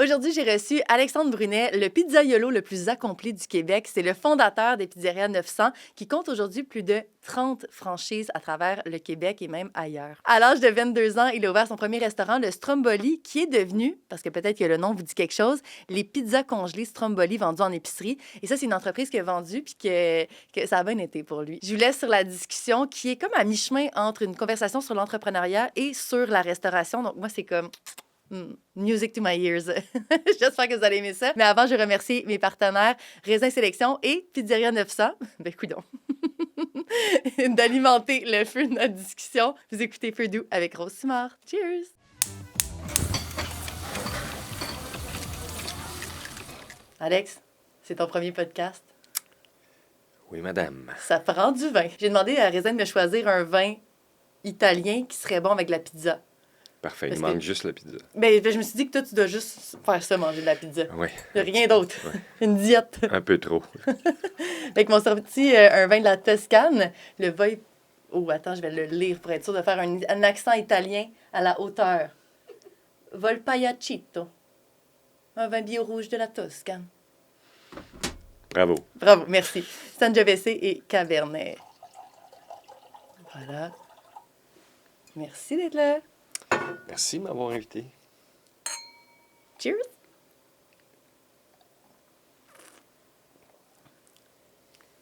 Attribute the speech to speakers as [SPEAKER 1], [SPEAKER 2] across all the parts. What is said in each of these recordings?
[SPEAKER 1] Aujourd'hui, j'ai reçu Alexandre Brunet, le pizzaiolo le plus accompli du Québec. C'est le fondateur des Pizzeria 900 qui compte aujourd'hui plus de 30 franchises à travers le Québec et même ailleurs. À l'âge de 22 ans, il a ouvert son premier restaurant, le Stromboli, qui est devenu, parce que peut-être que le nom vous dit quelque chose, les pizzas congelées Stromboli vendues en épicerie. Et ça, c'est une entreprise qu'il a vendue puis que ça a bien été pour lui. Je vous laisse sur la discussion qui est comme à mi-chemin entre une conversation sur l'entrepreneuriat et sur la restauration. Donc moi, c'est comme... music to my ears. J'espère que vous allez aimer ça. Mais avant, je remercie mes partenaires Raisin Sélection et Pizzeria 900. Ben, coudonc. D'alimenter le feu de notre discussion. Vous écoutez Feu doux avec Rose Simard. Cheers! Alex, c'est ton premier podcast.
[SPEAKER 2] Oui, madame.
[SPEAKER 1] Ça prend du vin. J'ai demandé à Raisin de me choisir un vin italien qui serait bon avec la pizza.
[SPEAKER 2] Parfait,
[SPEAKER 1] Parce
[SPEAKER 2] il manque juste la pizza.
[SPEAKER 1] Ben, je me suis dit que toi, tu dois juste faire ça, manger de la pizza.
[SPEAKER 2] Oui.
[SPEAKER 1] Rien d'autre.
[SPEAKER 2] Ouais.
[SPEAKER 1] Une diète.
[SPEAKER 2] Un peu trop.
[SPEAKER 1] Fait que m'ont sorti un vin de la Toscane. Le vin... Oh, attends, je vais le lire pour être sûr de faire un accent italien à la hauteur. Volpaiacito. Un vin bio rouge de la Toscane.
[SPEAKER 2] Bravo.
[SPEAKER 1] Bravo, merci. Sangiovese et Cabernet. Voilà. Merci d'être là.
[SPEAKER 2] Merci de m'avoir invité.
[SPEAKER 1] Cheers!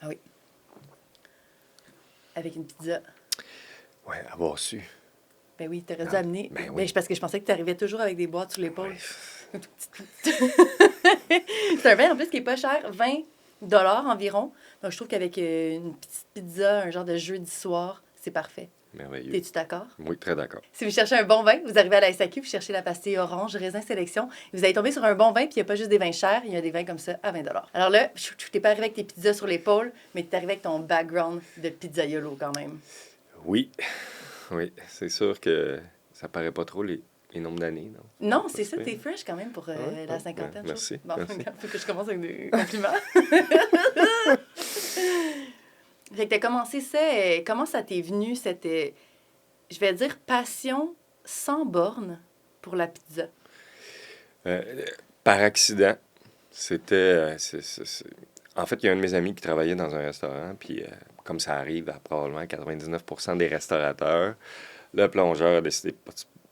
[SPEAKER 1] Ah oui. Avec une pizza.
[SPEAKER 2] Oui, avoir su.
[SPEAKER 1] Ben oui, t'aurais dû amener.
[SPEAKER 2] Ben oui.
[SPEAKER 1] Ben, parce que je pensais que tu arrivais toujours avec des boîtes sur l'épaule.
[SPEAKER 2] Oui.
[SPEAKER 1] C'est un vin en plus qui est pas cher, 20 $ environ. Donc je trouve qu'avec une petite pizza, un genre de jeudi soir, c'est parfait.
[SPEAKER 2] Merveilleux.
[SPEAKER 1] T'es-tu d'accord?
[SPEAKER 2] Oui, très d'accord.
[SPEAKER 1] Si vous cherchez un bon vin, vous arrivez à la SAQ, vous cherchez la pastille orange, raisin sélection. Vous allez tomber sur un bon vin, puis il n'y a pas juste des vins chers, il y a des vins comme ça à 20 $. Alors là, tu t'es pas arrivé avec tes pizzas sur l'épaule, mais tu es arrivé avec ton background de pizzaiolo quand même.
[SPEAKER 2] Oui. Oui, c'est sûr que ça paraît pas trop les nombres d'années, non?
[SPEAKER 1] Non, c'est ça, t'es fresh quand même pour
[SPEAKER 2] Ouais,
[SPEAKER 1] la
[SPEAKER 2] ouais,
[SPEAKER 1] cinquantaine.
[SPEAKER 2] ouais, merci,
[SPEAKER 1] Bon,
[SPEAKER 2] merci.
[SPEAKER 1] il faut que je commence avec des compliments. Fait que t'as commencé ça, comment ça t'est venu, cette, je vais dire, passion sans borne pour la pizza?
[SPEAKER 2] Par accident, c'était... En fait, il y a un de mes amis qui travaillait dans un restaurant, puis comme ça arrive à probablement 99% des restaurateurs, le plongeur a décidé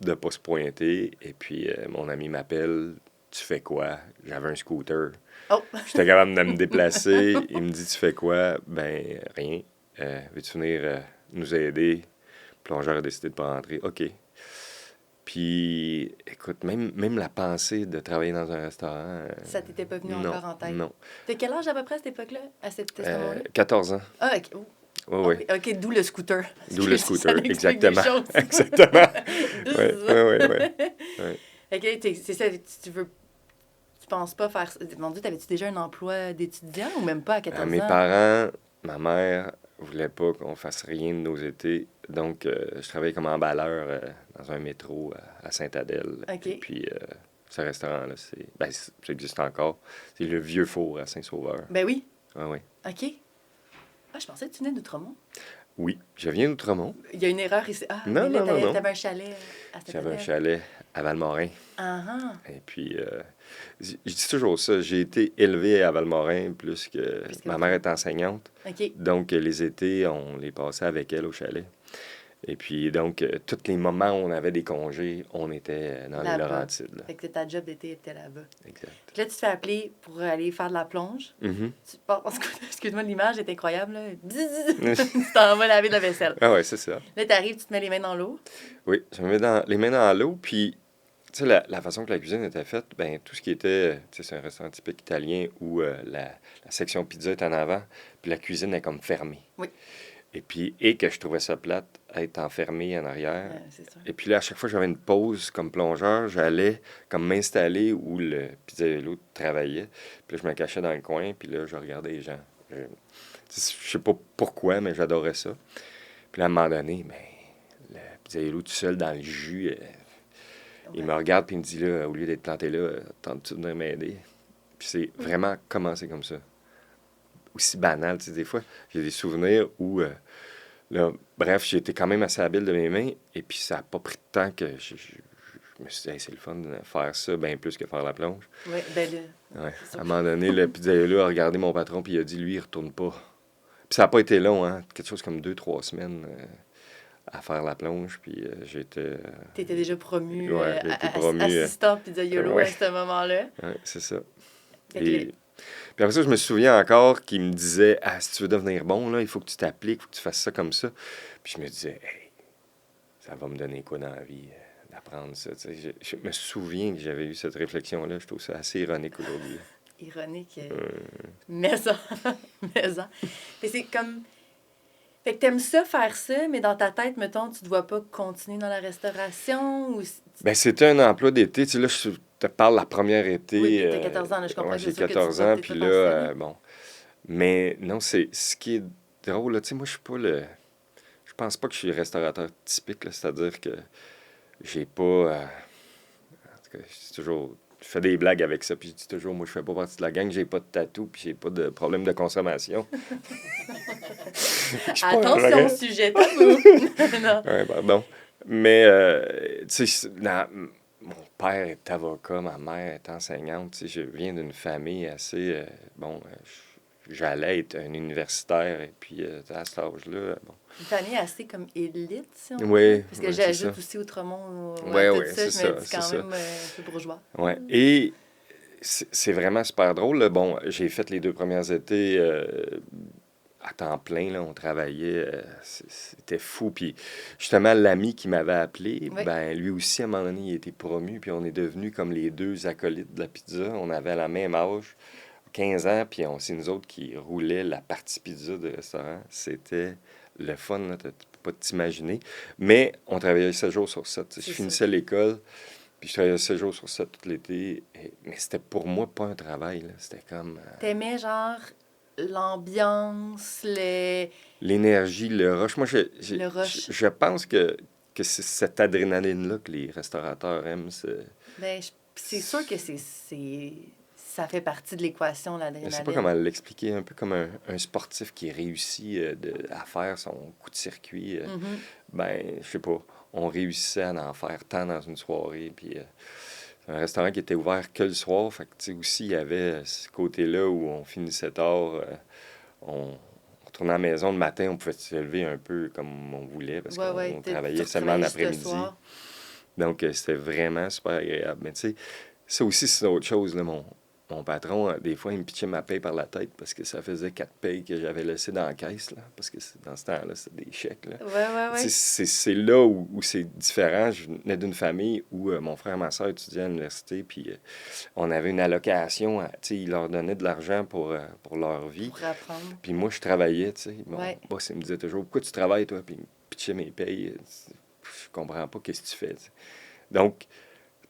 [SPEAKER 2] de pas se pointer, et puis mon ami m'appelle, « Tu fais quoi? » J'avais un scooter.
[SPEAKER 1] Oh!
[SPEAKER 2] J'étais capable de me déplacer. Il me dit, « Tu fais quoi? » Ben, rien. Veux-tu venir nous aider? Le plongeur a décidé de pas rentrer. OK. Puis, écoute, même la pensée de travailler dans un restaurant...
[SPEAKER 1] Ça t'était pas venu
[SPEAKER 2] non,
[SPEAKER 1] encore en tête?
[SPEAKER 2] non.
[SPEAKER 1] T'as quel âge à peu près à cette époque-là? À ce moment-là?
[SPEAKER 2] 14 ans.
[SPEAKER 1] Ah, OK. Oh.
[SPEAKER 2] Oui, oui.
[SPEAKER 1] OK, d'où le scooter.
[SPEAKER 2] D'où le
[SPEAKER 1] Ça
[SPEAKER 2] scooter,
[SPEAKER 1] explique des
[SPEAKER 2] exactement.
[SPEAKER 1] choses.
[SPEAKER 2] Exactement. Oui.
[SPEAKER 1] OK, c'est ça, tu veux... Tu penses pas faire... Mon Dieu, t'avais-tu déjà un emploi d'étudiant ou même pas à 14 ans?
[SPEAKER 2] Mes parents, ma mère, voulaient pas qu'on fasse rien de nos étés. Donc, je travaillais comme emballeur dans un métro à Sainte-Adèle.
[SPEAKER 1] OK.
[SPEAKER 2] Et puis, ce restaurant-là, ça existe encore. C'est le Vieux Four à Saint-Sauveur.
[SPEAKER 1] Ben oui.
[SPEAKER 2] Oui.
[SPEAKER 1] OK. Ah, je pensais que tu venais d'Outremont.
[SPEAKER 2] Oui, je viens d'Outremont.
[SPEAKER 1] Il y a une erreur ici. Ah,
[SPEAKER 2] Non,
[SPEAKER 1] mais là,
[SPEAKER 2] non.
[SPEAKER 1] t'avais un chalet à cette
[SPEAKER 2] J'avais un chalet à Valmorin.
[SPEAKER 1] Ah,
[SPEAKER 2] Et puis, je dis toujours ça, j'ai été élevé à Valmorin plus que ma mère est enseignante.
[SPEAKER 1] OK.
[SPEAKER 2] Donc, les étés, on les passait avec elle au chalet. Et puis, donc, tous les moments où on avait des congés, on était dans les
[SPEAKER 1] Là-bas.
[SPEAKER 2] Laurentides. Là.
[SPEAKER 1] Fait que ta job d'été était là-bas.
[SPEAKER 2] Exact.
[SPEAKER 1] Puis là, tu te fais appeler pour aller faire de la plonge.
[SPEAKER 2] Mhm.
[SPEAKER 1] Excuse-moi, l'image est incroyable. Là. Tu t'en vas laver de la vaisselle.
[SPEAKER 2] Ah ouais, c'est ça.
[SPEAKER 1] Là, t'arrives, tu te mets les mains dans l'eau.
[SPEAKER 2] Oui, je me mets les mains dans l'eau, puis, tu sais, la façon que la cuisine était faite, ben tout ce qui était, tu sais, c'est un restaurant typique italien où la section pizza est en avant, puis la cuisine est comme fermée.
[SPEAKER 1] Oui.
[SPEAKER 2] Et puis, que je trouvais ça plate, être enfermé en arrière.
[SPEAKER 1] C'est sûr.
[SPEAKER 2] Et puis là, à chaque fois que j'avais une pause comme plongeur, j'allais comme m'installer où le pizzaiolo travaillait. Puis là, je me cachais dans le coin, puis là, je regardais les gens. Je sais pas pourquoi, mais j'adorais ça. Puis là, à un moment donné, le pizzaiolo tout seul dans le jus, il me regarde, puis il me dit, là, au lieu d'être planté là, tente-tu de venir m'aider? Puis c'est vraiment commencé comme ça. Aussi banal, tu sais, des fois, j'ai des souvenirs où... Là, bref, j'ai été quand même assez habile de mes mains, et puis ça n'a pas pris de temps que je me suis dit, hey, c'est le fun de faire ça bien plus que faire la plonge.
[SPEAKER 1] Oui, ben là,
[SPEAKER 2] Ouais.
[SPEAKER 1] c'est sûr
[SPEAKER 2] À un moment donné, le pizzaiolo a regardé mon patron puis il a dit, lui, il retourne pas. Puis ça n'a pas été long, hein? Quelque chose comme 2-3 semaines à faire la plonge. Puis j'étais.
[SPEAKER 1] t'étais déjà promu
[SPEAKER 2] Ouais, j'ai été promu.
[SPEAKER 1] assistant pizzaiolo
[SPEAKER 2] Ouais,
[SPEAKER 1] à ce moment-là.
[SPEAKER 2] ouais, c'est ça.
[SPEAKER 1] Fait que
[SPEAKER 2] Et puis après ça, je me souviens encore qu'il me disait, ah, si tu veux devenir bon, là, il faut que tu t'appliques, il faut que tu fasses ça comme ça. Puis je me disais, hey, ça va me donner quoi dans la vie d'apprendre ça. Tu sais, je me souviens que j'avais eu cette réflexion-là. Je trouve ça assez ironique aujourd'hui.
[SPEAKER 1] ironique,
[SPEAKER 2] Euh,
[SPEAKER 1] mais ça, mais ça. Fait que c'est comme... Fait que t'aimes ça, faire ça, mais dans ta tête, mettons, tu te vois pas continuer dans la restauration ou...
[SPEAKER 2] Ben, c'était un emploi d'été. Tu sais, là, je te parle la première été.
[SPEAKER 1] Oui, puis t'as 14 ans, là, je comprends
[SPEAKER 2] Ouais,
[SPEAKER 1] que
[SPEAKER 2] j'ai
[SPEAKER 1] c'est sûr que tu
[SPEAKER 2] 14
[SPEAKER 1] vas
[SPEAKER 2] ans,
[SPEAKER 1] peut-être
[SPEAKER 2] puis
[SPEAKER 1] pas
[SPEAKER 2] là,
[SPEAKER 1] penser à ça, là.
[SPEAKER 2] bon. Mais non, c'est ce qui est drôle, là. Tu sais, moi, je suis pas le. Je pense pas que je suis restaurateur typique, là. C'est-à-dire que j'ai pas. En tout cas, je dis toujours. Je fais des blagues avec ça, puis je dis toujours, moi, je fais pas partie de la gang, j'ai pas de tatou, puis j'ai pas de problème de consommation. Je suis pas un
[SPEAKER 1] Attention,
[SPEAKER 2] vrai.
[SPEAKER 1] sujet tabou! Non.
[SPEAKER 2] Ouais, pardon. Mais, tu sais, mon père est avocat, ma mère est enseignante. Tu sais, je viens d'une famille assez. Bon, j'allais être un universitaire, et puis à cet âge-là, bon.
[SPEAKER 1] Une famille assez comme élite, si on veut.
[SPEAKER 2] Oui,
[SPEAKER 1] Parce que
[SPEAKER 2] oui, c'est ça.
[SPEAKER 1] j'ajoute aussi Outremont à
[SPEAKER 2] Oui,
[SPEAKER 1] tout
[SPEAKER 2] oui,
[SPEAKER 1] ça,
[SPEAKER 2] c'est
[SPEAKER 1] je me
[SPEAKER 2] ça,
[SPEAKER 1] dis
[SPEAKER 2] c'est
[SPEAKER 1] quand
[SPEAKER 2] ça.
[SPEAKER 1] même un peu bourgeois.
[SPEAKER 2] Ouais. Et c'est vraiment super drôle, là. Bon, j'ai fait les 2 premiers étés à temps plein, là, on travaillait, c'était fou. Puis justement, l'ami qui m'avait appelé,
[SPEAKER 1] Oui,
[SPEAKER 2] ben lui aussi, à un moment donné, il a été promu, puis on est devenus comme les deux acolytes de la pizza. On avait la même âge, 15 ans, puis c'est nous autres qui roulaient la partie pizza du restaurant. C'était le fun, là, tu peux pas t'imaginer. Mais on travaillait 7 jours sur 7. Je
[SPEAKER 1] c'est sûr.
[SPEAKER 2] finissais l'école, puis je travaillais 7 jours sur 7 tout l'été. Mais c'était pour moi pas un travail, là. C'était comme...
[SPEAKER 1] T'aimais genre l'ambiance,
[SPEAKER 2] l'énergie, le rush. Moi,
[SPEAKER 1] le rush.
[SPEAKER 2] je pense que c'est cette adrénaline-là que les restaurateurs aiment.
[SPEAKER 1] Ben, c'est sûr que ça fait partie de l'équation,
[SPEAKER 2] Je sais pas comment
[SPEAKER 1] l'adrénaline.
[SPEAKER 2] l'expliquer, un peu comme un sportif qui réussit à faire son coup de circuit.
[SPEAKER 1] Mhm.
[SPEAKER 2] Ben, je sais pas, on réussissait à en faire tant dans une soirée. Puis un restaurant qui était ouvert que le soir. Fait que, tu sais, aussi, il y avait ce côté-là où on finissait tard. On retournait à la maison le matin, on pouvait se lever un peu comme on voulait parce
[SPEAKER 1] Ouais,
[SPEAKER 2] qu'on
[SPEAKER 1] ouais,
[SPEAKER 2] on
[SPEAKER 1] tu
[SPEAKER 2] travaillait seulement en
[SPEAKER 1] retravailles juste le
[SPEAKER 2] après-midi.
[SPEAKER 1] soir.
[SPEAKER 2] Donc, c'était vraiment super agréable. Mais tu sais, ça aussi, c'est autre chose. Là, mon patron, des fois, il me pitchait ma paye par la tête parce que ça faisait 4 payes que j'avais laissées dans la caisse. Là, parce que dans ce temps-là, c'était des chèques. Là.
[SPEAKER 1] Ouais, ouais,
[SPEAKER 2] Tu sais,
[SPEAKER 1] ouais.
[SPEAKER 2] c'est là où c'est différent. Je venais d'une famille où mon frère et ma soeur étudiaient à l'université, puis on avait une allocation. Tu sais, ils leur donnaient de l'argent pour leur vie.
[SPEAKER 1] Pour apprendre.
[SPEAKER 2] Puis moi, je travaillais, tu sais. Mon
[SPEAKER 1] Ouais.
[SPEAKER 2] boss, il me disait toujours, pourquoi tu travailles, toi? Puis il me pitchait mes payes. Je comprends pas qu'est-ce que tu fais, tu sais. Donc,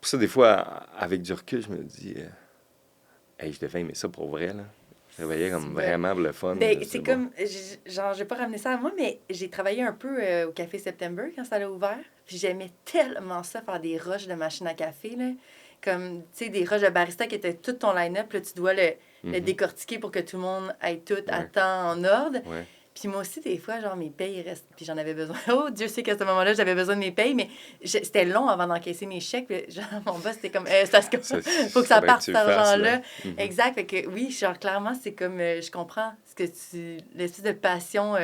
[SPEAKER 2] pour ça, des fois, avec du recul, je me dis, hey, je devais aimer ça pour vrai, là. Je travaillais comme
[SPEAKER 1] Ben,
[SPEAKER 2] vraiment pour le fun.
[SPEAKER 1] ben,
[SPEAKER 2] Je
[SPEAKER 1] c'est
[SPEAKER 2] disais, bon,
[SPEAKER 1] comme, genre, j'ai pas ramené ça à moi, mais j'ai travaillé un peu au Café September quand ça l'a ouvert. Puis j'aimais tellement ça, faire des rushs de machine à café, là. Comme, tu sais, des rushs de barista qui étaient tout ton line-up, là, tu dois le
[SPEAKER 2] mhm,
[SPEAKER 1] décortiquer pour que tout le monde aille tout à
[SPEAKER 2] ouais,
[SPEAKER 1] temps en ordre.
[SPEAKER 2] ouais,
[SPEAKER 1] Puis moi aussi, des fois, genre, mes payes restent. Puis j'en avais besoin. Oh, Dieu sait qu'à ce moment-là, j'avais besoin de mes payes, mais c'était long avant d'encaisser mes chèques. Puis genre, mon boss, c'était comme, faut que ça
[SPEAKER 2] faudrait que
[SPEAKER 1] parte,
[SPEAKER 2] tu
[SPEAKER 1] cet
[SPEAKER 2] le fasses, là.
[SPEAKER 1] argent-là.
[SPEAKER 2] Mhm.
[SPEAKER 1] Exact. Fait que oui, genre, clairement, c'est comme, je comprends ce que l'espèce de passion.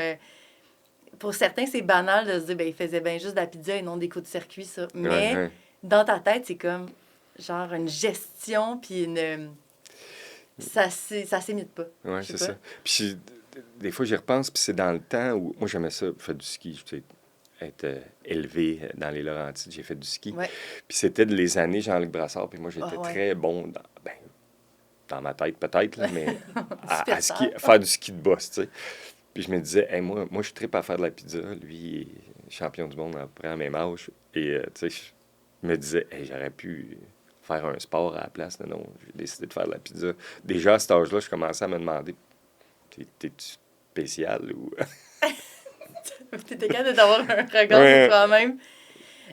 [SPEAKER 1] Pour certains, c'est banal de se dire, ben, il faisait bien juste de la pizza et non des coups de circuit, ça.
[SPEAKER 2] Ouais,
[SPEAKER 1] Mais
[SPEAKER 2] ouais,
[SPEAKER 1] dans ta tête, c'est comme, genre, une gestion, puis une. Ça s'imite pas.
[SPEAKER 2] ouais,
[SPEAKER 1] Je sais
[SPEAKER 2] c'est
[SPEAKER 1] pas.
[SPEAKER 2] ça. Puis des fois, j'y repense, puis c'est dans le temps où moi, j'aimais ça, faire du ski. Tu sais, être élevé dans les Laurentides, j'ai fait du ski.
[SPEAKER 1] Ouais.
[SPEAKER 2] Puis c'était de les années Jean-Luc Brassard, puis moi,
[SPEAKER 1] Ah,
[SPEAKER 2] j'étais
[SPEAKER 1] ouais.
[SPEAKER 2] très bon ben, dans ma tête peut-être, là, mais
[SPEAKER 1] Super
[SPEAKER 2] à faire du ski de boss, tu sais. Puis je me disais, hey, moi, je tripe à faire de la pizza. Lui, il est champion du monde à peu près à la même âge. Et, tu sais, je me disais, hey, j'aurais pu faire un sport à la place. Non, j'ai décidé de faire de la pizza. Déjà, à cet âge-là, je commençais à me demander, t'es-tu spécial ou...
[SPEAKER 1] T'étais capable d'avoir un regard sur
[SPEAKER 2] Ouais,
[SPEAKER 1] toi-même.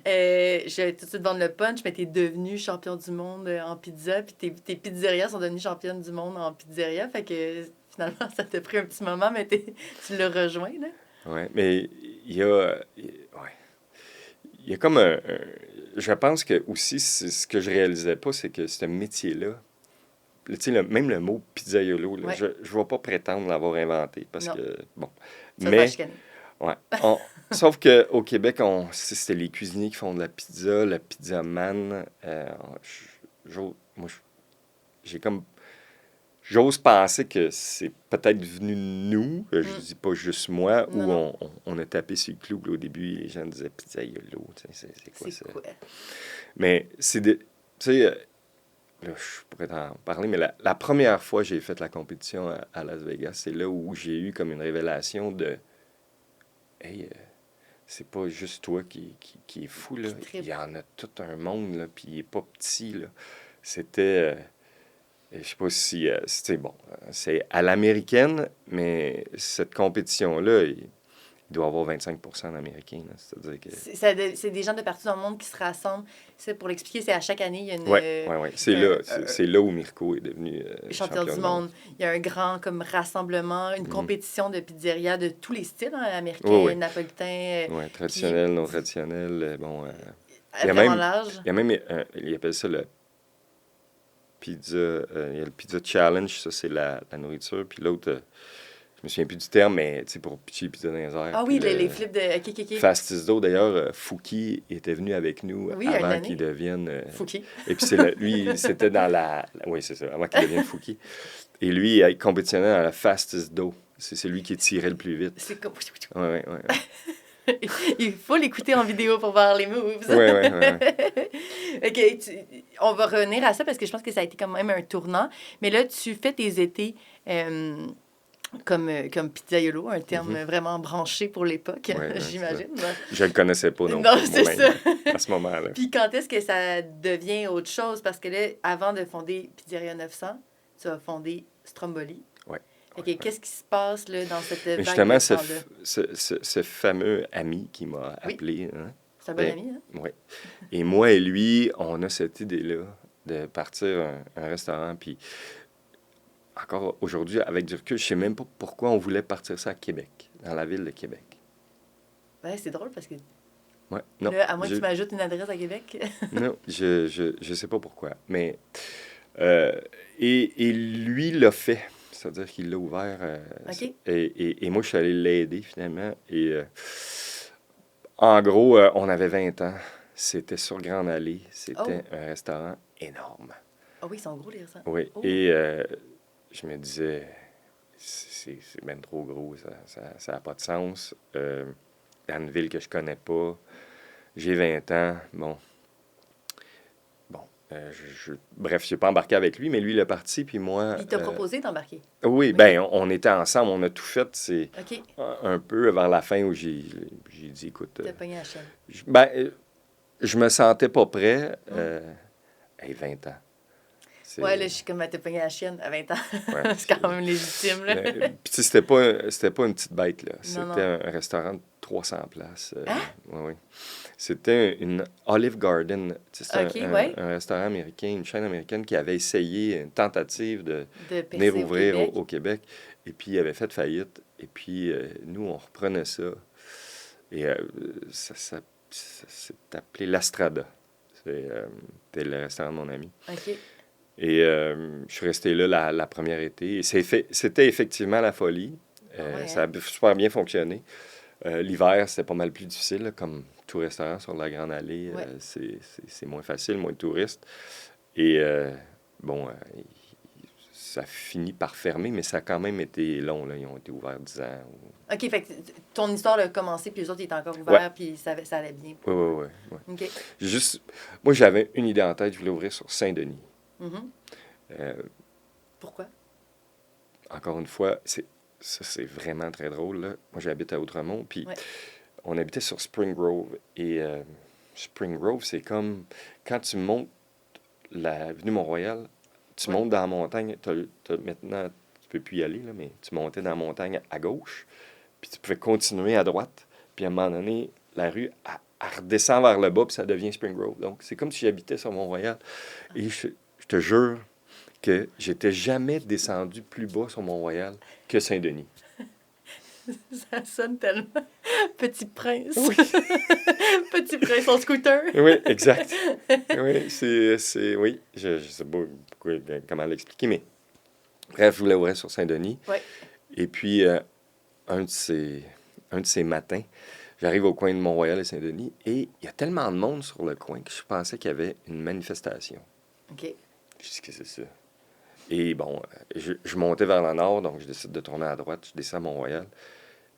[SPEAKER 1] Je vais tout de suite vendre le punch, mais t'es devenu champion du monde en pizza, puis tes pizzerias sont devenues championnes du monde en pizzeria. Fait que finalement, ça t'a pris un petit moment, mais tu l'as rejoint, là.
[SPEAKER 2] ouais, mais il y a comme je pense que aussi, ce que je réalisais pas, c'est que ce métier-là, tu sais, même le mot pizzaiolo, là,
[SPEAKER 1] Ouais.
[SPEAKER 2] je ne vais pas prétendre l'avoir inventé parce
[SPEAKER 1] Non.
[SPEAKER 2] que, bon.
[SPEAKER 1] Ça va
[SPEAKER 2] Mais,
[SPEAKER 1] chicaner.
[SPEAKER 2] ouais. Sauf qu'au Québec, c'était les cuisiniers qui font de la pizza, le pizzaman. Moi, j'ai comme. J'ose penser que c'est peut-être venu de nous, je dis pas juste moi,
[SPEAKER 1] Non,
[SPEAKER 2] où
[SPEAKER 1] non.
[SPEAKER 2] on a tapé sur le clou. Là, au début, les gens disaient pizzaiolo, tu sais, c'est quoi
[SPEAKER 1] C'est
[SPEAKER 2] ça?
[SPEAKER 1] quoi?
[SPEAKER 2] Mais c'est des. Tu sais, là, je pourrais t'en parler, mais la première fois que j'ai fait la compétition à Las Vegas, c'est là où j'ai eu comme une révélation de hey, c'est pas juste toi qui est fou, là.
[SPEAKER 1] Qui
[SPEAKER 2] Il
[SPEAKER 1] tripe.
[SPEAKER 2] y en a tout un monde, là, puis il est pas petit, là. C'était. Je sais pas si. C'était bon. C'est à l'américaine, mais cette compétition-là, il doit y avoir 25% d'Américains, là. C'est-à-dire que.
[SPEAKER 1] C'est des gens de partout dans le monde qui se rassemblent. C'est, pour l'expliquer, c'est à chaque année, il y a
[SPEAKER 2] Ouais, ouais, ouais. C'est
[SPEAKER 1] un,
[SPEAKER 2] là,
[SPEAKER 1] un-
[SPEAKER 2] c'est là où Mirko est devenu
[SPEAKER 1] champion
[SPEAKER 2] champion
[SPEAKER 1] du
[SPEAKER 2] du monde.
[SPEAKER 1] monde. Il y a un grand comme rassemblement, une
[SPEAKER 2] Mhm.
[SPEAKER 1] compétition de pizzeria de tous les styles, hein,
[SPEAKER 2] Oui,
[SPEAKER 1] américain,
[SPEAKER 2] oui.
[SPEAKER 1] napolitain,
[SPEAKER 2] Ouais,
[SPEAKER 1] puis
[SPEAKER 2] traditionnel, non traditionnel. Bon, il y a
[SPEAKER 1] vraiment
[SPEAKER 2] même,
[SPEAKER 1] large.
[SPEAKER 2] il y a même, il appelle ça le pizza, il y a le pizza challenge, ça c'est la nourriture, puis l'autre, je me souviens plus du terme, mais tu sais, pour pitcher les pizzas dans les airs.
[SPEAKER 1] Ah
[SPEAKER 2] Puis
[SPEAKER 1] oui, les
[SPEAKER 2] le
[SPEAKER 1] flips de KKK.
[SPEAKER 2] Fastidio, d'ailleurs, Fouki était venu avec nous
[SPEAKER 1] Oui, une
[SPEAKER 2] avant
[SPEAKER 1] année.
[SPEAKER 2] qu'il devienne.
[SPEAKER 1] Fouki.
[SPEAKER 2] Et puis lui, c'était dans oui, c'est ça, avant qu'il devienne Fouki. Et lui, il compétitionnait dans la Fastidio. C'est lui qui tirait le plus vite.
[SPEAKER 1] C'est comme...
[SPEAKER 2] Ouais, ouais, ouais.
[SPEAKER 1] Il faut l'écouter en vidéo pour voir les moves.
[SPEAKER 2] Ouais, ouais, ouais, ouais.
[SPEAKER 1] OK, on va revenir à ça parce que je pense que ça a été quand même un tournant. Mais là, tu fais tes étés comme pizzaiolo, un terme
[SPEAKER 2] Mhm.
[SPEAKER 1] vraiment branché pour l'époque,
[SPEAKER 2] Ouais, ouais,
[SPEAKER 1] j'imagine.
[SPEAKER 2] je le connaissais pas non
[SPEAKER 1] Non,
[SPEAKER 2] plus
[SPEAKER 1] c'est
[SPEAKER 2] moi-même
[SPEAKER 1] ça.
[SPEAKER 2] à ce moment-là.
[SPEAKER 1] Puis quand est-ce que ça devient autre chose? Parce que là, avant de fonder Pizzeria 900, tu as fondé Stromboli.
[SPEAKER 2] Ouais.
[SPEAKER 1] OK,
[SPEAKER 2] Ouais.
[SPEAKER 1] qu'est-ce qui se passe là, dans cette
[SPEAKER 2] Mais
[SPEAKER 1] vague
[SPEAKER 2] justement,
[SPEAKER 1] de
[SPEAKER 2] ce,
[SPEAKER 1] temps-là?
[SPEAKER 2] ce fameux ami qui m'a
[SPEAKER 1] Oui,
[SPEAKER 2] appelé, hein,
[SPEAKER 1] c'est un bon
[SPEAKER 2] ben,
[SPEAKER 1] ami, hein?
[SPEAKER 2] ouais. Et moi et lui, on a cette idée-là de partir un restaurant. Puis encore aujourd'hui, avec du recul, je sais même pas pourquoi on voulait partir ça à Québec, dans la ville de Québec.
[SPEAKER 1] Ouais, c'est drôle parce que
[SPEAKER 2] Ouais, non,
[SPEAKER 1] là, à moins que tu m'ajoutes une adresse à Québec.
[SPEAKER 2] non, je sais pas pourquoi. Mais et lui l'a fait. C'est-à-dire qu'il l'a ouvert.
[SPEAKER 1] OK.
[SPEAKER 2] Et moi, je suis allé l'aider finalement. Et en gros, on avait 20 ans. C'était sur Grande Allée. C'était
[SPEAKER 1] Oh,
[SPEAKER 2] un restaurant énorme.
[SPEAKER 1] ah oui, ils sont gros les restaurants.
[SPEAKER 2] Oui.
[SPEAKER 1] Oh,
[SPEAKER 2] Et je me disais, c'est bien trop gros. Ça n'a pas de sens. Dans une ville que je connais pas. J'ai 20 ans. Bon. Bon. Bref, je n'ai pas embarqué avec lui, mais lui, il est parti. Puis moi.
[SPEAKER 1] il t'a proposé d'embarquer.
[SPEAKER 2] Oui,
[SPEAKER 1] OK.
[SPEAKER 2] ben on était ensemble, on a tout fait. C'est
[SPEAKER 1] OK,
[SPEAKER 2] un peu vers la fin où j'ai dit, écoute,
[SPEAKER 1] t'as pogné la chaîne.
[SPEAKER 2] je me sentais pas prêt.
[SPEAKER 1] Hum.
[SPEAKER 2] Hey, 20 ans.
[SPEAKER 1] Ouais, là, je suis comme, t'as pogné la chienne à 20 ans.
[SPEAKER 2] Ouais,
[SPEAKER 1] C'est quand même légitime, là.
[SPEAKER 2] Puis tu sais, c'était pas une petite bête, là.
[SPEAKER 1] Non,
[SPEAKER 2] C'était
[SPEAKER 1] non.
[SPEAKER 2] un restaurant de 300 places.
[SPEAKER 1] Hein?
[SPEAKER 2] Ouais, ouais. C'était une Olive Garden. Tu sais, c'est
[SPEAKER 1] OK, ouais.
[SPEAKER 2] un restaurant américain, une chaîne américaine qui avait essayé une tentative de
[SPEAKER 1] De
[SPEAKER 2] venir
[SPEAKER 1] percer au
[SPEAKER 2] ouvrir
[SPEAKER 1] Québec.
[SPEAKER 2] au Québec. Et puis, il avait fait faillite. Et puis, nous, on reprenait ça. Et ça s'est appelé l'Astrada. C'était le restaurant de mon ami.
[SPEAKER 1] OK.
[SPEAKER 2] Et je suis resté là la première été. Et c'était effectivement la folie.
[SPEAKER 1] Ouais,
[SPEAKER 2] Ça
[SPEAKER 1] hein?
[SPEAKER 2] a super bien fonctionné. L'hiver, c'était pas mal plus difficile, là, comme tout restaurant sur la Grande Allée.
[SPEAKER 1] Ouais.
[SPEAKER 2] C'est moins facile, moins de touristes. Et bon, ça finit par fermer, mais ça a quand même été long. Là. Ils ont été ouverts 10 ans.
[SPEAKER 1] OK, fait que ton histoire a commencé, puis les autres, ils étaient encore
[SPEAKER 2] Ouais.
[SPEAKER 1] ouverts, puis ça allait bien.
[SPEAKER 2] Oui, oui, oui.
[SPEAKER 1] OK.
[SPEAKER 2] Moi, j'avais une idée en tête. Je voulais ouvrir sur Saint-Denis.
[SPEAKER 1] Mhm.
[SPEAKER 2] Euh,
[SPEAKER 1] Pourquoi?
[SPEAKER 2] Encore une fois, c'est vraiment très drôle. Là. Moi, j'habite à Outremont, puis
[SPEAKER 1] Ouais.
[SPEAKER 2] on habitait sur Spring Grove. Et Spring Grove, c'est comme quand tu montes l'avenue Mont-Royal, tu
[SPEAKER 1] Ouais.
[SPEAKER 2] montes dans la montagne. Maintenant, tu peux plus y aller, là, mais tu montais dans la montagne à gauche, puis tu pouvais continuer à droite. Puis à un moment donné, la rue, elle redescend vers le bas, puis ça devient Spring Grove. Donc, c'est comme si j'habitais sur Mont-Royal. Et je te jure que j'étais jamais descendu plus bas sur Mont-Royal que Saint-Denis.
[SPEAKER 1] Ça sonne tellement. Petit prince.
[SPEAKER 2] Oui.
[SPEAKER 1] Petit prince en scooter.
[SPEAKER 2] Oui, exact. Oui, oui, je sais pas comment l'expliquer, mais bref, je voulais ouvrir sur Saint-Denis.
[SPEAKER 1] Ouais.
[SPEAKER 2] Et puis, un de ces matins, j'arrive au coin de Mont-Royal et Saint-Denis et il y a tellement de monde sur le coin que je pensais qu'il y avait une manifestation.
[SPEAKER 1] OK.
[SPEAKER 2] Je dis que c'est ça. Et bon, je montais vers le nord, donc je décide de tourner à droite, je descends à Mont-Royal.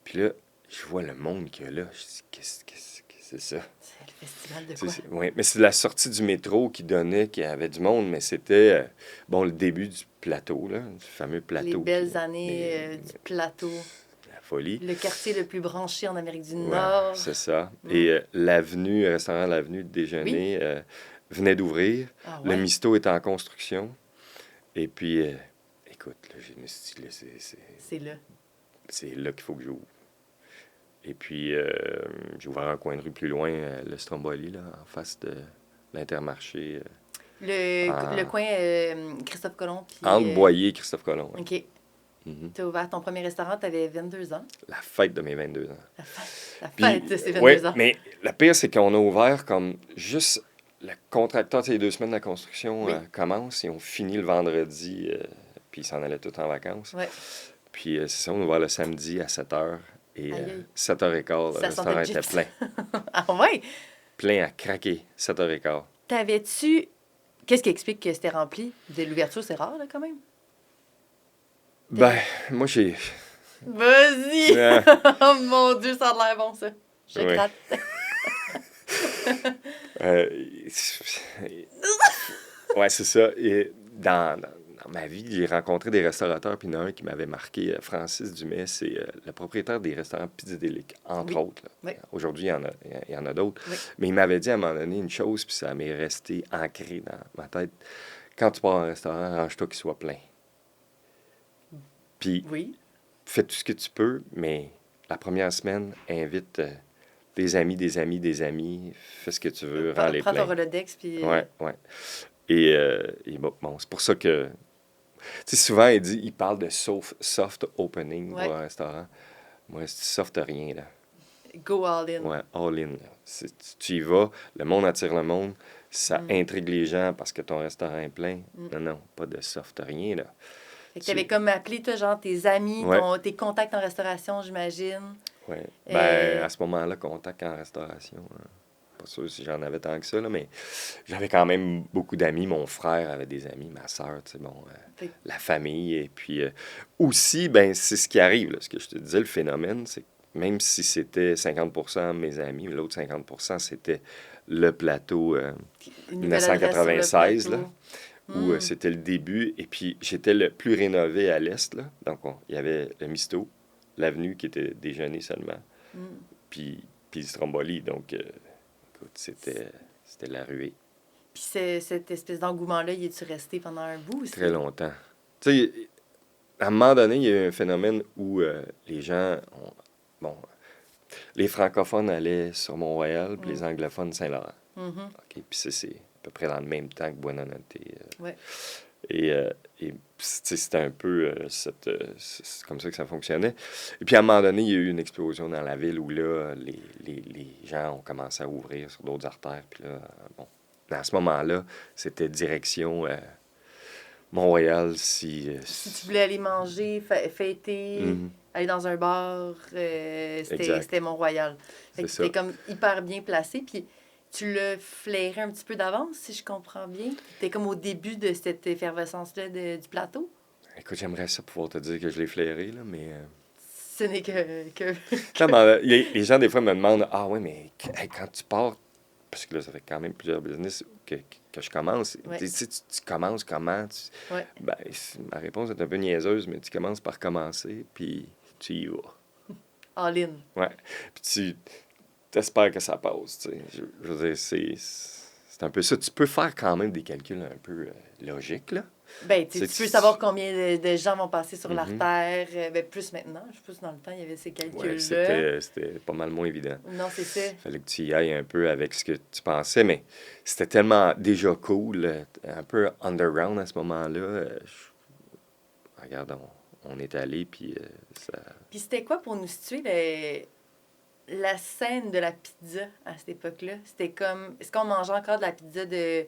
[SPEAKER 2] Puis là, je vois le monde qu'il y a là. Je dis, qu'est-ce que c'est ça?
[SPEAKER 1] C'est le festival de quoi?
[SPEAKER 2] Oui, mais c'est la sortie du métro qui donnait qu'il y avait du monde, mais c'était, bon, le début du plateau, là, du fameux plateau.
[SPEAKER 1] Les belles années du plateau.
[SPEAKER 2] La folie.
[SPEAKER 1] Le quartier le plus branché en Amérique du
[SPEAKER 2] Ouais,
[SPEAKER 1] Nord.
[SPEAKER 2] c'est ça. Et l'avenue, restaurant L'Avenue de déjeuner, venait d'ouvrir.
[SPEAKER 1] Ah
[SPEAKER 2] Le
[SPEAKER 1] ouais?
[SPEAKER 2] Misto était en construction. Et puis, écoute, là, je me suis dit, là,
[SPEAKER 1] C'est là.
[SPEAKER 2] c'est là qu'il faut que j'ouvre. Et puis, j'ai ouvert un coin de rue plus loin, le Stromboli, là, en face de l'Intermarché.
[SPEAKER 1] Le coin Christophe Colomb. Puis,
[SPEAKER 2] Entre Boyer et Christophe Colomb. Ouais.
[SPEAKER 1] OK.
[SPEAKER 2] Mhm.
[SPEAKER 1] Tu as ouvert ton premier restaurant, tu avais 22 ans.
[SPEAKER 2] La fête de mes 22 ans.
[SPEAKER 1] La
[SPEAKER 2] Puis,
[SPEAKER 1] fête de ces 22
[SPEAKER 2] ouais,
[SPEAKER 1] ans.
[SPEAKER 2] mais le pire, c'est qu'on a ouvert comme juste le contracteur, les 2 semaines de la construction
[SPEAKER 1] Oui.
[SPEAKER 2] commence et on finit le vendredi, puis ils s'en allaient tous en vacances.
[SPEAKER 1] Ouais.
[SPEAKER 2] Puis c'est ça, on a ouvert le samedi à 7h et
[SPEAKER 1] Aïe, aïe.
[SPEAKER 2] 7h15, le
[SPEAKER 1] Ça
[SPEAKER 2] restaurant
[SPEAKER 1] sentait
[SPEAKER 2] était
[SPEAKER 1] chips.
[SPEAKER 2] plein.
[SPEAKER 1] Ah ouais?
[SPEAKER 2] Plein à craquer, 7h15.
[SPEAKER 1] T'avais-tu... Qu'est-ce qui explique que c'était rempli? De l'ouverture, c'est rare, là, quand même.
[SPEAKER 2] Ben, moi, j'ai...
[SPEAKER 1] Vas-y!
[SPEAKER 2] Euh,
[SPEAKER 1] Oh mon Dieu, ça a l'air bon, ça. Je
[SPEAKER 2] Ouais.
[SPEAKER 1] gratte.
[SPEAKER 2] euh, ouais, c'est ça. Et dans ma vie, j'ai rencontré des restaurateurs, puis il y en a un qui m'avait marqué, Francis Dumais, c'est le propriétaire des restaurants Pizzadélique, entre
[SPEAKER 1] Oui.
[SPEAKER 2] autres. Là.
[SPEAKER 1] Oui.
[SPEAKER 2] Aujourd'hui, il y en a d'autres.
[SPEAKER 1] Oui.
[SPEAKER 2] Mais il m'avait dit à un moment donné une chose, puis ça m'est resté ancré dans ma tête. Quand tu pars à un restaurant, range-toi qu'il soit plein. Puis
[SPEAKER 1] Oui.
[SPEAKER 2] fais tout ce que tu peux, mais la première semaine, invite des amis, des amis, des amis. Fais ce que tu veux, rends-les
[SPEAKER 1] Prends ton
[SPEAKER 2] pleins.
[SPEAKER 1] Rolodex, puis...
[SPEAKER 2] Ouais, ouais. Et bon, c'est pour ça que... Tu sais, souvent, il parle de soft opening
[SPEAKER 1] Ouais.
[SPEAKER 2] pour un restaurant. Moi, c'est soft rien, là.
[SPEAKER 1] Go all in.
[SPEAKER 2] Ouais, all in, là. Tu y vas, le monde attire le monde, ça intrigue les gens parce que ton restaurant est plein. Non, non, pas de soft rien, là.
[SPEAKER 1] Fait que t'avais comme appelé, toi, genre, tes amis,
[SPEAKER 2] Ouais.
[SPEAKER 1] tes contacts en restauration, j'imagine.
[SPEAKER 2] Ouais.
[SPEAKER 1] Euh,
[SPEAKER 2] Ben, à ce moment-là, contact en restauration. Hein. Pas sûr si j'en avais tant que ça, là, mais j'avais quand même beaucoup d'amis. Mon frère avait des amis, ma soeur, tu sais, bon,
[SPEAKER 1] Fait-
[SPEAKER 2] la famille. Et puis aussi, ben, c'est ce qui arrive, là, ce que je te disais, le phénomène, c'est que même si c'était 50% mes amis, l'autre 50%, c'était le plateau
[SPEAKER 1] une nouvelle adresse sur le
[SPEAKER 2] 1996, là,
[SPEAKER 1] plateau.
[SPEAKER 2] où c'était le début. Et puis, j'étais le plus rénové à l'est, là. Donc, il y avait le Misto, l'avenue qui était déjeuner seulement, puis le Stromboli. Donc, écoute, c'était la ruée.
[SPEAKER 1] Puis cette espèce d'engouement-là, y es-tu resté pendant un bout aussi?
[SPEAKER 2] Très longtemps. Tu sais, à un moment donné, il y a eu un phénomène où les gens bon, les francophones allaient sur Mont-Royal, puis les anglophones Saint-Laurent.
[SPEAKER 1] Mhm.
[SPEAKER 2] OK, puis c'est à peu près dans le même temps que Buonanotte.
[SPEAKER 1] Ouais.
[SPEAKER 2] Et tu sais, c'était un peu c'est comme ça que ça fonctionnait. Et puis à un moment donné, il y a eu une explosion dans la ville où là, les gens ont commencé à ouvrir sur d'autres artères. Puis là, bon, à ce moment-là, c'était direction Montréal.
[SPEAKER 1] Si tu voulais aller manger, fêter,
[SPEAKER 2] Mhm.
[SPEAKER 1] aller dans un bar,
[SPEAKER 2] Exact.
[SPEAKER 1] c'était Mont-Royal. Fait que
[SPEAKER 2] C'est ça.
[SPEAKER 1] c'était comme hyper bien placé. Puis tu le flairais un petit peu d'avance, si je comprends bien. T'es comme au début de cette effervescence-là du plateau.
[SPEAKER 2] Écoute, j'aimerais ça pouvoir te dire que je l'ai flairé, là, mais...
[SPEAKER 1] Ce n'est que...
[SPEAKER 2] Quand les gens, des fois, me demandent « Ah ouais, mais hey, quand tu pars... » Parce que là, ça fait quand même plusieurs business que je commence.
[SPEAKER 1] Ouais.
[SPEAKER 2] Tu sais, tu commences comment?
[SPEAKER 1] Ouais.
[SPEAKER 2] Ben, ma réponse est un peu niaiseuse, mais tu commences par commencer, puis tu y vas.
[SPEAKER 1] All in.
[SPEAKER 2] Ouais. Puis tu espères que ça passe, tu sais. Je veux dire, c'est un peu ça. Tu peux faire quand même des calculs un peu logiques, là.
[SPEAKER 1] Ben, tu peux savoir combien de gens vont passer sur
[SPEAKER 2] Mhm.
[SPEAKER 1] l'artère. Ben, plus maintenant. Je sais pas si dans le temps, il y avait ces calculs-là.
[SPEAKER 2] Ouais, c'était pas mal moins évident.
[SPEAKER 1] Non, c'est ça.
[SPEAKER 2] Fallait que tu y ailles un peu avec ce que tu pensais, mais c'était tellement déjà cool, un peu underground à ce moment-là. Regarde, on est allé, puis ça...
[SPEAKER 1] Puis c'était quoi pour nous situer la scène de la pizza à cette époque-là? C'était comme... Est-ce qu'on mangeait encore de la pizza de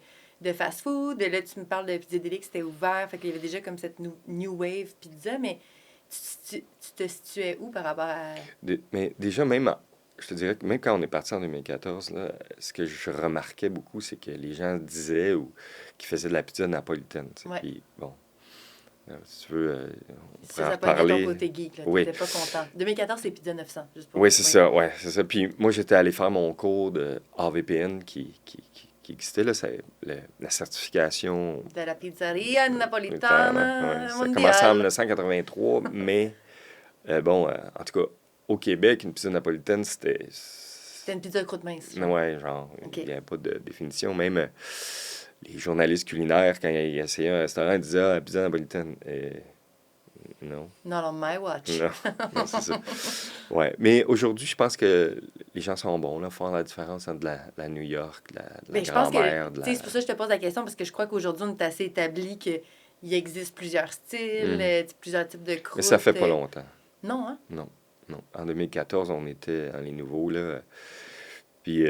[SPEAKER 1] fast-food? Là, tu me parles de Pizza Deli qui c'était ouvert. Fait qu'il y avait déjà comme cette new wave pizza. Mais tu te situais où par rapport à...
[SPEAKER 2] Mais déjà, même, je te dirais que même quand on est parti en 2014, là, ce que je remarquais beaucoup, c'est que les gens disaient ou qu'ils faisaient de la pizza napolitaine. Tu sais.
[SPEAKER 1] Ouais.
[SPEAKER 2] Puis, bon, si tu veux, on pourrait en
[SPEAKER 1] Ça pognait ton
[SPEAKER 2] reparler.
[SPEAKER 1] côté geek, là.
[SPEAKER 2] Oui.
[SPEAKER 1] T'étais pas content. 2014, c'est Pizza 900, juste pour...
[SPEAKER 2] Oui, c'est ça, ouais, c'est ça. Puis moi, j'étais allé faire mon cours de AVPN qui existait, là, c'est la certification
[SPEAKER 1] De la pizzeria
[SPEAKER 2] napolitaine.
[SPEAKER 1] napolitana
[SPEAKER 2] Ça a commencé en
[SPEAKER 1] mondiale.
[SPEAKER 2] 1983, mais bon, en tout cas, au Québec, une pizza napolitaine, c'était...
[SPEAKER 1] C'était une pizza de croûte mince.
[SPEAKER 2] Ouais, genre,
[SPEAKER 1] OK.
[SPEAKER 2] il n'y avait pas de définition. Même les journalistes culinaires, quand ils essayaient un restaurant, ils disaient « Ah, pizza napolitaine. » Non.
[SPEAKER 1] Not on my watch.
[SPEAKER 2] Non, non, c'est ça. Ouais. Mais aujourd'hui, je pense que les gens sont bons, là, font la différence entre la New York, la
[SPEAKER 1] Mais je pense
[SPEAKER 2] grand-mère,
[SPEAKER 1] que, tu sais, c'est pour ça que je te pose la question, parce que je crois qu'aujourd'hui, on est assez établi qu'il existe plusieurs styles, plusieurs types de croûtes.
[SPEAKER 2] Mais ça fait pas longtemps.
[SPEAKER 1] Non, hein?
[SPEAKER 2] Non, non. En 2014, on était dans les nouveaux, là. Puis,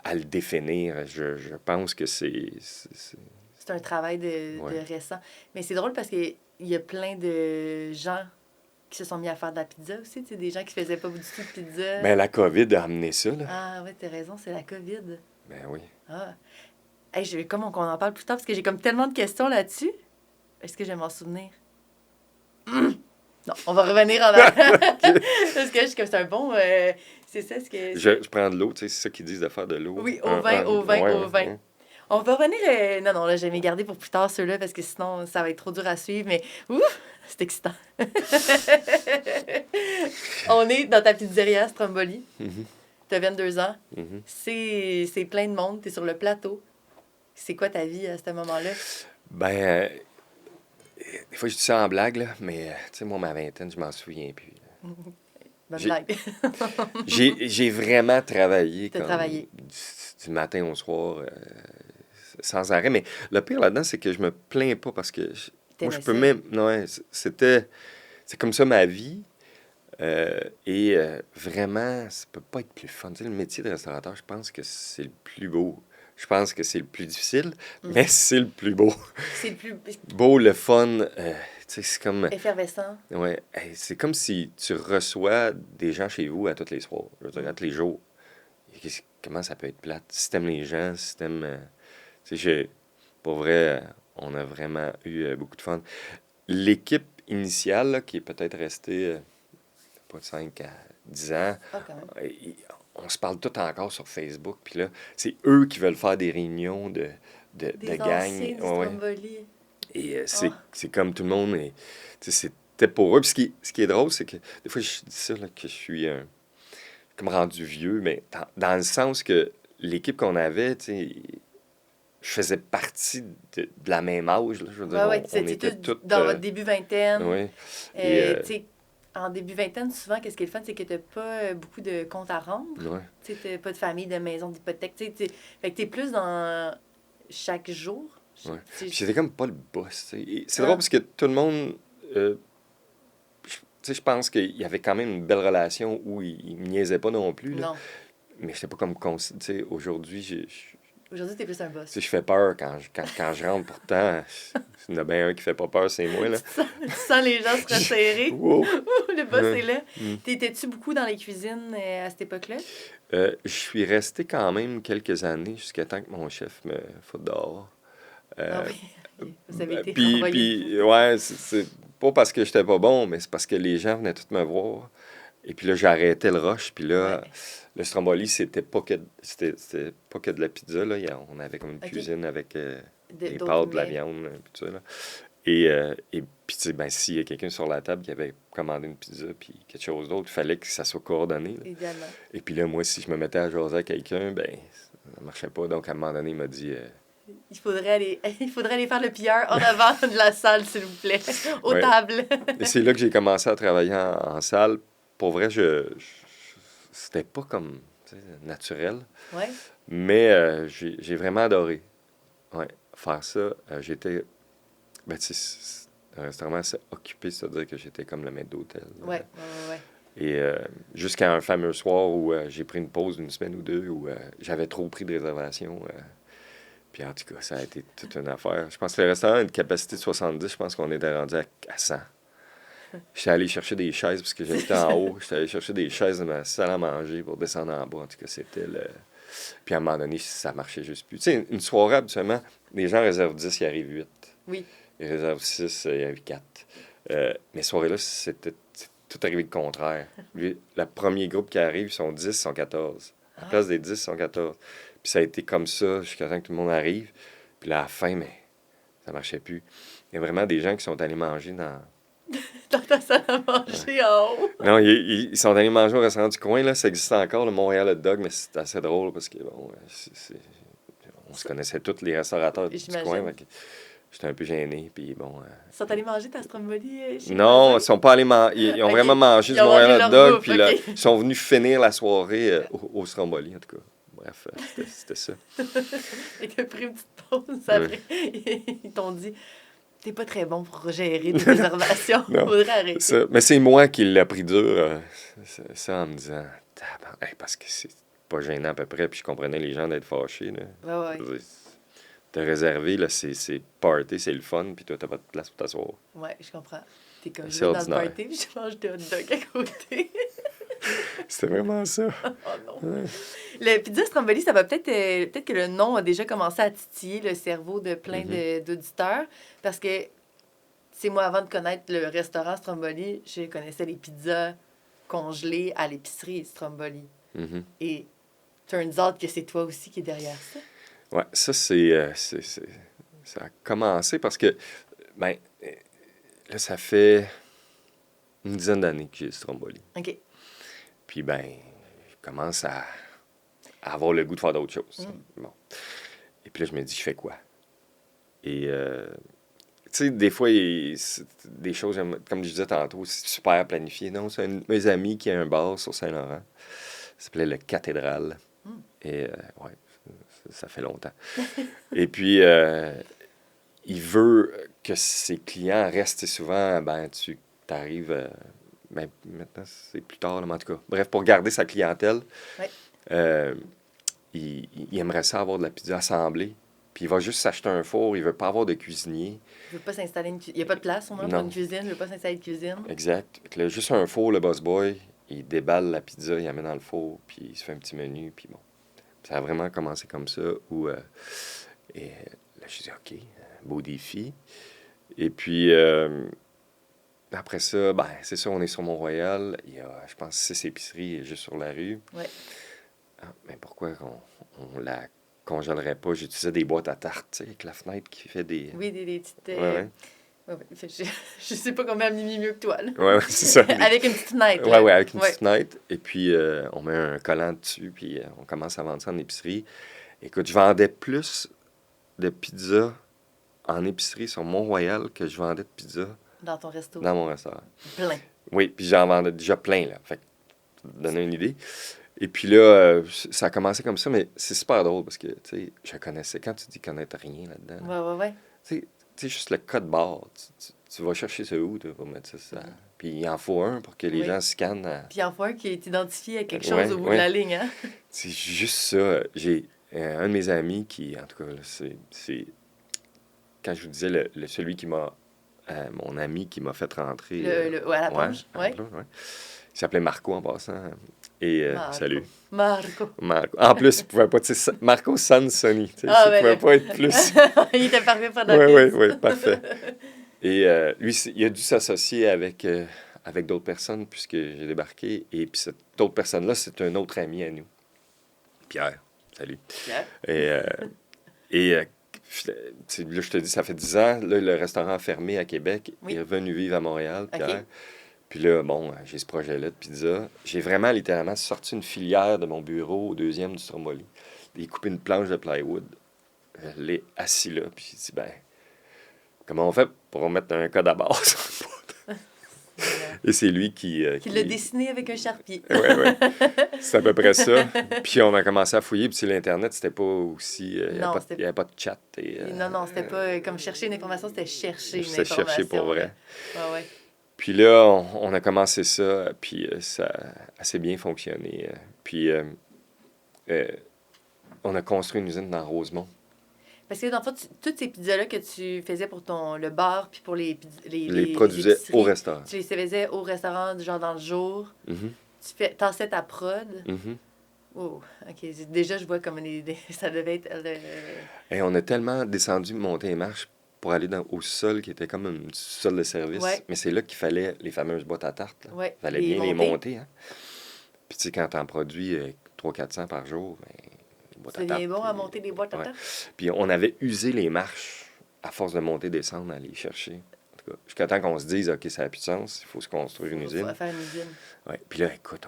[SPEAKER 2] à le définir, je pense que c'est...
[SPEAKER 1] C'est un travail de récent. Mais c'est drôle parce qu'il y a plein de gens qui se sont mis à faire de la pizza aussi, tu sais, des gens qui faisaient pas du tout de pizza.
[SPEAKER 2] Ben, la COVID a amené ça, là.
[SPEAKER 1] Ah, ouais, t'as raison, c'est la COVID.
[SPEAKER 2] Ben oui.
[SPEAKER 1] Ah. Hey, je vais comme qu'on en parle plus tard parce que j'ai comme tellement de questions là-dessus. Est-ce que je vais m'en souvenir? Non, on va revenir en arrière. Parce que je suis comme c'est un bon. C'est ça ce que.
[SPEAKER 2] Je prends de l'eau, tu sais, c'est ça qu'ils disent de faire de l'eau.
[SPEAKER 1] Oui, au vin.
[SPEAKER 2] Ouais.
[SPEAKER 1] On va revenir. Non, là, je vais m'y garder pour plus tard ceux-là parce que sinon, ça va être trop dur à suivre. Mais ouf, c'est excitant. On est dans ta pizzeria Stromboli.
[SPEAKER 2] Mhm.
[SPEAKER 1] Tu as 22 ans.
[SPEAKER 2] Mhm.
[SPEAKER 1] C'est plein de monde. Tu es sur le plateau. C'est quoi ta vie à ce moment-là?
[SPEAKER 2] Ben, des fois, je dis ça en blague, là, mais, tu sais, moi, ma vingtaine, je m'en souviens plus.
[SPEAKER 1] Bonne
[SPEAKER 2] J'ai-
[SPEAKER 1] blague.
[SPEAKER 2] J'ai vraiment travaillé,
[SPEAKER 1] T'as
[SPEAKER 2] comme
[SPEAKER 1] travaillé.
[SPEAKER 2] du matin au soir, sans arrêt. Mais le pire là-dedans, c'est que je me plains pas parce que moi,
[SPEAKER 1] T'aimais
[SPEAKER 2] je peux
[SPEAKER 1] ça?
[SPEAKER 2] même... Non, ouais, c'est comme ça ma vie. Et vraiment, ça peut pas être plus fun. Tu sais, le métier de restaurateur, je pense que c'est le plus beau. Je pense que c'est le plus difficile, mais c'est le plus beau.
[SPEAKER 1] C'est le plus
[SPEAKER 2] Beau, le fun, tu sais, c'est comme...
[SPEAKER 1] effervescent.
[SPEAKER 2] Ouais, hey, c'est comme si tu reçois des gens chez vous à tous les soirs, je veux dire, à tous les jours. Comment ça peut être plate? Si t'aimes les gens, si t'aimes... tu sais, pour vrai, on a vraiment eu beaucoup de fun. L'équipe initiale, là, qui est peut-être restée pas de 5 à 10 ans,
[SPEAKER 1] Ah, quand même.
[SPEAKER 2] on se parle tout encore sur Facebook, puis là, c'est eux qui veulent faire des réunions de
[SPEAKER 1] Des
[SPEAKER 2] gang.
[SPEAKER 1] anciens du
[SPEAKER 2] Ouais, ouais.
[SPEAKER 1] Stromboli.
[SPEAKER 2] Et
[SPEAKER 1] Ah.
[SPEAKER 2] c'est comme tout le monde. Et, tu sais, c'était pour eux. Puis ce qui est drôle, c'est que des fois, je dis ça, là, que je suis comme rendu vieux, mais dans le sens que l'équipe qu'on avait, tu sais, je faisais partie de la même âge. Là, je veux dire,
[SPEAKER 1] Ouais,
[SPEAKER 2] on
[SPEAKER 1] c'était
[SPEAKER 2] était
[SPEAKER 1] tous
[SPEAKER 2] toutes.
[SPEAKER 1] dans votre début vingtaine.
[SPEAKER 2] Ouais. Et,
[SPEAKER 1] Tu sais, en début vingtaine, souvent, qu'est-ce qui est le fun, c'est que t'as pas beaucoup de comptes à rendre.
[SPEAKER 2] ouais.
[SPEAKER 1] Tu sais, t'as pas de famille, de maison, d'hypothèque. Tu sais, fait que t'es plus dans chaque jour.
[SPEAKER 2] Ouais.
[SPEAKER 1] Tu sais,
[SPEAKER 2] Puis j'étais comme pas le boss. Tu sais. Et c'est
[SPEAKER 1] Ah.
[SPEAKER 2] drôle parce que tout le monde. Tu sais, je pense qu'il y avait quand même une belle relation où il me niaisait pas non plus. Là.
[SPEAKER 1] Non.
[SPEAKER 2] Mais j'étais pas comme. Tu sais, aujourd'hui,
[SPEAKER 1] Aujourd'hui, t'es plus un boss.
[SPEAKER 2] tu sais, je fais peur quand je rentre. Pourtant, il y en a bien un qui fait pas peur, c'est moi. Là.
[SPEAKER 1] Tu sens les gens se resserrer.
[SPEAKER 2] Wow.
[SPEAKER 1] Le boss
[SPEAKER 2] Ouais.
[SPEAKER 1] est là.
[SPEAKER 2] Mm.
[SPEAKER 1] T'étais-tu beaucoup dans les cuisines à cette époque-là?
[SPEAKER 2] Je suis resté quand même quelques années jusqu'à temps que mon chef me foute dehors.
[SPEAKER 1] Ah
[SPEAKER 2] Euh,
[SPEAKER 1] oui. Vous avez été
[SPEAKER 2] puis,
[SPEAKER 1] renvoyé.
[SPEAKER 2] puis, ouais, c'est pas parce que j'étais pas bon, mais c'est parce que les gens venaient tous me voir. Et puis là, j'arrêtais le rush. Puis là,
[SPEAKER 1] Ouais.
[SPEAKER 2] le Stromboli, c'était pas que de la pizza. Là. On avait comme une
[SPEAKER 1] Ok.
[SPEAKER 2] cuisine avec des
[SPEAKER 1] D'autres
[SPEAKER 2] pâtes, de la
[SPEAKER 1] mets.
[SPEAKER 2] viande, puis tout ça. Là. Et puis, tu sais, ben, s'il y a quelqu'un sur la table qui avait commandé une pizza puis quelque chose d'autre, il fallait que ça soit coordonné. Là.
[SPEAKER 1] Évidemment.
[SPEAKER 2] Et puis là, moi, si je me mettais à jaser à quelqu'un, ben, ça marchait pas. Donc, à un moment donné, il m'a dit...
[SPEAKER 1] Il faudrait aller faire le pilleur en avant de la salle, s'il vous plaît. Aux
[SPEAKER 2] Ouais.
[SPEAKER 1] tables.
[SPEAKER 2] Et c'est là que j'ai commencé à travailler en salle. Pour vrai, c'était pas comme tu sais, naturel,
[SPEAKER 1] Ouais.
[SPEAKER 2] mais j'ai vraiment adoré. Ouais, faire ça. J'étais. Ben, tu sais, un restaurant assez occupé, c'est-à-dire que j'étais comme le maître d'hôtel.
[SPEAKER 1] Ouais.
[SPEAKER 2] Et jusqu'à un fameux soir où j'ai pris une pause d'une semaine ou deux, où j'avais trop pris de réservations. Puis en tout cas, ça a été toute une affaire. Je pense que le restaurant a une capacité de 70, je pense qu'on était rendu à 100. J'étais allé chercher des chaises parce que j'habitais en haut. J'étais allé chercher des chaises de ma salle à manger pour descendre en bas. En tout cas, c'était le... Puis à un moment donné, ça marchait juste plus. Tu sais, une soirée, habituellement, les gens réservent 10, il arrive 8.
[SPEAKER 1] Oui.
[SPEAKER 2] Ils réservent 6, il arrive 4. Mais soirée-là, c'est tout arrivé le contraire. Le premier groupe qui arrive, ils sont 10, ils sont 14. À la place des 10, ils sont 14. Puis ça a été comme ça jusqu'à temps que tout le monde arrive. Puis là, à la fin, mais ça marchait plus. Il y a vraiment des gens qui sont allés manger dans...
[SPEAKER 1] Dans ta salle à manger en haut.
[SPEAKER 2] Non, ils sont allés manger au restaurant du coin, là. Ça existe encore, le Montréal Hot Dog, mais c'est assez drôle parce que, bon, on se connaissait tous les restaurateurs du coin. J'étais un peu gêné, puis bon...
[SPEAKER 1] Ils sont allés manger ta stromboli chez
[SPEAKER 2] Non,
[SPEAKER 1] voisin?
[SPEAKER 2] ils sont pas allés ils ont vraiment mangé
[SPEAKER 1] Ils
[SPEAKER 2] du
[SPEAKER 1] ont mangé
[SPEAKER 2] Montréal
[SPEAKER 1] leur
[SPEAKER 2] Hot Dog,
[SPEAKER 1] bouffe,
[SPEAKER 2] puis là,
[SPEAKER 1] ok.
[SPEAKER 2] ils sont venus finir la soirée au Stromboli, en tout cas. Bref, c'était ça.
[SPEAKER 1] Et t'as pris une petite pause après. Ils t'ont dit, t'es pas très bon pour gérer des réservations.
[SPEAKER 2] Non,
[SPEAKER 1] Faudrait arrêter.
[SPEAKER 2] ça. Mais c'est moi qui l'ai pris dur, ça en me disant, parce que c'est pas gênant à peu près, puis je comprenais les gens d'être fâchés, là.
[SPEAKER 1] Ouais.
[SPEAKER 2] Je veux dire, t'as réservé, là, c'est party, c'est le fun, puis toi, t'as pas de place pour t'asseoir.
[SPEAKER 1] Ouais, je comprends. T'es comme, je
[SPEAKER 2] C'est
[SPEAKER 1] vais dans le
[SPEAKER 2] ordinaire.
[SPEAKER 1] party, puis je mange des hot dogs à côté.
[SPEAKER 2] C'était vraiment ça.
[SPEAKER 1] Oh non.
[SPEAKER 2] Ouais.
[SPEAKER 1] Le pizza Stromboli, ça va peut-être que le nom a déjà commencé à titiller le cerveau de plein d'auditeurs. Parce que, c'est moi, avant de connaître le restaurant Stromboli, je connaissais les pizzas congelées à l'épicerie Stromboli.
[SPEAKER 2] Mhm.
[SPEAKER 1] Et turns out que c'est toi aussi qui est derrière ça.
[SPEAKER 2] Ouais, ça, ça a commencé parce que, ben, là, ça fait une dizaine d'années que j'ai Stromboli.
[SPEAKER 1] OK.
[SPEAKER 2] Puis, ben, je commence à avoir le goût de faire d'autres choses. Bon. Et puis là, je me dis, je fais quoi? Et, tu sais, des fois, c'est des choses, comme je disais tantôt, c'est super planifié. Non, c'est un de mes amis qui a un bar sur Saint-Laurent. Ça s'appelait le Cathédrale. Et, ouais, ça fait longtemps. Et puis, il veut que ses clients restent souvent, ben, tu arrives, ben, maintenant, c'est plus tard, là, mais en tout cas. Bref, pour garder sa clientèle,
[SPEAKER 1] Ouais.
[SPEAKER 2] il aimerait ça avoir de la pizza assemblée. Puis il va juste s'acheter un four, il veut pas avoir de cuisinier.
[SPEAKER 1] Il veut pas s'installer Il n'y a pas de place, on a pour
[SPEAKER 2] Non.
[SPEAKER 1] une cuisine. Il veut pas s'installer de cuisine.
[SPEAKER 2] Exact. Fait que là, juste un four, le boss boy, il déballe la pizza, il la met dans le four, puis il se fait un petit menu, puis bon. Ça a vraiment commencé comme ça, où... et là, je dis, OK, beau défi. Et puis, après ça, ben, c'est ça, on est sur Mont-Royal. Il y a, je pense, 6 épiceries juste sur la rue.
[SPEAKER 1] Ouais.
[SPEAKER 2] Ah, mais pourquoi on la congèlerait pas? J'utilisais des boîtes à tarte, tu sais, avec la fenêtre qui fait des...
[SPEAKER 1] Oui, des petites...
[SPEAKER 2] Ouais.
[SPEAKER 1] Je sais pas combien mis mieux que toi, là.
[SPEAKER 2] Ouais, c'est ça.
[SPEAKER 1] Avec une petite fenêtre. là.
[SPEAKER 2] Ouais, avec une petite fenêtre. Et puis, on met un collant dessus, puis on commence à vendre ça en épicerie. Écoute, je vendais plus de pizza en épicerie sur Mont-Royal que je vendais de pizza
[SPEAKER 1] Dans ton resto.
[SPEAKER 2] dans mon restaurant.
[SPEAKER 1] Plein.
[SPEAKER 2] Oui, puis j'en vendais déjà plein, là. Fait que, pour te donner une idée. Et puis là, ça a commencé comme ça, mais c'est super drôle parce que, tu sais, je connaissais. Quand tu dis connaître rien là-dedans,
[SPEAKER 1] Ouais.
[SPEAKER 2] tu sais, juste le code barre, tu vas chercher ça où, toi, pour mettre ça. Puis il en faut un pour que les gens scannent.
[SPEAKER 1] Puis il en faut un qui est identifié à quelque chose
[SPEAKER 2] Ouais,
[SPEAKER 1] au bout de la ligne, hein?
[SPEAKER 2] C'est juste ça. J'ai un de mes amis qui, en tout cas, là, c'est quand je vous disais, celui qui m'a... mon ami qui m'a fait rentrer...
[SPEAKER 1] À la plonge,
[SPEAKER 2] ouais. Il s'appelait Marco en passant. Et
[SPEAKER 1] Marco.
[SPEAKER 2] salut.
[SPEAKER 1] Marco.
[SPEAKER 2] En plus, il pouvait pas... tu sais, Marco Sansoni. Tu sais,
[SPEAKER 1] Ah,
[SPEAKER 2] il pouvait pas être plus...
[SPEAKER 1] Il était parfait pendant la
[SPEAKER 2] Oui, parfait. Et lui, il a dû s'associer avec d'autres personnes puisque j'ai débarqué. Et puis cette autre personne-là, c'est un autre ami à nous. Pierre. Salut.
[SPEAKER 1] Pierre.
[SPEAKER 2] Là, je te dis, ça fait 10 ans. Là, le restaurant a fermé à Québec.
[SPEAKER 1] Oui.
[SPEAKER 2] Il est revenu vivre à Montréal, Pierre.
[SPEAKER 1] OK.
[SPEAKER 2] Puis là, bon, j'ai ce projet-là de pizza. J'ai vraiment, littéralement, sorti une filière de mon bureau au 2e du Stromboli. J'ai coupé une planche de plywood. Je l'ai assis là. Puis j'ai dit, ben, comment on fait pour mettre un code à base? Et c'est lui qui...
[SPEAKER 1] Qui l'a dessiné avec un charpie.
[SPEAKER 2] Oui, oui. C'est à peu près ça. Puis on a commencé à fouiller. Puis l'Internet, c'était pas aussi... Il n'y
[SPEAKER 1] Non,
[SPEAKER 2] avait pas de chat.
[SPEAKER 1] non, c'était pas comme chercher une information, c'était chercher une
[SPEAKER 2] C'était
[SPEAKER 1] information.
[SPEAKER 2] chercher pour vrai.
[SPEAKER 1] Ouais, ouais.
[SPEAKER 2] Puis là, on a commencé ça. Puis ça a assez bien fonctionné. Puis on a construit une usine dans Rosemont.
[SPEAKER 1] Parce que dans le fond, toutes ces pizzas-là que tu faisais pour le bar puis pour les
[SPEAKER 2] produisais
[SPEAKER 1] épiceries,
[SPEAKER 2] au restaurant.
[SPEAKER 1] tu les faisais au restaurant, genre dans le jour.
[SPEAKER 2] Mhm,
[SPEAKER 1] Tassais ta prod.
[SPEAKER 2] mhm.
[SPEAKER 1] Oh, OK. Déjà, je vois comme ça devait être...
[SPEAKER 2] Et on a tellement descendu, monté les marches pour aller au sol, qui était comme un sol de service.
[SPEAKER 1] Ouais.
[SPEAKER 2] Mais c'est là qu'il fallait les fameuses boîtes à tarte. Il
[SPEAKER 1] Ouais,
[SPEAKER 2] fallait bien les monter. Hein? Puis tu sais, quand t'en produis 300-400 par jour, ben, les boîtes à
[SPEAKER 1] C'est
[SPEAKER 2] tarte.
[SPEAKER 1] bien bon à monter des boîtes à
[SPEAKER 2] Ouais.
[SPEAKER 1] tarte.
[SPEAKER 2] Puis on avait usé les marches à force de monter, descendre, aller chercher. En tout cas, jusqu'à temps qu'on se dise, OK, ça n'a plus de sens, il faut se construire une usine.
[SPEAKER 1] Il faut faire une usine.
[SPEAKER 2] Ouais. Puis là, écoute,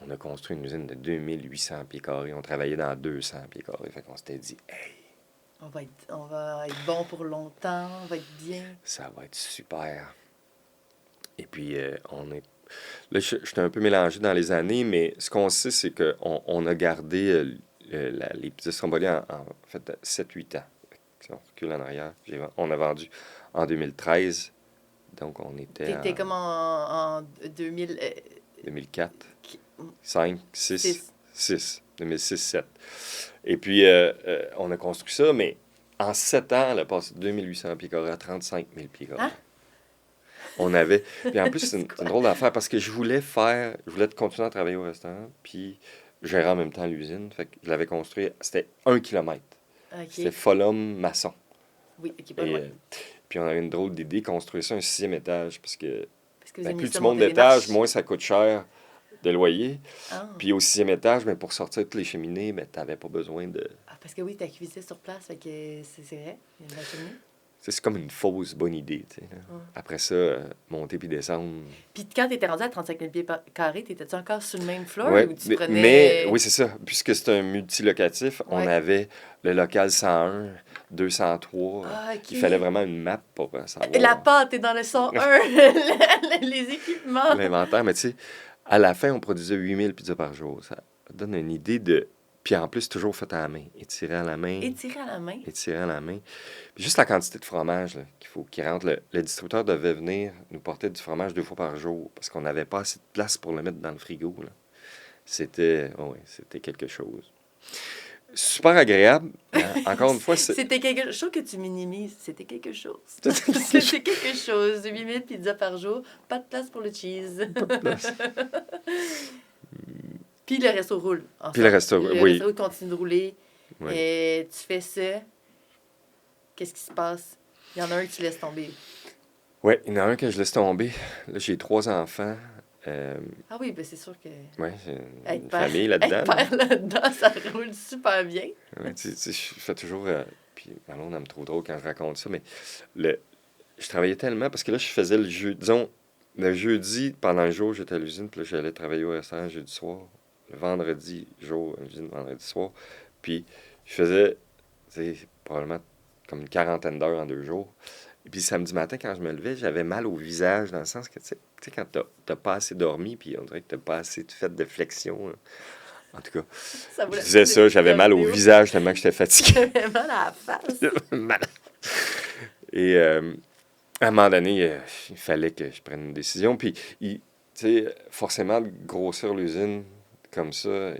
[SPEAKER 2] on a construit une usine de 2800 pieds carrés. On travaillait dans 200 pieds carrés. Fait qu'on s'était dit, hey,
[SPEAKER 1] on va être bon pour longtemps, on va être bien.
[SPEAKER 2] ça va être super. Et puis, on est... Là, j'étais un peu mélangé dans les années, mais ce qu'on sait, c'est qu'on a gardé les pizzas Stromboli en fait 7-8 ans. Si on recule en arrière, on a vendu en 2013. Donc, on était
[SPEAKER 1] T'étais comme en 2000...
[SPEAKER 2] 2004,
[SPEAKER 1] qui-
[SPEAKER 2] 5, 6,
[SPEAKER 1] Six.
[SPEAKER 2] 6, 2006, 7. Et puis, on a construit ça, mais en 7 ans, elle a passé de 2800 pieds carrés à 35 000 pieds carrés.
[SPEAKER 1] Hein?
[SPEAKER 2] On avait... Puis en plus, c'est
[SPEAKER 1] C'est quoi?
[SPEAKER 2] une drôle d'affaire parce que je voulais continuer à travailler au restaurant, puis gérer en même temps l'usine. Fait que je l'avais construit, c'était 1 kilomètre.
[SPEAKER 1] OK.
[SPEAKER 2] C'était Folum Maçon.
[SPEAKER 1] Oui, OK, pas
[SPEAKER 2] Et,
[SPEAKER 1] loin.
[SPEAKER 2] puis on avait une drôle d'idée, construire ça un 6e étage, parce que
[SPEAKER 1] Parce que vous aimiez
[SPEAKER 2] plus
[SPEAKER 1] ça
[SPEAKER 2] tu montes
[SPEAKER 1] monter des
[SPEAKER 2] d'étage,
[SPEAKER 1] marches.
[SPEAKER 2] moins ça coûte cher de loyer.
[SPEAKER 1] Ah.
[SPEAKER 2] Puis au 6e étage, pour sortir toutes les cheminées, tu n'avais pas besoin de...
[SPEAKER 1] Ah, parce que oui, t'as cuisiné sur place, fait que c'est vrai, il y a une cheminée.
[SPEAKER 2] C'est comme une fausse bonne idée. Tu sais, là.
[SPEAKER 1] Ouais.
[SPEAKER 2] Après ça, monter puis descendre.
[SPEAKER 1] Puis quand t'étais rendu à 35 000 pieds carrés, t'étais-tu encore sur le même floor
[SPEAKER 2] Ouais,
[SPEAKER 1] ou tu
[SPEAKER 2] mais,
[SPEAKER 1] prenais...
[SPEAKER 2] mais oui, c'est ça. Puisque c'est un multilocatif, on
[SPEAKER 1] Ouais.
[SPEAKER 2] avait le local 101, 203.
[SPEAKER 1] Ah, OK.
[SPEAKER 2] Il fallait vraiment une map pour savoir
[SPEAKER 1] La pâte est dans le 101, les équipements.
[SPEAKER 2] l'inventaire. Mais tu sais, à la fin, on produisait 8000 pizzas par jour. Ça donne une idée de... Puis en plus, toujours fait à la main. Étiré à la main.
[SPEAKER 1] Étiré à la main.
[SPEAKER 2] Étiré à la main. Puis juste la quantité de fromage là, qu'il rentre. Le distributeur devait venir nous porter du fromage 2 fois par jour parce qu'on n'avait pas assez de place pour le mettre dans le frigo. Là. C'était quelque chose. Super agréable. Hein? Encore une fois, c'est...
[SPEAKER 1] C'était quelque chose que tu minimises. C'était quelque chose.
[SPEAKER 2] C'était quelque
[SPEAKER 1] C'était quelque chose. 8000 pizzas par jour, pas de place pour le cheese.
[SPEAKER 2] Pas de place.
[SPEAKER 1] Puis le resto roule. Enfin,
[SPEAKER 2] Puis le resto, oui.
[SPEAKER 1] resto continue de rouler.
[SPEAKER 2] Oui.
[SPEAKER 1] Et tu fais ça. Qu'est-ce qui se passe? Il y en a un que tu laisses tomber.
[SPEAKER 2] Oui, il y en a un que je laisse tomber. Là, j'ai 3 enfants.
[SPEAKER 1] Ah oui, ben c'est sûr que
[SPEAKER 2] Oui, j'ai
[SPEAKER 1] être
[SPEAKER 2] une
[SPEAKER 1] père-
[SPEAKER 2] famille là-dedans.
[SPEAKER 1] être père là-dedans, ça roule super bien.
[SPEAKER 2] Ouais, tu sais, je fais toujours... puis ma blonde, elle me trouve drôle quand je raconte ça, mais je travaillais tellement parce que là, je faisais le jeu... Disons, le jeudi, pendant le jour, j'étais à l'usine, puis là, j'allais travailler au restaurant jeudi soir. Le vendredi, jour, à l'usine, vendredi soir. Puis je faisais, tu sais, probablement comme une 40aine d'heures en 2 jours. Et puis samedi matin, quand je me levais, j'avais mal au visage, dans le sens que, tu sais quand t'as pas assez dormi, puis on dirait que t'as pas assez fait de flexion. Là. En tout cas,
[SPEAKER 1] Ça vaut
[SPEAKER 2] je
[SPEAKER 1] la
[SPEAKER 2] disais
[SPEAKER 1] peine
[SPEAKER 2] ça,
[SPEAKER 1] de
[SPEAKER 2] j'avais
[SPEAKER 1] la
[SPEAKER 2] mal au
[SPEAKER 1] vidéo.
[SPEAKER 2] visage tellement que j'étais fatigué.
[SPEAKER 1] J'avais mal à la face.
[SPEAKER 2] Mal. Et à un moment donné, il fallait que je prenne une décision. Puis, tu sais, forcément, de grossir l'usine comme ça,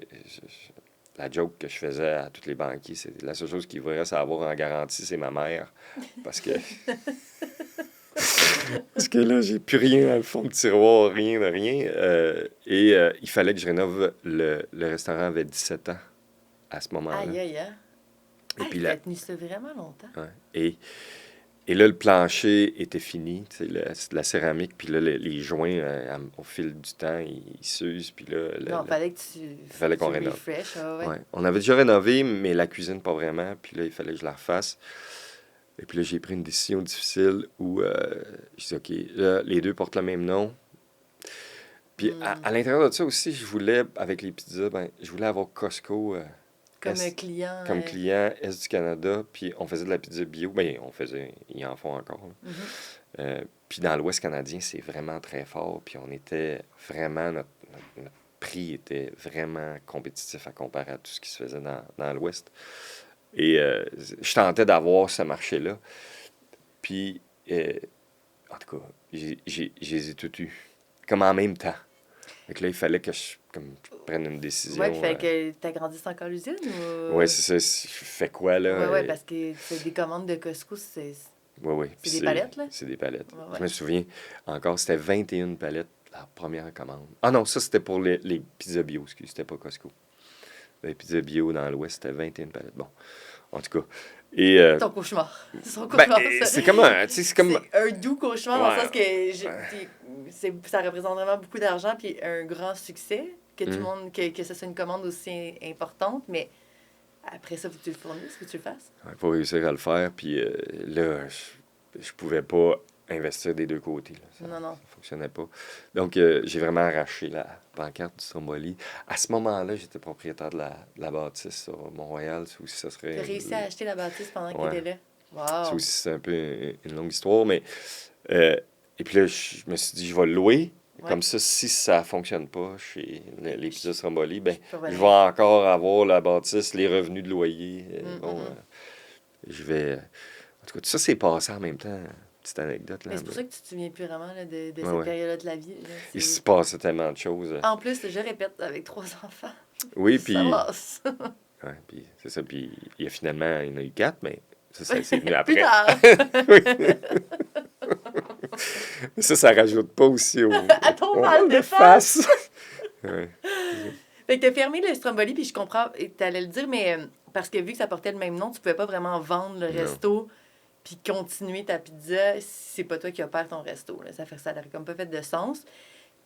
[SPEAKER 2] la joke que je faisais à tous les banquiers, c'est la seule chose qu'ils voudraient savoir en garantie, c'est ma mère. Parce que... Parce que là, j'ai plus rien dans le fond de tiroir, rien de rien. Il fallait que je rénove le restaurant avait 17 ans à ce moment-là.
[SPEAKER 1] Aïe, aïe, aïe.
[SPEAKER 2] Et puis
[SPEAKER 1] Tu
[SPEAKER 2] là,
[SPEAKER 1] as tenu ça vraiment longtemps.
[SPEAKER 2] ouais. Et là, le plancher était fini, tu sais, la céramique, puis là, les joints, au fil du temps, ils s'usent, puis là...
[SPEAKER 1] Non, fallait que tu
[SPEAKER 2] fallait qu'on
[SPEAKER 1] tu
[SPEAKER 2] rénove.
[SPEAKER 1] refresh, ouais.
[SPEAKER 2] Ouais. On avait déjà rénové, mais la cuisine, pas vraiment, puis là, il fallait que je la refasse. Et puis là, j'ai pris une décision difficile où je dis, OK, là, les deux portent le même nom. Puis à l'intérieur de ça aussi, je voulais, avec les pizzas, je voulais avoir Costco
[SPEAKER 1] Comme un client.
[SPEAKER 2] comme client Est du Canada, puis on faisait de la pizza bio. Bien, ils en font encore, là.
[SPEAKER 1] Mhm.
[SPEAKER 2] Puis dans l'Ouest canadien, c'est vraiment très fort. Puis on était vraiment, notre prix était vraiment compétitif à comparer à tout ce qui se faisait dans l'Ouest. Et je tentais d'avoir ce marché-là. Puis, en tout cas, je les ai tous eus. Comme en même temps. Donc là, il fallait que je prenne une décision.
[SPEAKER 1] Ouais, puis fait que t'agrandisses encore l'usine ou...
[SPEAKER 2] Ouais, c'est ça. Je fais quoi, là?
[SPEAKER 1] Ouais, parce que c'est des commandes de Costco, c'est
[SPEAKER 2] Ouais.
[SPEAKER 1] c'est des palettes, là?
[SPEAKER 2] C'est des palettes.
[SPEAKER 1] Ouais.
[SPEAKER 2] Je me souviens encore, c'était 21 palettes, la première commande. Ah non, ça, c'était pour les pizzas bio, excuse, c'était pas Costco. Les pizzas bio dans l'Ouest, c'était 21 palettes. Bon, en tout cas. Et,
[SPEAKER 1] Ton cauchemar. Son
[SPEAKER 2] ben,
[SPEAKER 1] cauchemar, ça.
[SPEAKER 2] c'est comme un... Tu sais, c'est comme...
[SPEAKER 1] C'est un doux cauchemar dans le
[SPEAKER 2] Ouais.
[SPEAKER 1] sens que ça représente vraiment beaucoup d'argent puis un grand succès, que tout le monde, que ce soit une commande aussi importante, mais après ça, faut que tu le fournisses, faut que tu le fasses.
[SPEAKER 2] Il faut réussir à le faire. Puis là, je pouvais pas investir des deux côtés. Là.
[SPEAKER 1] Non.
[SPEAKER 2] Ça fonctionnait pas. Donc, j'ai vraiment arraché la pancarte du Stromboli. À ce moment-là, j'étais propriétaire de la bâtisse sur Mont-Royal. Ça aussi, ça serait...
[SPEAKER 1] T'as réussi à acheter la bâtisse pendant
[SPEAKER 2] Ouais.
[SPEAKER 1] qu'il était là.
[SPEAKER 2] Ça
[SPEAKER 1] Wow.
[SPEAKER 2] aussi, c'est un peu une longue histoire. Mais, et puis là, je me suis dit, je vais le louer.
[SPEAKER 1] Ouais.
[SPEAKER 2] Comme ça, si ça fonctionne pas chez les pizzas Stromboli, ben,
[SPEAKER 1] peux
[SPEAKER 2] je
[SPEAKER 1] revenir.
[SPEAKER 2] vais encore avoir la bâtisse, les revenus de loyer. Je vais... En tout cas, tout ça s'est passé en même temps. Petite anecdote. Là,
[SPEAKER 1] Mais c'est pour ça que tu te souviens plus vraiment là, de cette
[SPEAKER 2] ouais.
[SPEAKER 1] période-là de la vie. Là.
[SPEAKER 2] Il se passait tellement de choses.
[SPEAKER 1] En plus, je répète, avec 3 enfants,
[SPEAKER 2] Oui, puis...
[SPEAKER 1] ça passe.
[SPEAKER 2] Ouais, puis c'est ça. Puis il y en a eu 4, mais ça c'est venu après.
[SPEAKER 1] Plus tard.
[SPEAKER 2] Mais ça rajoute pas aussi
[SPEAKER 1] À ton
[SPEAKER 2] au
[SPEAKER 1] mal de face.
[SPEAKER 2] Ouais.
[SPEAKER 1] Fait que t'as fermé le Stromboli, puis je comprends, et t'allais le dire, mais parce que vu que ça portait le même nom, tu pouvais pas vraiment vendre le
[SPEAKER 2] Non.
[SPEAKER 1] resto puis continuer ta pizza si c'est pas toi qui opères ton resto. Là. Ça n'aurait comme pas fait de sens.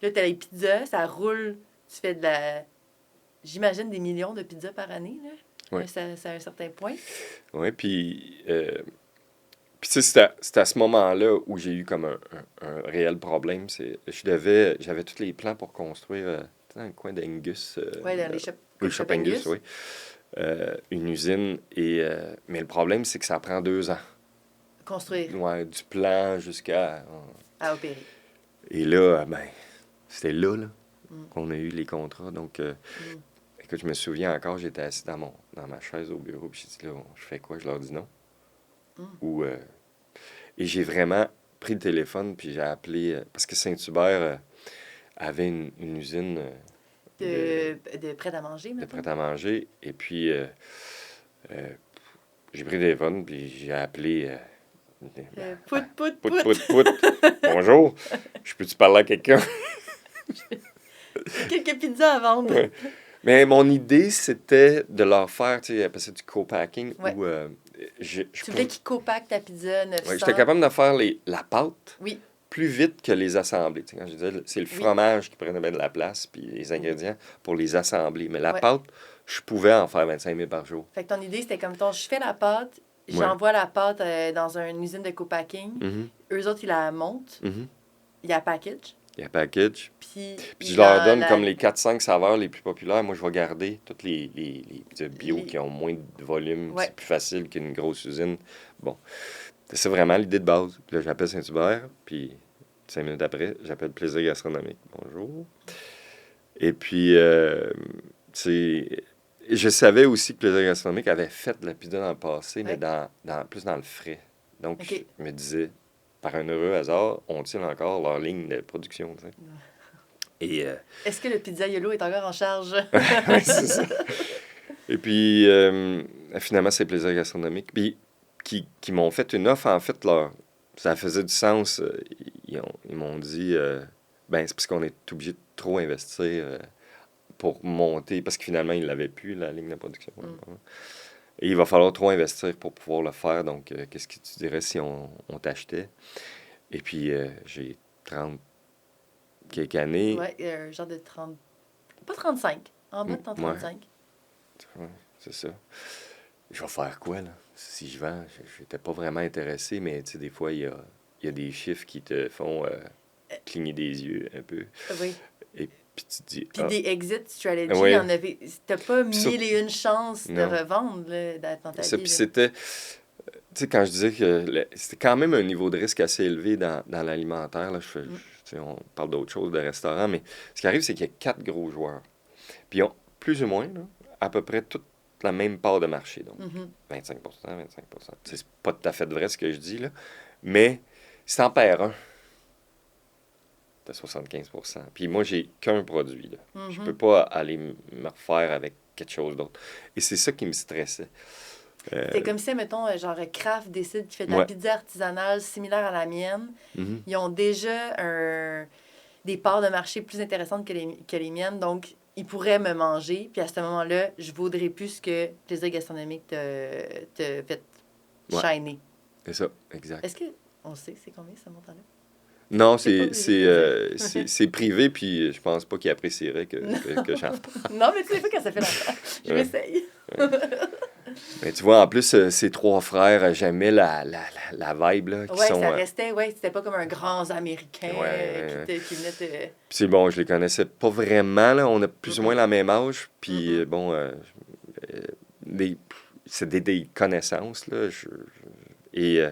[SPEAKER 1] Là, t'as les pizzas, ça roule, tu fais j'imagine des millions de pizzas par année, là.
[SPEAKER 2] Ouais.
[SPEAKER 1] Là, c'est à un certain point.
[SPEAKER 2] Oui, puis tu sais, c'était à ce moment-là où j'ai eu comme un réel problème. J'avais tous les plans pour construire, dans le coin d'Angus.
[SPEAKER 1] Oui, dans les
[SPEAKER 2] Oui, Shop Angus, oui. Une usine. Mais le problème, c'est que ça prend 2 ans.
[SPEAKER 1] Construire,
[SPEAKER 2] Ouais, du plan jusqu'à...
[SPEAKER 1] à opérer.
[SPEAKER 2] Et là, ben, c'était là
[SPEAKER 1] Mm.
[SPEAKER 2] qu'on a eu les contrats. Donc, écoute, je me souviens encore, j'étais assis dans ma chaise au bureau, puis j'ai dit, là, je fais quoi? Je leur dis non. Et j'ai vraiment pris le téléphone, puis j'ai appelé... parce que Saint-Hubert avait une usine
[SPEAKER 1] De prêt-à-manger,
[SPEAKER 2] de
[SPEAKER 1] maintenant.
[SPEAKER 2] prêt-à-manger. Et puis, j'ai pris le téléphone, puis j'ai appelé...
[SPEAKER 1] Pout.
[SPEAKER 2] Pout. Bonjour, je peux-tu parler à quelqu'un?
[SPEAKER 1] Quelques pizzas à vendre.
[SPEAKER 2] Ouais. Mais mon idée, c'était de leur faire, tu sais, appelle ça du co-packing,
[SPEAKER 1] Ouais.
[SPEAKER 2] où je
[SPEAKER 1] Tu voulais qu'ils copactent ta pizza 900.
[SPEAKER 2] ouais, j'étais capable de faire la pâte
[SPEAKER 1] Oui.
[SPEAKER 2] plus vite que les assembler. Tu sais, quand je disais, c'est le fromage qui prenait bien de la place, puis les ingrédients pour les assembler. Mais la
[SPEAKER 1] Ouais.
[SPEAKER 2] pâte, je pouvais en faire 25 000 par jour.
[SPEAKER 1] Fait que ton idée, c'était comme je fais la pâte, j'envoie la pâte dans une usine de co-packing.
[SPEAKER 2] Mhm,
[SPEAKER 1] Eux autres, ils la montent,
[SPEAKER 2] mhm.
[SPEAKER 1] il y a package,
[SPEAKER 2] Il y a un package.
[SPEAKER 1] puis
[SPEAKER 2] Puis je leur donne comme les 4-5 saveurs les plus populaires. Moi, je vais garder toutes les pizzas bio
[SPEAKER 1] Les-
[SPEAKER 2] qui ont moins de volume.
[SPEAKER 1] Ouais.
[SPEAKER 2] C'est plus facile qu'une grosse usine. Bon. C'est vraiment l'idée de base. Puis là, j'appelle Saint-Hubert, puis 5 minutes après, j'appelle Plaisir Gastronomique. Bonjour. Et puis, je savais aussi que Plaisir Gastronomique avait fait de la pizza dans le passé, mais plus dans le frais. Donc,
[SPEAKER 1] OK.
[SPEAKER 2] je me disais, par un heureux hasard, ont-ils encore leur ligne de production, tu sais? Et
[SPEAKER 1] Est-ce que le pizzaiolo est encore en charge?
[SPEAKER 2] ouais, c'est ça. Et puis, finalement, c'est Plaisir Gastronomique. Puis, qui m'ont fait une offre, en fait, ça faisait du sens. Ils m'ont dit, ben, c'est parce qu'on est obligé de trop investir pour monter, parce que finalement, ils l'avaient plus, la ligne de production. Et il va falloir trop investir pour pouvoir le faire. Donc, qu'est-ce que tu dirais si on t'achetait? Et puis, j'ai 30 quelques années.
[SPEAKER 1] Ouais, un genre de 30... Pas 35, en bas de ton
[SPEAKER 2] Ouais.
[SPEAKER 1] 35.
[SPEAKER 2] Ouais, c'est ça. Je vais faire quoi, là? Si je vends, je n'étais pas vraiment intéressé, mais tu sais, des fois, il y a des chiffres qui te font cligner des yeux un peu.
[SPEAKER 1] Oui.
[SPEAKER 2] Et Puis tu te dis,
[SPEAKER 1] Puis
[SPEAKER 2] ah,
[SPEAKER 1] des exit strategies,
[SPEAKER 2] oui.
[SPEAKER 1] il y en avait. T'as pas
[SPEAKER 2] Puis ça-
[SPEAKER 1] mille et une chances de
[SPEAKER 2] non.
[SPEAKER 1] revendre là, dans ta
[SPEAKER 2] Ça,
[SPEAKER 1] vie.
[SPEAKER 2] puis
[SPEAKER 1] Là.
[SPEAKER 2] c'était, tu sais, quand je disais que c'était quand même un niveau de risque assez élevé dans l'alimentaire, là,
[SPEAKER 1] Mm.
[SPEAKER 2] tu sais, on parle d'autre chose, de restaurants, mais ce qui arrive, c'est qu'il y a 4 gros joueurs. Puis ils ont plus ou moins, là, à peu près toute la même part de marché, donc
[SPEAKER 1] Mhm.
[SPEAKER 2] 25%, 25%. Tu sais, c'est pas tout à fait vrai ce que je dis, là, mais si t'en perds un, t'as 75%. Puis moi, j'ai qu'un produit, là. Je peux
[SPEAKER 1] Mhm.
[SPEAKER 2] pas aller me refaire avec quelque chose d'autre. Et c'est ça qui me stressait.
[SPEAKER 1] C'est comme si, mettons, genre Kraft décide qu'il fait de la
[SPEAKER 2] Ouais.
[SPEAKER 1] pizza artisanale similaire à la mienne.
[SPEAKER 2] Mhm.
[SPEAKER 1] Ils ont déjà des parts de marché plus intéressantes que les miennes, donc ils pourraient me manger. Puis à ce moment-là, je vaudrais plus ce que Plaisir Gastronomique te fait
[SPEAKER 2] Ouais.
[SPEAKER 1] shiner.
[SPEAKER 2] C'est ça, exact.
[SPEAKER 1] Est-ce que on sait c'est combien ce montant-là?
[SPEAKER 2] Non,
[SPEAKER 1] C'est pas obligé de le dire.
[SPEAKER 2] c'est privé, puis je pense pas qu'il apprécierait que j'en parle.
[SPEAKER 1] Non, mais tu sais pas quand ça fait longtemps. Je
[SPEAKER 2] Ouais.
[SPEAKER 1] m'essaye.
[SPEAKER 2] Mais tu vois, en plus, ces 3 frères, j'aimais la vibe, là, qui
[SPEAKER 1] Ouais,
[SPEAKER 2] sont...
[SPEAKER 1] ça restait, ouais, c'était pas comme un grand Américain
[SPEAKER 2] ouais.
[SPEAKER 1] qui venait te...
[SPEAKER 2] Puis c'est bon, je les connaissais pas vraiment, là. On a plus ou moins
[SPEAKER 1] Mm-mm.
[SPEAKER 2] la même âge, puis
[SPEAKER 1] Mm-mm.
[SPEAKER 2] bon, des, c'est des connaissances, là. Et,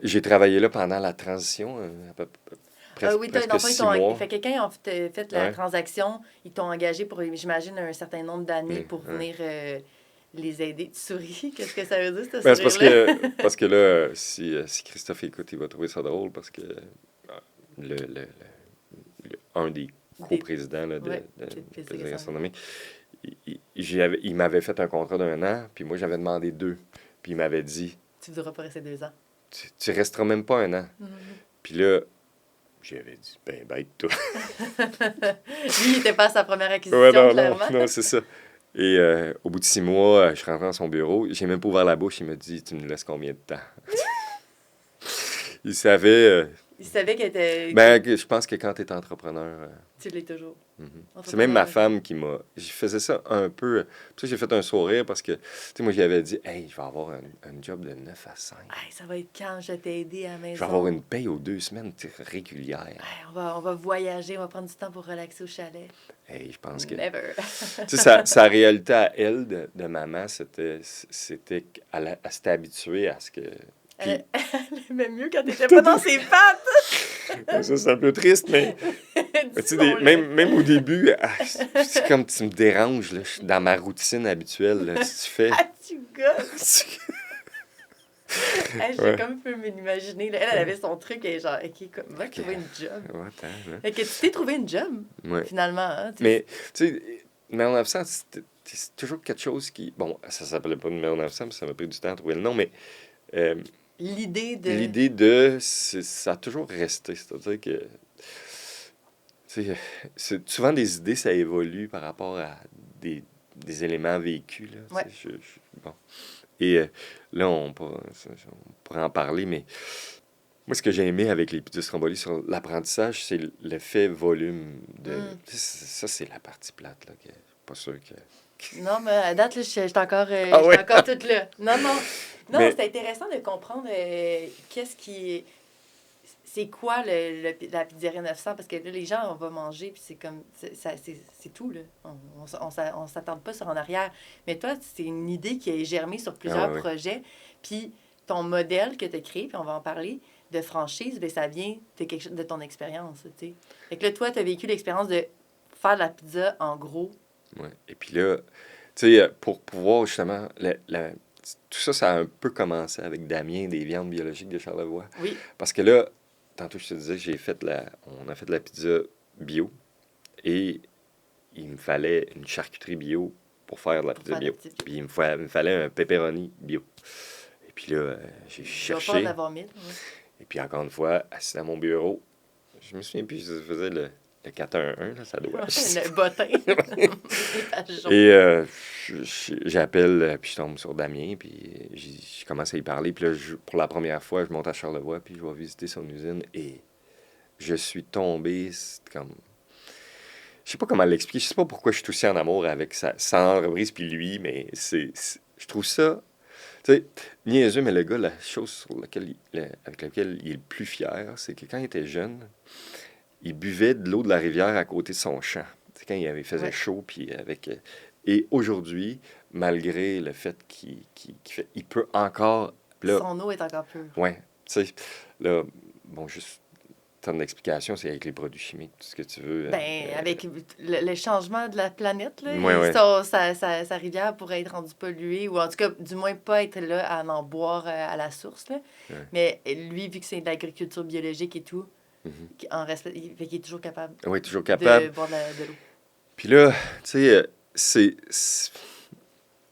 [SPEAKER 2] j'ai travaillé là pendant la transition,
[SPEAKER 1] Oui, dans
[SPEAKER 2] presque
[SPEAKER 1] le fond,
[SPEAKER 2] 6 mois.
[SPEAKER 1] fait quelqu'un a fait la
[SPEAKER 2] Ouais.
[SPEAKER 1] transaction, ils t'ont engagé pour, j'imagine, un certain nombre d'années
[SPEAKER 2] Ouais,
[SPEAKER 1] pour
[SPEAKER 2] ouais.
[SPEAKER 1] venir les aider. Tu souris? Qu'est-ce que ça veut dire, ce
[SPEAKER 2] Ben, c'est
[SPEAKER 1] sourire-là?
[SPEAKER 2] parce que là, si Christophe écoute, il va trouver ça drôle parce que un des
[SPEAKER 1] Des...
[SPEAKER 2] coprésidents là,
[SPEAKER 1] Ouais,
[SPEAKER 2] de
[SPEAKER 1] des plaisirs
[SPEAKER 2] Plaisir
[SPEAKER 1] gastronomiques.
[SPEAKER 2] Gastronomique, il m'avait fait un contrat d'1 an, puis moi j'avais demandé 2. Puis il m'avait dit,
[SPEAKER 1] Tu ne voudras pas rester 2 ans.
[SPEAKER 2] tu resteras même pas 1 an.
[SPEAKER 1] Mhm.
[SPEAKER 2] Puis là, j'avais dit, ben bête, toi.
[SPEAKER 1] Lui, il n'était pas à sa première
[SPEAKER 2] Ouais,
[SPEAKER 1] acquisition,
[SPEAKER 2] non,
[SPEAKER 1] clairement.
[SPEAKER 2] non, c'est ça. Et au bout de 6 mois, je suis rentré dans son bureau. J'ai même pas ouvert la bouche. Il m'a dit, tu me laisses combien de temps? Il savait.
[SPEAKER 1] Il savait
[SPEAKER 2] Ben, je pense que quand tu es entrepreneur.
[SPEAKER 1] tu l'es toujours.
[SPEAKER 2] Mhm. C'est
[SPEAKER 1] Entrepreneur.
[SPEAKER 2] même ma femme qui m'a. Je faisais ça un peu. Puis ça, j'ai fait un sourire parce que, tu sais, moi, j'y avais dit, hey, je vais avoir un job de 9 à 5.
[SPEAKER 1] Hey, ça va être quand je t'ai aidé à la maison.
[SPEAKER 2] Je vais avoir une paye aux 2 semaines, tu sais, régulière.
[SPEAKER 1] Hey, on va voyager, on va prendre du temps pour relaxer au chalet.
[SPEAKER 2] Hey, je pense que.
[SPEAKER 1] Never.
[SPEAKER 2] Tu sais, sa réalité à elle, de maman, c'était qu'elle s'était habituée à ce que. Puis,
[SPEAKER 1] Elle aimait mieux quand t'étais pas dans ses pattes.
[SPEAKER 2] ça, c'est un peu triste, mais tu sais, même au début, c'est comme tu me déranges, là, je suis dans ma routine habituelle. Là, si tu fais.
[SPEAKER 1] Ah, tu gosses. Hey, j'ai
[SPEAKER 2] Ouais.
[SPEAKER 1] comme pu m'imaginer. Là. Elle avait son truc et genre, OK, va trouver une job.
[SPEAKER 2] Ouais, attends, là.
[SPEAKER 1] Fait que tu t'es trouvé une job,
[SPEAKER 2] Ouais.
[SPEAKER 1] finalement. Hein,
[SPEAKER 2] Mais, tu sais, 1900, c'est toujours quelque chose qui. Bon, ça s'appelait pas 1900, ça m'a pris du temps à trouver le nom, mais
[SPEAKER 1] l'idée de...
[SPEAKER 2] l'idée de. Ça a toujours resté. C'est-à-dire que. Tu sais, souvent des idées, ça évolue par rapport à des éléments vécus. Là,
[SPEAKER 1] Ouais.
[SPEAKER 2] tu sais, bon. Et là, on pourrait en parler, mais moi, ce que j'ai aimé avec les pizzas Stromboli sur l'apprentissage, c'est l'effet volume. Ça, c'est la partie plate, là, que je suis pas sûr que...
[SPEAKER 1] Non, mais à date, là, je suis encore,
[SPEAKER 2] Ah ouais?
[SPEAKER 1] encore toute là. Non, non. Non,
[SPEAKER 2] Mais-
[SPEAKER 1] c'est intéressant de comprendre qu'est-ce qui... C'est quoi la pizzeria 900? Parce que là, les gens, on va manger, puis c'est comme... C'est tout, là. On s'attend pas sur en arrière. Mais toi, c'est une idée qui a germé sur plusieurs
[SPEAKER 2] ouais.
[SPEAKER 1] projets. Puis ton modèle que tu as créé, puis on va en parler, de franchise, bien, ça vient de, quelque chose, de ton expérience, tu sais. Fait que là, toi, tu as vécu l'expérience de faire de la pizza en gros.
[SPEAKER 2] Ouais. Et puis là, tu sais, pour pouvoir justement... tout ça, ça a un peu commencé avec Damien des viandes biologiques de Charlevoix.
[SPEAKER 1] Oui.
[SPEAKER 2] Parce que là, tantôt, je te disais, on a fait de la pizza bio et il me fallait une charcuterie bio pour faire de la
[SPEAKER 1] Pour
[SPEAKER 2] pizza
[SPEAKER 1] faire de la
[SPEAKER 2] bio.
[SPEAKER 1] pizza bio.
[SPEAKER 2] Puis il me fallait un pepperoni bio. Et puis là, j'ai
[SPEAKER 1] Je vais pas
[SPEAKER 2] cherché.
[SPEAKER 1] en avoir 1000. Ouais.
[SPEAKER 2] Et puis encore une fois, assis à mon bureau, je me souviens plus, je faisais le 411, là, ça doit.
[SPEAKER 1] Le bottin. Les pages jaunes.
[SPEAKER 2] Et j'appelle, puis je tombe sur Damien, puis je commence à y parler. Puis là, pour la première fois, je monte à Charlevoix, puis je vais visiter son usine. Et je suis tombé, c'est comme... Je sais pas comment l'expliquer, je sais pas pourquoi je suis aussi en amour avec son entreprise, puis lui, mais je trouve ça... Tu sais, niaiseux, mais le gars, la chose avec laquelle il est le plus fier, c'est que quand il était jeune, il buvait de l'eau de la rivière à côté de son champ. C'est quand faisait
[SPEAKER 1] Ouais.
[SPEAKER 2] chaud, puis avec... et aujourd'hui, malgré le fait il peut encore... Là,
[SPEAKER 1] Son eau est encore pure.
[SPEAKER 2] ouais, tu sais, là, bon, juste terme d'explication, c'est avec les produits chimiques, tout ce que tu veux.
[SPEAKER 1] Ben, avec le changement de la planète, là,
[SPEAKER 2] Ouais, ouais.
[SPEAKER 1] sa rivière pourrait être rendue polluée, ou en tout cas, du moins pas être là à en boire à la source. Là.
[SPEAKER 2] Ouais.
[SPEAKER 1] Mais lui, vu que c'est de l'agriculture biologique et tout,
[SPEAKER 2] Mhm.
[SPEAKER 1] il fait qu'il est toujours capable
[SPEAKER 2] Oui, toujours
[SPEAKER 1] de
[SPEAKER 2] capable.
[SPEAKER 1] boire de l'eau.
[SPEAKER 2] Puis là, tu sais,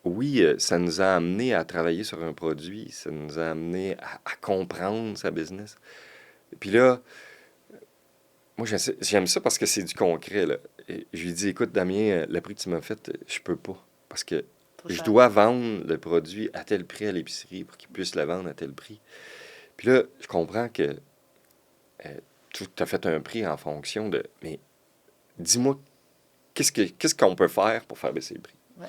[SPEAKER 2] oui, ça nous a amené à travailler sur un produit, ça nous a amené à comprendre sa business. Puis là, moi, j'aime ça parce que c'est du concret, là. Et je lui dis, écoute, Damien, le prix que tu m'as fait, je peux pas. Parce que
[SPEAKER 1] Trop
[SPEAKER 2] je
[SPEAKER 1] cher.
[SPEAKER 2] dois vendre le produit à tel prix à l'épicerie pour qu'il puisse le vendre à tel prix. Puis là, je comprends que tu as fait un prix en fonction de... Mais dis-moi, qu'est-ce qu'on peut faire pour faire baisser le prix?
[SPEAKER 1] Ouais.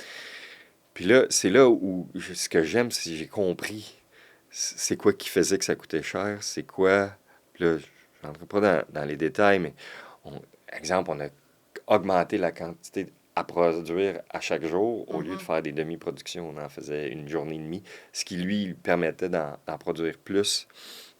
[SPEAKER 2] Puis là, c'est là où ce que j'aime, c'est que j'ai compris c'est quoi qui faisait que ça coûtait cher, c'est quoi... Puis là, je n'entrerai pas dans les détails, mais exemple, on a augmenté la quantité à produire à chaque jour. Au lieu de faire des demi-productions, on en faisait une journée et demie, ce qui lui permettait d'en produire plus.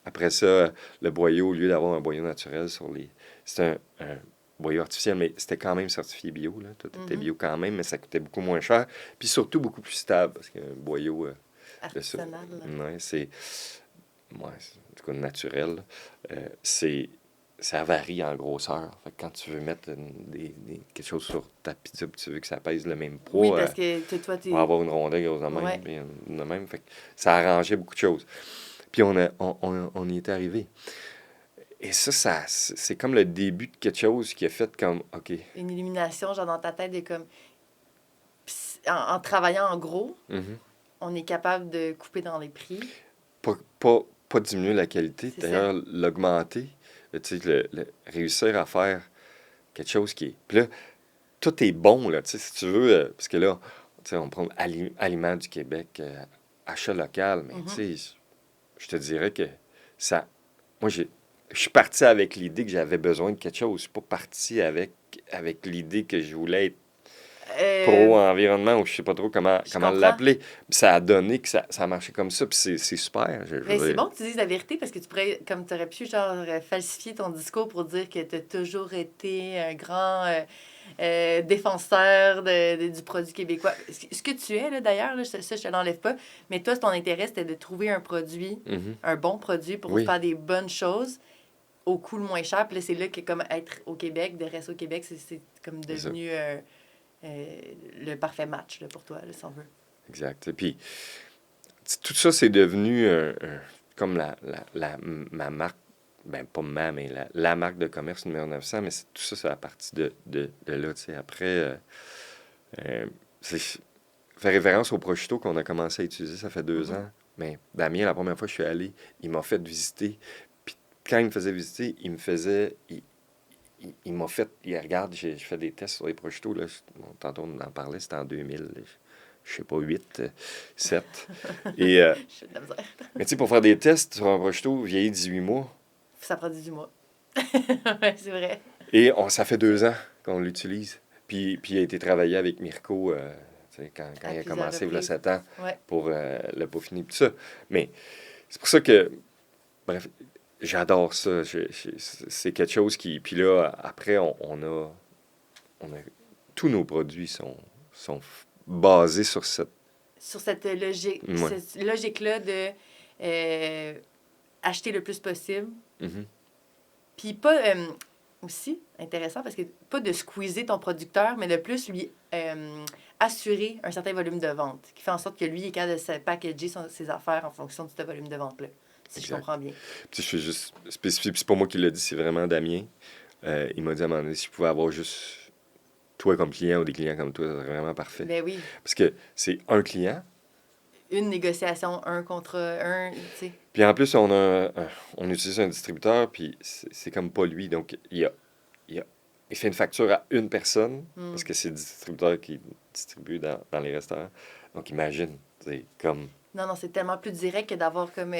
[SPEAKER 2] Après ça, le boyau, au lieu d'avoir un boyau naturel sur les... C'était un boyau artificiel, mais c'était quand même certifié bio, là. Tout était bio quand même, mais ça coûtait beaucoup moins cher. Puis surtout beaucoup plus stable, parce qu'un boyau de ça,
[SPEAKER 1] Artisanal. Là.
[SPEAKER 2] ouais, c'est... Ouais, en tout cas naturel, là. Ça varie en grosseur. Fait que quand tu veux mettre quelque chose sur ta pizza, puis tu veux que ça pèse le même poids,
[SPEAKER 1] Oui, parce que toi,
[SPEAKER 2] on va avoir une rondelle grosse de même,
[SPEAKER 1] Ouais.
[SPEAKER 2] puis de même. Fait que ça arrangeait beaucoup de choses. Puis on y est arrivé. Et ça, c'est comme le début de quelque chose qui a fait comme, OK.
[SPEAKER 1] Une illumination, genre dans ta tête, de comme. En travaillant en gros,
[SPEAKER 2] Mhm.
[SPEAKER 1] on est capable de couper dans les prix.
[SPEAKER 2] Pas diminuer la qualité,
[SPEAKER 1] C'est ça.
[SPEAKER 2] d'ailleurs, l'augmenter. Tu sais, réussir à faire quelque chose qui est... Puis là, tout est bon, là, tu sais, si tu veux, parce que là, tu sais, on prend Aliments du Québec, achat local, mais tu sais, je te dirais que ça... Moi, je suis parti avec l'idée que j'avais besoin de quelque chose. Je suis pas parti avec l'idée que je voulais être pro-environnement, ou je sais pas trop comment
[SPEAKER 1] comprends.
[SPEAKER 2] l'appeler. Puis ça a donné que ça a marché comme ça, puis c'est super.
[SPEAKER 1] Mais c'est bon que tu dises la vérité parce que tu pourrais, comme tu aurais pu, genre, falsifier ton discours pour dire que tu as toujours été un grand défenseur du produit québécois. Ce que tu es, là, d'ailleurs, là, ça, je te l'enlève pas, mais toi, ton intérêt, c'était de trouver un produit,
[SPEAKER 2] Mhm.
[SPEAKER 1] un bon produit pour
[SPEAKER 2] Oui.
[SPEAKER 1] faire des bonnes choses au coût le moins cher. Puis là, c'est là que, comme être au Québec, de rester au Québec, c'est comme
[SPEAKER 2] C'est ça.
[SPEAKER 1] devenu le parfait match là, pour toi, là, si on veut.
[SPEAKER 2] Exact. Et puis, tout ça, c'est devenu comme ma marque, ben pas mais la marque de commerce numéro 900, mais tout ça, c'est à partir de là, tu sais. Après, c'est fait référence au prosciutto qu'on a commencé à utiliser, ça fait 2 ans. Mais Damien, la première fois que je suis allé, il m'a fait visiter. Puis quand il me faisait visiter, il me faisait... Il m'a fait... Il regarde, j'ai fait des tests sur les prosciuttos, là. Tantôt, on en parlait, c'était en 2000, je sais pas, 8, 7. Et,
[SPEAKER 1] J'ai de la misère.
[SPEAKER 2] mais tu sais, pour faire des tests sur un prosciutto vieilli 18 mois,
[SPEAKER 1] Ça prend 18 mois. Ouais, c'est vrai.
[SPEAKER 2] et ça fait 2 ans qu'on l'utilise. Puis il a été travaillé avec Mirko, tu sais, quand
[SPEAKER 1] À
[SPEAKER 2] il a
[SPEAKER 1] plusieurs
[SPEAKER 2] commencé, il y a
[SPEAKER 1] reprises.
[SPEAKER 2] 7 ans,
[SPEAKER 1] Ouais.
[SPEAKER 2] pour le peaufiner, tout ça. Mais c'est pour ça que, bref, j'adore ça. C'est quelque chose qui... Puis là, après, on a tous nos produits sont basés sur cette...
[SPEAKER 1] Sur cette logique,
[SPEAKER 2] Ouais.
[SPEAKER 1] cette logique-là de acheter le plus possible.
[SPEAKER 2] Mhm.
[SPEAKER 1] Puis pas aussi intéressant parce que pas de squeezer ton producteur, mais de plus lui assurer un certain volume de vente, qui fait en sorte que lui est capable de se packager ses affaires en fonction de ce volume de vente-là, si
[SPEAKER 2] Exact.
[SPEAKER 1] je comprends bien.
[SPEAKER 2] Puis je fais juste spécifier, puis c'est pas moi qui l'ai dit, c'est vraiment Damien. Il m'a dit à un moment donné, si je pouvais avoir juste toi comme client ou des clients comme toi, ça serait vraiment parfait.
[SPEAKER 1] Ben oui,
[SPEAKER 2] Parce que c'est un client,
[SPEAKER 1] une négociation, un contre un, tu sais.
[SPEAKER 2] puis en plus, on utilise un distributeur, puis c'est comme pas lui. Donc, il fait une facture à une personne, parce que c'est le distributeur qui distribue dans les restaurants. Donc, imagine, c'est comme
[SPEAKER 1] Non, non, c'est tellement plus direct que d'avoir comme,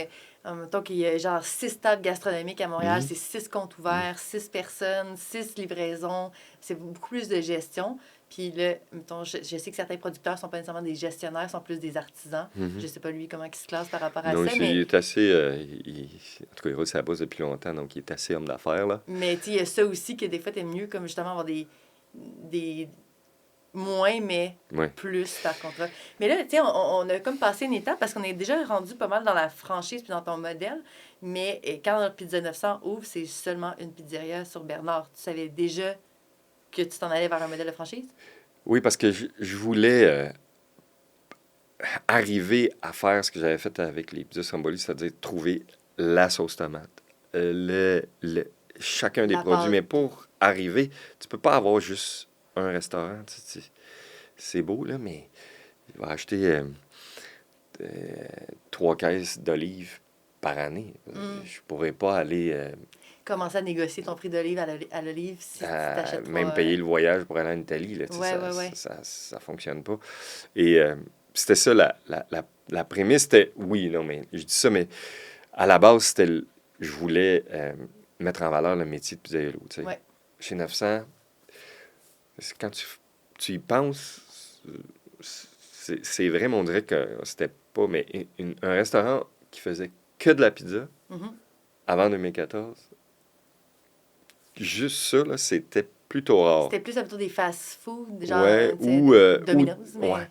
[SPEAKER 1] mettons qu'il y a genre 6 tables gastronomiques à Montréal,
[SPEAKER 2] Mhm.
[SPEAKER 1] c'est 6 comptes
[SPEAKER 2] Mhm.
[SPEAKER 1] ouverts, 6 personnes, 6 livraisons, c'est beaucoup plus de gestion. Puis là, mettons, je sais que certains producteurs sont pas nécessairement des gestionnaires, sont plus des artisans. Je
[SPEAKER 2] Mhm.
[SPEAKER 1] sais pas lui comment il se classe par rapport à
[SPEAKER 2] Non,
[SPEAKER 1] ça,
[SPEAKER 2] il est assez. En tout cas, il roule sa bosse depuis longtemps, donc il est assez homme d'affaires, là.
[SPEAKER 1] mais tu sais, il y a ça aussi que des fois, t'aimes mieux comme justement avoir des moins, mais
[SPEAKER 2] Oui.
[SPEAKER 1] plus par contrat. Mais là, tu sais, on a comme passé une étape parce qu'on est déjà rendu pas mal dans la franchise puis dans ton modèle. Mais quand Pizza 900 ouvre, c'est seulement une pizzeria sur Bernard. Tu savais déjà que tu t'en allais vers un modèle de franchise?
[SPEAKER 2] Oui, parce que je voulais arriver à faire ce que j'avais fait avec les pizzas Stromboli, c'est-à-dire trouver la sauce tomate, chacun des
[SPEAKER 1] La
[SPEAKER 2] produits.
[SPEAKER 1] pâte.
[SPEAKER 2] Mais pour arriver, tu peux pas avoir juste un restaurant. C'est beau, là, mais il va acheter 3 caisses d'olives par année.
[SPEAKER 1] Hmm.
[SPEAKER 2] Je pourrais pas aller
[SPEAKER 1] Commencer à négocier ton prix d'olive à l'olive si tu t'achètes
[SPEAKER 2] même
[SPEAKER 1] trois.
[SPEAKER 2] payer le voyage pour aller en Italie. Là,
[SPEAKER 1] Ouais, ouais, ouais.
[SPEAKER 2] ça fonctionne pas. Et c'était ça, la prémisse, c'était oui, non, mais je dis ça, mais à la base, je voulais mettre en valeur le métier de pizzaïolo. Tu sais.
[SPEAKER 1] Ouais.
[SPEAKER 2] Chez 900, quand tu y penses, c'est vrai, mais on dirait que c'était pas, mais un restaurant qui faisait que de la pizza
[SPEAKER 1] Mhm.
[SPEAKER 2] avant 2014, juste ça, là, c'était plutôt rare.
[SPEAKER 1] C'était plus plutôt des fast-food, genre,
[SPEAKER 2] Ouais,
[SPEAKER 1] tu sais, Domino's,
[SPEAKER 2] ouais,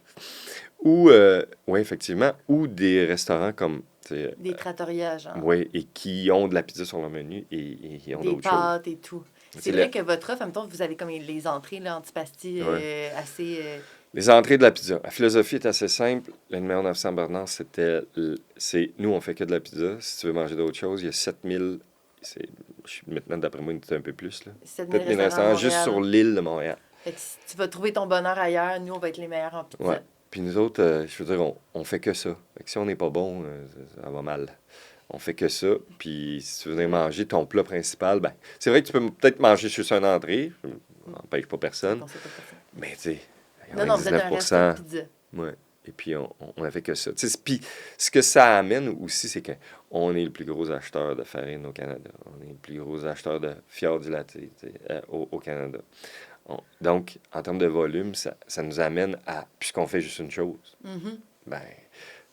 [SPEAKER 1] mais
[SPEAKER 2] ouais, effectivement, ou des restaurants comme, tu sais,
[SPEAKER 1] des trattoria, genre.
[SPEAKER 2] ouais, et qui ont de la pizza sur leur menu et qui ont
[SPEAKER 1] Des
[SPEAKER 2] d'autres choses.
[SPEAKER 1] pâtes et tout. C'est
[SPEAKER 2] C'est
[SPEAKER 1] vrai que votre offre, en même temps, vous avez comme les entrées, là, antipasti,
[SPEAKER 2] ouais.
[SPEAKER 1] assez...
[SPEAKER 2] Les entrées de la pizza. La philosophie est assez simple. Le numéro 900 Bernard, nous, on fait que de la pizza. Si tu veux manger d'autres choses, il y a 7000, maintenant, d'après moi, il y en a un peu plus, là.
[SPEAKER 1] 7000
[SPEAKER 2] 7000
[SPEAKER 1] restaurants à
[SPEAKER 2] restaurants juste sur
[SPEAKER 1] Montréal.
[SPEAKER 2] l'île de Montréal.
[SPEAKER 1] Fait que si tu vas trouver ton bonheur ailleurs, nous, on va être les meilleurs en
[SPEAKER 2] Ouais.
[SPEAKER 1] pizza.
[SPEAKER 2] Puis nous autres, je veux dire, on fait que ça. Fait que si on n'est pas bon, ça va mal. On fait que ça. Puis si tu veux venir manger ton plat principal, ben, c'est vrai que tu peux peut-être manger juste une entrée. Ça n'empêche pas
[SPEAKER 1] C'est vrai
[SPEAKER 2] personne.
[SPEAKER 1] qu'on sait pas faire ça.
[SPEAKER 2] Mais tu sais,
[SPEAKER 1] Non, non, vous êtes un resto de
[SPEAKER 2] 99%.
[SPEAKER 1] pizza.
[SPEAKER 2] Ouais. Et puis, on a fait que ça. Tu sais, puis, ce que ça amène aussi, c'est qu'on est le plus gros acheteur de farine au Canada. On est le plus gros acheteur de fior dilaté, tu sais, au Canada. Donc, en termes de volume, ça nous amène à, puisqu'on fait juste une chose,
[SPEAKER 1] Mhm.
[SPEAKER 2] ben,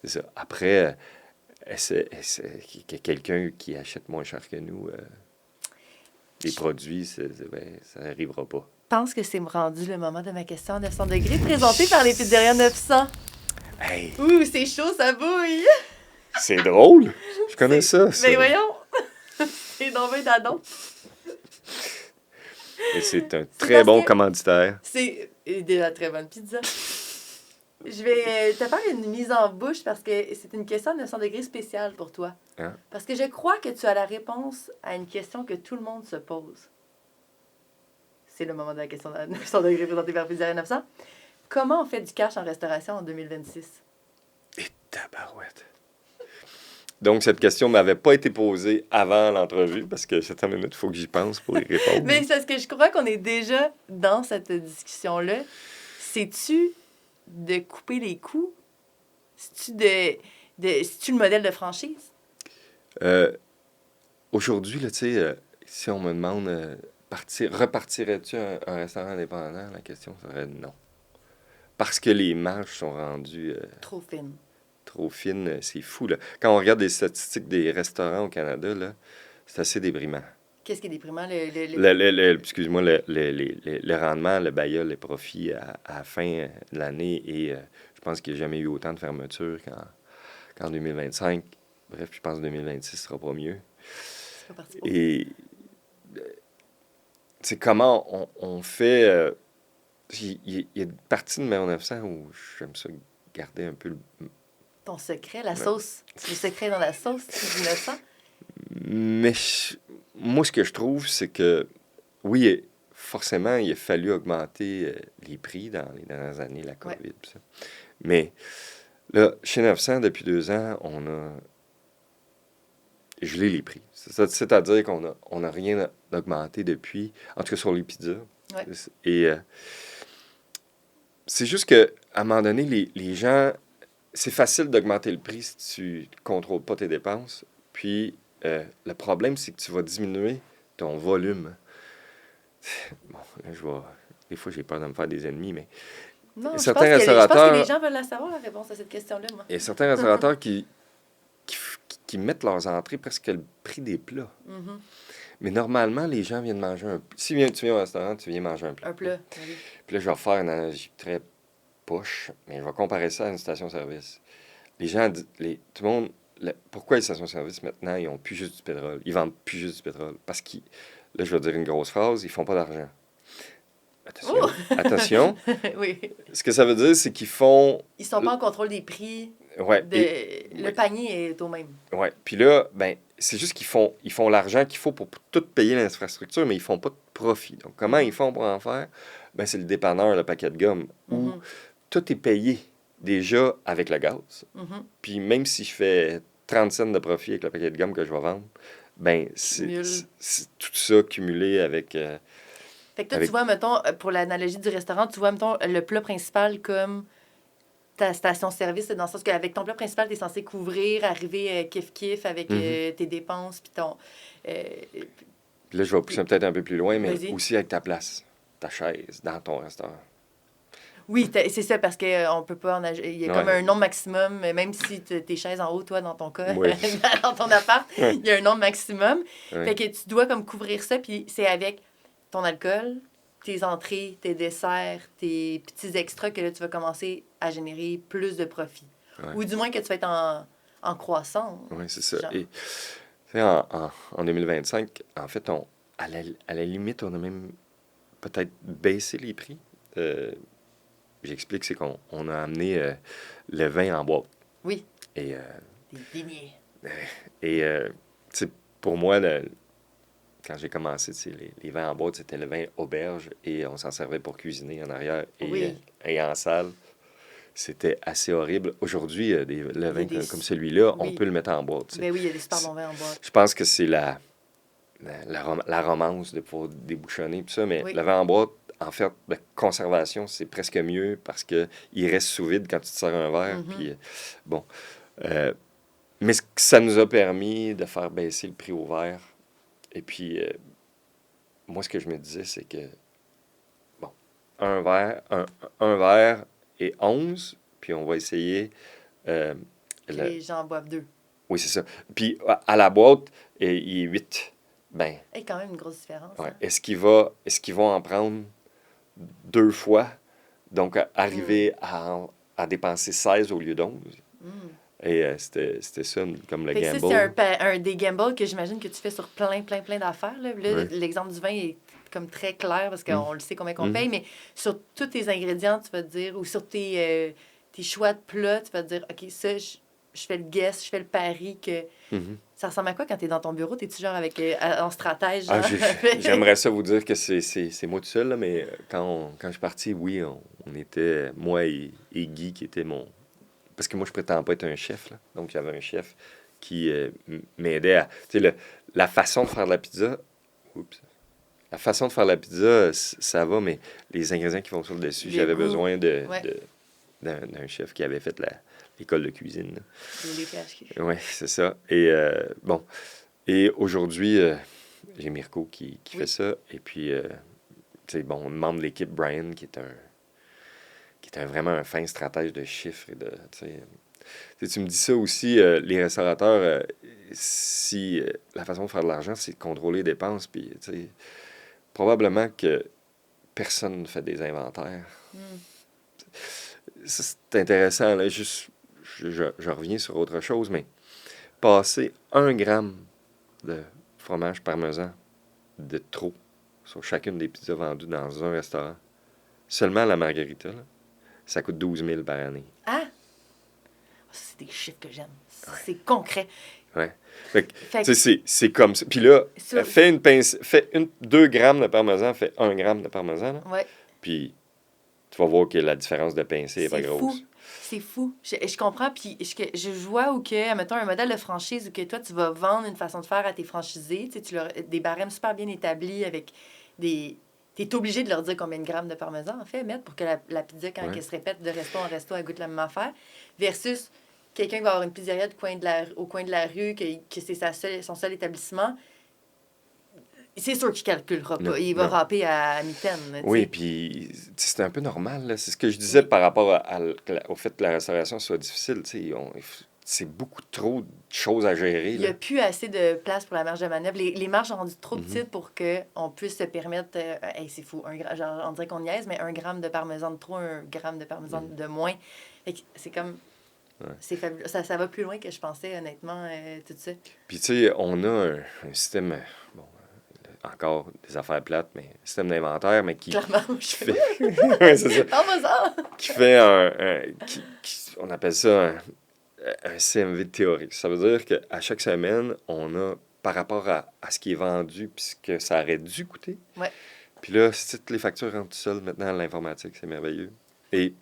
[SPEAKER 2] c'est ça. Après, quelqu'un qui achète moins cher que nous les produits, ben, ça n'arrivera pas.
[SPEAKER 1] Je pense que c'est rendu le moment de ma question à 900 degrés, présentée par les pizzerias 900.
[SPEAKER 2] Hey,
[SPEAKER 1] Ouh, c'est chaud, ça bouille!
[SPEAKER 2] c'est drôle! Je connais ça.
[SPEAKER 1] Mais voyons! C'est donc bien d'adon.
[SPEAKER 2] Et c'est un
[SPEAKER 1] C'est
[SPEAKER 2] très
[SPEAKER 1] parce
[SPEAKER 2] bon
[SPEAKER 1] que
[SPEAKER 2] commanditaire.
[SPEAKER 1] c'est de la très bonne pizza. Je vais te faire une mise en bouche parce que c'est une question à 900 degrés spéciale pour toi.
[SPEAKER 2] Hein?
[SPEAKER 1] Parce que je crois que tu as la réponse à une question que tout le monde se pose. C'est le moment de la question à 900 degrés présentée par Pizzeria 900. Comment on fait du cash en restauration en 2026?
[SPEAKER 2] Et tabarouette. Donc, cette question ne m'avait pas été posée avant l'entrevue parce que cette minute, il faut que j'y pense pour y répondre.
[SPEAKER 1] Mais c'est parce que je crois qu'on est déjà dans cette discussion-là. Sais-tu de couper les coûts? C'est-tu le modèle de franchise?
[SPEAKER 2] Aujourd'hui, là, tu sais, si on me demande repartirais-tu un restaurant indépendant, la question serait non. Parce que les marges sont rendues
[SPEAKER 1] Trop fine.
[SPEAKER 2] trop fines, c'est fou, là. Quand on regarde les statistiques des restaurants au Canada, là, c'est assez déprimant.
[SPEAKER 1] Qu'est-ce qui est déprimant?
[SPEAKER 2] Excuse-moi, le rendement, le bailleur, les profits à la fin de l'année, et je pense qu'il n'y a jamais eu autant de fermetures qu'en 2025. Bref, je pense que 2026 sera pas mieux.
[SPEAKER 1] C'est pas parti pour.
[SPEAKER 2] Et c'est comment on fait. Il y a une partie de 1900 où j'aime ça garder un peu
[SPEAKER 1] Ton secret, la
[SPEAKER 2] Ouais.
[SPEAKER 1] sauce. Le secret dans la sauce, tu dis 900?
[SPEAKER 2] Mais moi, ce que je trouve, c'est que, oui, forcément, il a fallu augmenter les prix dans les dernières années, la COVID.
[SPEAKER 1] Ouais.
[SPEAKER 2] Pis ça. Mais là, chez 900, depuis 2 ans, on a gelé les prix. C'est-à-dire qu'on a rien augmenté depuis, en tout cas sur les pizzas.
[SPEAKER 1] Ouais.
[SPEAKER 2] Et c'est juste que à un moment donné, les gens c'est facile d'augmenter le prix si tu ne contrôles pas tes dépenses. Puis, le problème, c'est que tu vas diminuer ton volume. Bon, là, des fois, j'ai peur de me faire des ennemis, mais
[SPEAKER 1] Non,
[SPEAKER 2] certains
[SPEAKER 1] je pense que les
[SPEAKER 2] restaurateurs,
[SPEAKER 1] gens veulent la savoir, la réponse à cette question-là, moi.
[SPEAKER 2] il y a certains restaurateurs qui mettent leurs entrées presque le prix des plats.
[SPEAKER 1] Mhm.
[SPEAKER 2] Mais normalement, les gens viennent manger un... Si tu viens au restaurant, tu viens manger un plat.
[SPEAKER 1] Un plat, oui.
[SPEAKER 2] Puis là, je vais faire une analogie très poche, mais je vais comparer ça à une station-service. Les gens, tout le monde... Pourquoi les stations-service, maintenant, ils ont plus juste du pétrole? Ils vendent plus juste du pétrole. Parce que, là, je vais dire une grosse phrase, ils font pas d'argent. Attention,
[SPEAKER 1] Oh!
[SPEAKER 2] attention.
[SPEAKER 1] Oui.
[SPEAKER 2] Ce que ça veut dire, c'est qu'ils font...
[SPEAKER 1] Ils sont pas en contrôle des prix.
[SPEAKER 2] Ouais,
[SPEAKER 1] Le
[SPEAKER 2] oui.
[SPEAKER 1] panier est au même.
[SPEAKER 2] Ouais. Puis là, ben, c'est juste ils font l'argent qu'il faut pour tout payer l'infrastructure, mais ils font pas de profit. Donc, comment ils font pour en faire? Ben, c'est le dépanneur, le paquet de gomme, où
[SPEAKER 1] Mhm.
[SPEAKER 2] tout est payé déjà avec le gaz.
[SPEAKER 1] Mhm.
[SPEAKER 2] Puis même si je fais 30 cents de profit avec le paquet de gomme que je vais vendre, ben,
[SPEAKER 1] Nul.
[SPEAKER 2] c'est tout ça cumulé avec...
[SPEAKER 1] Fait que toi,
[SPEAKER 2] avec...
[SPEAKER 1] tu vois, mettons, pour l'analogie du restaurant, tu vois, mettons, le plat principal comme ta station-service, dans le sens qu'avec ton plat principal, tu es censé couvrir, arriver kiff-kiff avec
[SPEAKER 2] Mhm.
[SPEAKER 1] tes dépenses, puis ton... euh,
[SPEAKER 2] Puis là, je vais pousser peut-être un peu plus loin, mais
[SPEAKER 1] Vas-y.
[SPEAKER 2] aussi avec ta place, ta chaise, dans ton restaurant.
[SPEAKER 1] Oui, c'est ça, parce qu'on peut pas il y a comme
[SPEAKER 2] Ouais.
[SPEAKER 1] un nombre maximum, même si tes chaises en haut, toi, dans ton cas,
[SPEAKER 2] Oui.
[SPEAKER 1] dans ton appart, il y a un nombre maximum.
[SPEAKER 2] Ouais.
[SPEAKER 1] Fait que tu dois comme couvrir ça, puis c'est avec ton alcool, tes entrées, tes desserts, tes petits extras que là, tu vas commencer à générer plus de profit.
[SPEAKER 2] Ouais.
[SPEAKER 1] Ou du moins que tu vas être en croissance.
[SPEAKER 2] Oui, c'est ça.
[SPEAKER 1] Genre.
[SPEAKER 2] Et tu sais, en 2025, en fait, à la limite, on a même peut-être baissé les prix. J'explique, c'est qu'on a amené le vin en boîte.
[SPEAKER 1] Oui,
[SPEAKER 2] Et,
[SPEAKER 1] des beignets.
[SPEAKER 2] tu sais, pour moi, quand j'ai commencé, tu sais, les vins en boîte, c'était le vin auberge et on s'en servait pour cuisiner en arrière
[SPEAKER 1] Oui.
[SPEAKER 2] et en salle. C'était assez horrible. Aujourd'hui, le vin
[SPEAKER 1] des-
[SPEAKER 2] comme celui-là, on
[SPEAKER 1] oui.
[SPEAKER 2] peut le mettre en boîte. Tu sais.
[SPEAKER 1] Ben oui, il y a des super bons vins en boîte.
[SPEAKER 2] Je pense que c'est la romance de pouvoir débouchonner, tout ça, mais
[SPEAKER 1] Oui.
[SPEAKER 2] le vin en boîte, en fait, de conservation, c'est presque mieux parce que il reste sous vide quand tu te sers un verre.
[SPEAKER 1] Mhm.
[SPEAKER 2] Puis, bon. Mais ça nous a permis de faire baisser le prix au verre. Et puis, moi, ce que je me disais, c'est que, bon, un verre et 11, puis on va essayer...
[SPEAKER 1] Que
[SPEAKER 2] le-
[SPEAKER 1] les gens boivent deux.
[SPEAKER 2] Oui, c'est ça. Puis, à la boîte, il est 8. Ben,
[SPEAKER 1] Il y a quand même une grosse différence.
[SPEAKER 2] ouais.
[SPEAKER 1] Hein?
[SPEAKER 2] Est-ce qu'ils vont en prendre 2 fois? Donc, arriver à dépenser 16 au lieu d'11.
[SPEAKER 1] Mm.
[SPEAKER 2] Et c'était ça, comme le
[SPEAKER 1] Fait que ça,
[SPEAKER 2] gamble.
[SPEAKER 1] c'est un des gambles que j'imagine que tu fais sur plein d'affaires. Là. Là,
[SPEAKER 2] Ouais.
[SPEAKER 1] l'exemple du vin est comme très clair parce qu'on le sait combien qu'on
[SPEAKER 2] Mm.
[SPEAKER 1] paye, mais sur tous tes ingrédients, tu vas te dire, ou sur tes choix de plats, tu vas te dire, OK, ça, je fais le guess, je fais le pari que...
[SPEAKER 2] Mhm.
[SPEAKER 1] Ça ressemble à quoi quand tu es dans ton bureau? T'es-tu genre avec en stratège?
[SPEAKER 2] Ah,
[SPEAKER 1] Genre?
[SPEAKER 2] j'aimerais ça vous dire que c'est moi tout seul, là, mais quand je suis parti, oui, on était, moi et Guy, qui était mon... Parce que moi, je prétends pas être un chef, là. Donc, j'avais un chef qui m'aidait à... Tu sais, la façon de faire de la pizza... Oups. La façon de faire la pizza, ça va, mais les ingrédients qui vont sur le dessus,
[SPEAKER 1] Le
[SPEAKER 2] j'avais
[SPEAKER 1] goût.
[SPEAKER 2] besoin
[SPEAKER 1] Ouais.
[SPEAKER 2] d'un chef qui avait fait l'école de cuisine, là.
[SPEAKER 1] Les PHQ.
[SPEAKER 2] Oui, c'est ça. Et bon. Et aujourd'hui, j'ai Mirko qui
[SPEAKER 1] Oui.
[SPEAKER 2] fait ça. Et puis, tu sais, bon, membre de l'équipe, Brian, qui est vraiment un fin stratège de chiffres. Et de, tu sais, tu me dis ça aussi, les restaurateurs, si la façon de faire de l'argent, c'est de contrôler les dépenses. Puis, tu sais, probablement que personne ne fait des inventaires.
[SPEAKER 1] Mm.
[SPEAKER 2] Ça, c'est intéressant, là, juste, je reviens sur autre chose, mais passer 1 gramme de fromage parmesan de trop sur chacune des pizzas vendues dans un restaurant, seulement la margarita, là, ça coûte 12 000 par année.
[SPEAKER 1] Ah! Ça, c'est des chiffres que j'aime. C'est concret.
[SPEAKER 2] Ouais. Fait que,
[SPEAKER 1] Fait
[SPEAKER 2] tu
[SPEAKER 1] que,
[SPEAKER 2] sais, c'est comme ça. Puis là,
[SPEAKER 1] ça-
[SPEAKER 2] fais 2 grammes de parmesan, fais 1 gramme de parmesan, là,
[SPEAKER 1] ouais.
[SPEAKER 2] puis tu vas voir que la différence de pincée est pas
[SPEAKER 1] C'est
[SPEAKER 2] grosse.
[SPEAKER 1] fou. C'est fou. Je comprends. Puis je vois où que, mettons, un modèle de franchise où que toi, tu vas vendre une façon de faire à tes franchisés. Tu sais, des barèmes super bien établis avec des es obligé de leur dire combien de grammes de parmesan, en fait, mettre pour que la pizza, quand
[SPEAKER 2] Ouais.
[SPEAKER 1] elle se répète de resto en resto, elle goûte la même affaire. Versus quelqu'un qui va avoir une pizzeria au coin de la rue, que c'est son seul établissement. C'est sûr qu'il calculera
[SPEAKER 2] Non,
[SPEAKER 1] pas. Il va
[SPEAKER 2] non.
[SPEAKER 1] râper à mitaine. Tu
[SPEAKER 2] Oui,
[SPEAKER 1] sais.
[SPEAKER 2] puis c'était un peu normal, là. C'est ce que je disais
[SPEAKER 1] Oui.
[SPEAKER 2] par rapport au fait que la restauration soit difficile. Tu sais, c'est beaucoup trop de choses à gérer,
[SPEAKER 1] Il n'y
[SPEAKER 2] là.
[SPEAKER 1] a plus assez de place pour la marge de manœuvre. Les marges sont rendues trop
[SPEAKER 2] Mhm.
[SPEAKER 1] petites pour qu'on puisse se permettre. Hey, c'est fou. Genre, on dirait qu'on niaise, mais 1 gramme de parmesan de trop, 1 gramme de parmesan de moins. Fait que c'est comme.
[SPEAKER 2] Ouais.
[SPEAKER 1] C'est fabuleux. Ça va plus loin que je pensais, honnêtement, tout ça.
[SPEAKER 2] Puis, tu sais, on a un système, bon, encore des affaires plates, mais un système d'inventaire, mais qui
[SPEAKER 1] Clairement, je
[SPEAKER 2] fait.
[SPEAKER 1] fais.
[SPEAKER 2] Ouais, c'est ça.
[SPEAKER 1] Parmesan!
[SPEAKER 2] Qui fait on appelle ça un CMV théorique. Ça veut dire qu'à chaque semaine, on a, par rapport à ce qui est vendu, puis ce que ça aurait dû coûter.
[SPEAKER 1] Ouais.
[SPEAKER 2] Puis là, si toutes les factures rentrent tout seules maintenant à l'informatique, c'est merveilleux. Et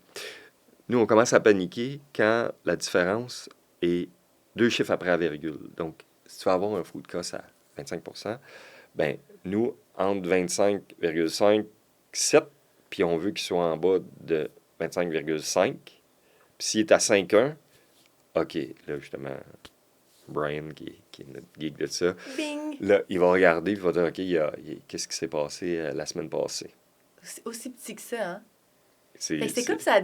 [SPEAKER 2] nous, on commence à paniquer quand la différence est 2 chiffres après la virgule. Donc, si tu vas avoir un food cost à 25%, ben nous, entre 25,5, 7, puis on veut qu'il soit en bas de 25,5. Puis s'il est à 5,1, OK, là, justement, Brian, qui est notre geek de ça,
[SPEAKER 1] Bing!
[SPEAKER 2] là, il va regarder, il va dire, OK, qu'est-ce qui s'est passé la semaine passée?
[SPEAKER 1] C'est aussi petit que ça, hein?
[SPEAKER 2] C'est,
[SPEAKER 1] Fait que c'est
[SPEAKER 2] c'est-
[SPEAKER 1] comme ça.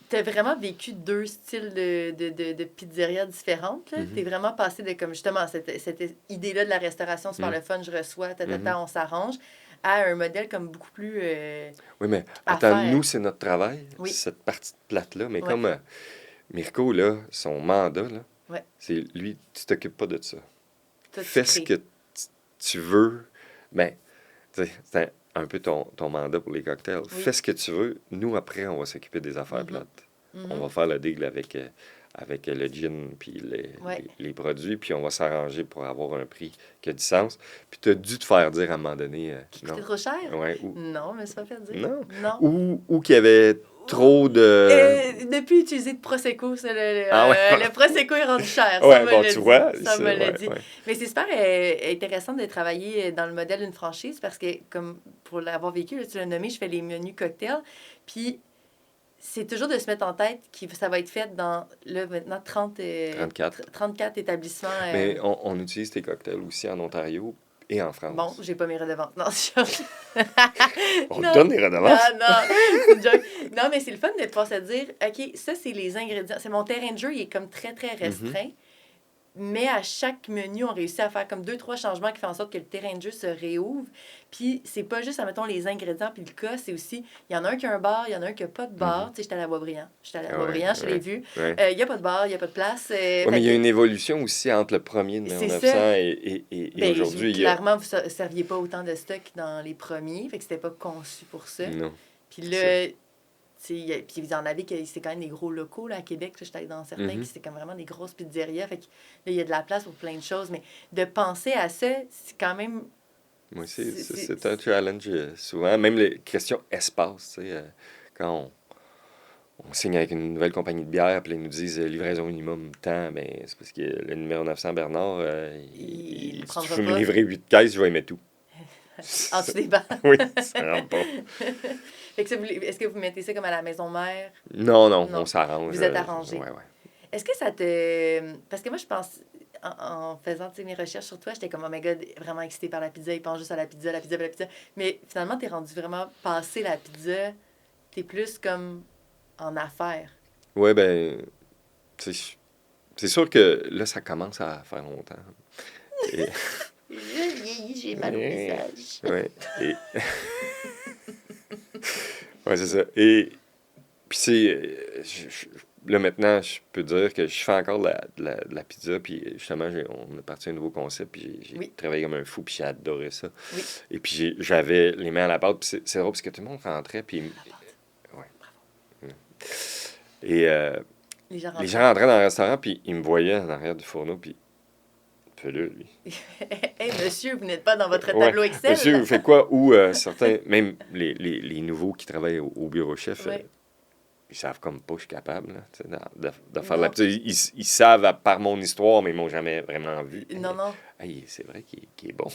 [SPEAKER 1] T'as vraiment vécu 2 styles de pizzeria différentes. Là.
[SPEAKER 2] Mhm.
[SPEAKER 1] T'es vraiment passé de, comme justement, cette idée-là de la restauration, super
[SPEAKER 2] Mhm.
[SPEAKER 1] le fun, je reçois,
[SPEAKER 2] Mhm.
[SPEAKER 1] on s'arrange, à un modèle comme beaucoup plus
[SPEAKER 2] Oui, mais
[SPEAKER 1] à
[SPEAKER 2] attends,
[SPEAKER 1] faire.
[SPEAKER 2] nous, c'est notre travail,
[SPEAKER 1] Oui.
[SPEAKER 2] cette partie plate-là. Mais
[SPEAKER 1] Ouais.
[SPEAKER 2] comme Mirko, là, son mandat, là,
[SPEAKER 1] Ouais.
[SPEAKER 2] c'est lui, tu t'occupes pas de ça.
[SPEAKER 1] Toi, tu
[SPEAKER 2] Fais ce
[SPEAKER 1] crées.
[SPEAKER 2] que tu veux. Ben, tu sais, c'est un peu ton mandat pour les cocktails.
[SPEAKER 1] Oui.
[SPEAKER 2] Fais ce que tu veux. Nous, après, on va s'occuper des affaires
[SPEAKER 1] Mhm.
[SPEAKER 2] plates.
[SPEAKER 1] Mhm.
[SPEAKER 2] On va faire le deal avec le gin puis
[SPEAKER 1] Ouais.
[SPEAKER 2] les produits, puis on va s'arranger pour avoir un prix qui a du sens. Puis tu as dû te faire dire à un moment donné,
[SPEAKER 1] Qui
[SPEAKER 2] non.
[SPEAKER 1] coûtait trop cher?
[SPEAKER 2] Ouais,
[SPEAKER 1] Non, mais c'est pas fait dire.
[SPEAKER 2] non.
[SPEAKER 1] Non.
[SPEAKER 2] Ou qu'il y avait trop de...
[SPEAKER 1] Depuis utiliser de Prosecco, ça,
[SPEAKER 2] Ah ouais.
[SPEAKER 1] le Prosecco est rendu cher.
[SPEAKER 2] Ouais,
[SPEAKER 1] Ça me
[SPEAKER 2] bon,
[SPEAKER 1] l'a
[SPEAKER 2] tu
[SPEAKER 1] dit.
[SPEAKER 2] vois,
[SPEAKER 1] Ça
[SPEAKER 2] ça,
[SPEAKER 1] me l'a
[SPEAKER 2] ouais,
[SPEAKER 1] dit.
[SPEAKER 2] ouais.
[SPEAKER 1] Mais c'est super intéressant de travailler dans le modèle d'une franchise parce que, comme pour l'avoir vécu, là, tu l'as nommé, je fais les menus cocktails. Puis c'est toujours de se mettre en tête que ça va être fait dans, là, maintenant, 34 établissements.
[SPEAKER 2] Mais on utilise tes cocktails aussi en Ontario et en France.
[SPEAKER 1] Bon, j'ai pas mes redevances. Non, c'est
[SPEAKER 2] On
[SPEAKER 1] Non.
[SPEAKER 2] te donne des redevances.
[SPEAKER 1] Non, c'est une joke. Non, mais c'est le fun de pouvoir se dire, OK, ça, c'est les ingrédients. C'est mon terrain de jeu, il est comme très, très restreint. Mais à chaque menu, on réussit à faire comme 2-3 changements qui font en sorte que le terrain de jeu se réouvre. Puis c'est pas juste, admettons, les ingrédients puis le cas, c'est aussi, il y en a un qui a un bar, il y en a un qui a pas de bar. Tu sais, j'étais à la Boisbriand. J'étais à la Boisbriand, je l'ai vu.
[SPEAKER 2] Ouais.
[SPEAKER 1] Il y a pas de bar, il y a pas de place.
[SPEAKER 2] Ouais, mais il y a une évolution aussi entre le premier de
[SPEAKER 1] C'est
[SPEAKER 2] 1900
[SPEAKER 1] ça.
[SPEAKER 2] et
[SPEAKER 1] Ben,
[SPEAKER 2] aujourd'hui. Il y a...
[SPEAKER 1] clairement, vous ne serviez pas autant de stock dans les premiers. Fait que c'était pas conçu pour ça.
[SPEAKER 2] Non.
[SPEAKER 1] Puis là, puis vous en avez que c'est quand même des gros locaux là, à Québec. Là, j'étais allée dans certains,
[SPEAKER 2] Mhm.
[SPEAKER 1] puis c'est comme vraiment des grosses pizzerias. Fait que là, il y a de la place pour plein de choses. Mais de penser à ça, c'est quand même.
[SPEAKER 2] Oui,
[SPEAKER 1] C'est-
[SPEAKER 2] c'est un challenge souvent. Même les questions espace, tu sais, quand on signe avec une nouvelle compagnie de bière, puis là, ils nous disent livraison minimum temps, ben, c'est parce que le numéro 900 Bernard,
[SPEAKER 1] Il
[SPEAKER 2] si
[SPEAKER 1] prendra
[SPEAKER 2] tu veux
[SPEAKER 1] pas.
[SPEAKER 2] me livrer 8 caisses, je vais y mettre tout.
[SPEAKER 1] En dessous des bancs.
[SPEAKER 2] Oui, ça rentre pas.
[SPEAKER 1] Fait que ça, est-ce que vous mettez ça comme à la maison mère?
[SPEAKER 2] Non,
[SPEAKER 1] Non.
[SPEAKER 2] on s'arrange.
[SPEAKER 1] Vous êtes arrangés.
[SPEAKER 2] Ouais.
[SPEAKER 1] Est-ce que ça te... Parce que moi, je pense, en faisant mes recherches sur toi, j'étais comme, oh my god, vraiment excitée par la pizza, il pense juste à la pizza, la pizza, la pizza. Mais finalement, t'es rendu vraiment passé la pizza, t'es plus comme en affaires.
[SPEAKER 2] Ouais, ben, c'est sûr que là, ça commence à faire longtemps. Et,
[SPEAKER 1] Je vieillis, j'ai mal au visage.
[SPEAKER 2] ouais, ouais, c'est ça. Et puis là maintenant, je peux dire que je fais encore de la pizza, puis justement, on a parti un nouveau concept, puis j'ai
[SPEAKER 1] Oui.
[SPEAKER 2] travaillé comme un fou, puis j'ai adoré ça.
[SPEAKER 1] Oui.
[SPEAKER 2] Et puis j'avais les mains à la pâte, puis c'est drôle parce que tout le monde rentrait, puis... Ouais. Et
[SPEAKER 1] Les gens
[SPEAKER 2] les gens rentraient dans le restaurant, puis ils me voyaient en arrière du fourneau, puis... Puis là, lui...
[SPEAKER 1] Hey, monsieur, vous n'êtes pas dans votre
[SPEAKER 2] Ouais.
[SPEAKER 1] tableau Excel?
[SPEAKER 2] Monsieur, vous faites quoi? Ou certains, même les nouveaux qui travaillent au bureau chef,
[SPEAKER 1] Ouais.
[SPEAKER 2] ils savent comme pas que je suis capable là, tu sais, de faire de
[SPEAKER 1] Non.
[SPEAKER 2] la pizza. Ils savent par mon histoire, mais ils m'ont jamais vraiment vu.
[SPEAKER 1] Non, non.
[SPEAKER 2] Hey, c'est vrai qu'il est bon.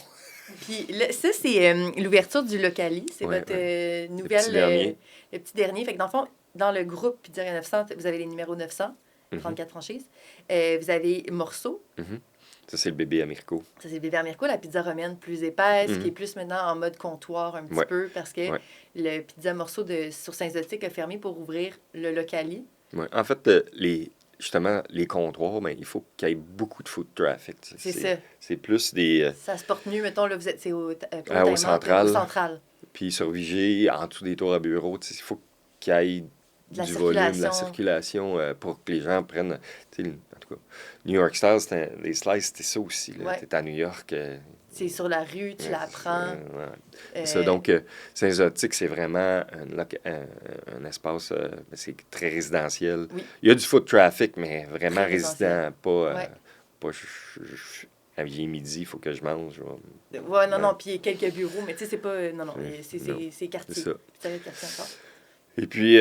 [SPEAKER 1] Puis ça, c'est l'ouverture du Locali. C'est
[SPEAKER 2] Ouais,
[SPEAKER 1] votre
[SPEAKER 2] ouais. Le
[SPEAKER 1] nouvelle...
[SPEAKER 2] petit dernier.
[SPEAKER 1] le petit dernier. Fait que dans le fond, dans le groupe Pizzeria 900, vous avez les numéros 900,
[SPEAKER 2] Mhm,
[SPEAKER 1] 34 franchises. Vous avez Morceau.
[SPEAKER 2] mhm. Ça, c'est le bébé à Mirko.
[SPEAKER 1] Ça, c'est le bébé à Mirko, la pizza romaine plus épaisse, qui est
[SPEAKER 2] Mhm.
[SPEAKER 1] plus maintenant en mode comptoir un petit
[SPEAKER 2] Ouais,
[SPEAKER 1] peu, parce que
[SPEAKER 2] ouais,
[SPEAKER 1] le pizza morceau sur Saint-Zotique a fermé pour ouvrir le Locali.
[SPEAKER 2] ouais. En fait, justement, les comptoirs, ben, il faut qu'il y ait beaucoup de foot traffic. Tu sais.
[SPEAKER 1] C'est ça.
[SPEAKER 2] C'est plus des...
[SPEAKER 1] Ça se porte mieux, mettons, là, vous êtes, c'est pas au
[SPEAKER 2] au
[SPEAKER 1] Taïwan,
[SPEAKER 2] central,
[SPEAKER 1] au central.
[SPEAKER 2] puis sur Vigée, en dessous des tours à bureau, tu sais, il faut qu'il y ait
[SPEAKER 1] De la
[SPEAKER 2] du volume, de la
[SPEAKER 1] circulation.
[SPEAKER 2] circulation pour que les gens prennent... Tu sais, en tout cas, New York Style, les slices, c'était ça aussi. Là.
[SPEAKER 1] Ouais.
[SPEAKER 2] T'es à New York...
[SPEAKER 1] C'est sur la rue, tu la prends.
[SPEAKER 2] ouais.
[SPEAKER 1] Euh,
[SPEAKER 2] Ça, donc, Saint-Zotique, c'est vraiment un espace, c'est très résidentiel.
[SPEAKER 1] Oui.
[SPEAKER 2] Il y a du foot traffic, mais vraiment
[SPEAKER 1] Très
[SPEAKER 2] résident,
[SPEAKER 1] résidentiel.
[SPEAKER 2] pas,
[SPEAKER 1] Ouais.
[SPEAKER 2] pas à midi, il faut que je mange.
[SPEAKER 1] Ouais, non,
[SPEAKER 2] Ouais.
[SPEAKER 1] non, puis il y a quelques bureaux, mais tu sais, c'est pas. Non, non,
[SPEAKER 2] Ouais,
[SPEAKER 1] c'est
[SPEAKER 2] non,
[SPEAKER 1] quartier.
[SPEAKER 2] c'est ça.
[SPEAKER 1] C'est quartier encore.
[SPEAKER 2] Et puis,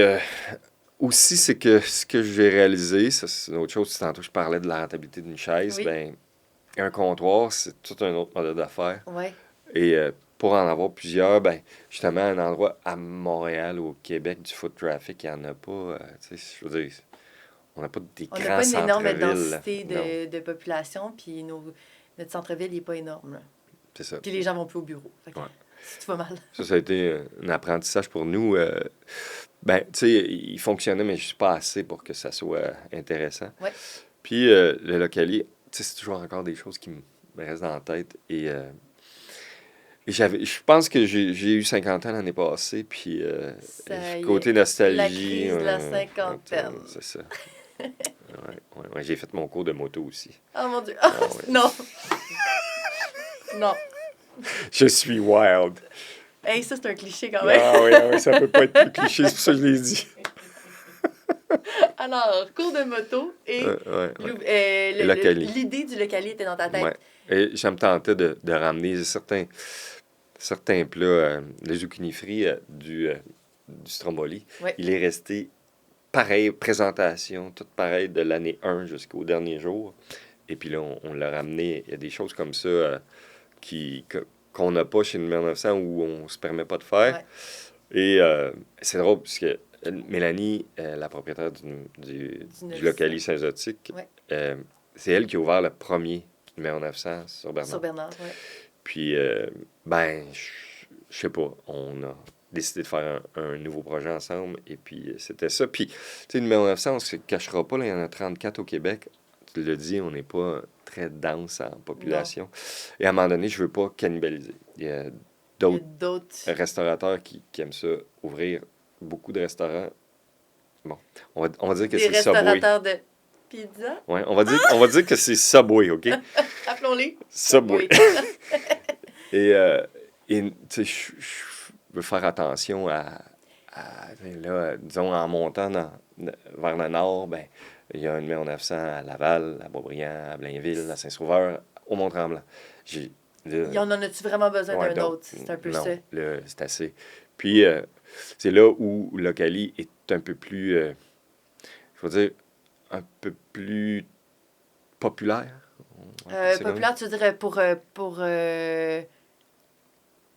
[SPEAKER 2] aussi, c'est que ce que j'ai réalisé, ça, c'est une autre chose, tantôt je parlais de la rentabilité d'une chaise,
[SPEAKER 1] Oui.
[SPEAKER 2] ben, un comptoir, c'est tout un autre modèle d'affaires.
[SPEAKER 1] Ouais.
[SPEAKER 2] Et pour en avoir plusieurs, ben, justement, un endroit à Montréal ou au Québec, du foot traffic, il n'y en a pas. Tu sais, je veux dire, on n'a pas des
[SPEAKER 1] On n'a
[SPEAKER 2] grands
[SPEAKER 1] pas une énorme
[SPEAKER 2] centres-villes.
[SPEAKER 1] densité
[SPEAKER 2] Non,
[SPEAKER 1] de population, puis notre centre-ville n'est pas énorme. Là.
[SPEAKER 2] c'est ça.
[SPEAKER 1] Puis les gens vont plus au bureau. Fait que
[SPEAKER 2] Ouais.
[SPEAKER 1] c'est pas mal.
[SPEAKER 2] Ça a été un apprentissage pour nous. Ben, tu sais, il fonctionnait, mais je suis pas assez pour que ça soit intéressant.
[SPEAKER 1] Ouais.
[SPEAKER 2] Puis le localier, tu sais, c'est toujours encore des choses qui me restent dans la tête. Et je pense que j'ai eu 50 ans l'année passée, puis
[SPEAKER 1] Ça y
[SPEAKER 2] côté
[SPEAKER 1] est.
[SPEAKER 2] nostalgie...
[SPEAKER 1] La crise de la cinquantaine.
[SPEAKER 2] c'est ça. Ouais, j'ai fait mon cours de moto aussi.
[SPEAKER 1] Oh mon Dieu.
[SPEAKER 2] Ah ouais.
[SPEAKER 1] Non. Non.
[SPEAKER 2] Je suis wild.
[SPEAKER 1] Hey, ça, c'est un cliché quand même.
[SPEAKER 2] Ah oui, ça peut pas être plus cliché, c'est pour ça que je l'ai dit.
[SPEAKER 1] Alors, cours de moto et
[SPEAKER 2] Ouais.
[SPEAKER 1] le-
[SPEAKER 2] Locali.
[SPEAKER 1] l'idée du Locali était dans ta tête.
[SPEAKER 2] Ouais. Et ça me tentait de ramener certains plats, le zucchini frit du Stromboli.
[SPEAKER 1] Ouais.
[SPEAKER 2] Il est resté pareil, présentation, tout pareil de l'année 1 jusqu'au dernier jour. Et puis là, on l'a ramené. Il y a des choses comme ça qu'on n'a pas chez Numéro 900 où on se permet pas de faire.
[SPEAKER 1] Ouais.
[SPEAKER 2] Et c'est drôle parce que Mélanie, la propriétaire du
[SPEAKER 1] 900.
[SPEAKER 2] Locali Saint-Zotique,
[SPEAKER 1] Ouais.
[SPEAKER 2] c'est elle qui a ouvert le premier Numéro 900 sur Bernard.
[SPEAKER 1] Sur Bernard, ouais.
[SPEAKER 2] Puis, ben, je sais pas, on a décidé de faire un nouveau projet ensemble, et puis c'était ça. Puis, tu sais, le numéro 900, on se cachera pas, là, il y en a 34 au Québec. Tu l'as dit, on n'est pas très dense en population. Et à un moment donné, je veux pas cannibaliser. Il y a
[SPEAKER 1] Il y a
[SPEAKER 2] d'autres
[SPEAKER 1] d'autres.
[SPEAKER 2] restaurateurs qui aiment ça, ouvrir beaucoup de restaurants. Bon, on va dire que
[SPEAKER 1] Des
[SPEAKER 2] c'est Subway.
[SPEAKER 1] restaurateurs de pizza.
[SPEAKER 2] Ouais, on va dire que c'est Subway, OK?
[SPEAKER 1] Appelons-les.
[SPEAKER 2] Subway. Et tu sais, je veux faire attention là, disons, en montant vers le nord, ben, il y a un numéro 900 à Laval, à Beaubriand, à Blainville, à Saint-Sauveur, au Mont-Tremblant.
[SPEAKER 1] Il y en a-tu vraiment besoin
[SPEAKER 2] Ouais,
[SPEAKER 1] d'un
[SPEAKER 2] donc,
[SPEAKER 1] autre? C'est un peu
[SPEAKER 2] non,
[SPEAKER 1] ça.
[SPEAKER 2] là, c'est assez. Puis, c'est là où Locali est un peu plus, je veux dire, un peu plus populaire. C'est
[SPEAKER 1] Populaire, tu veux dire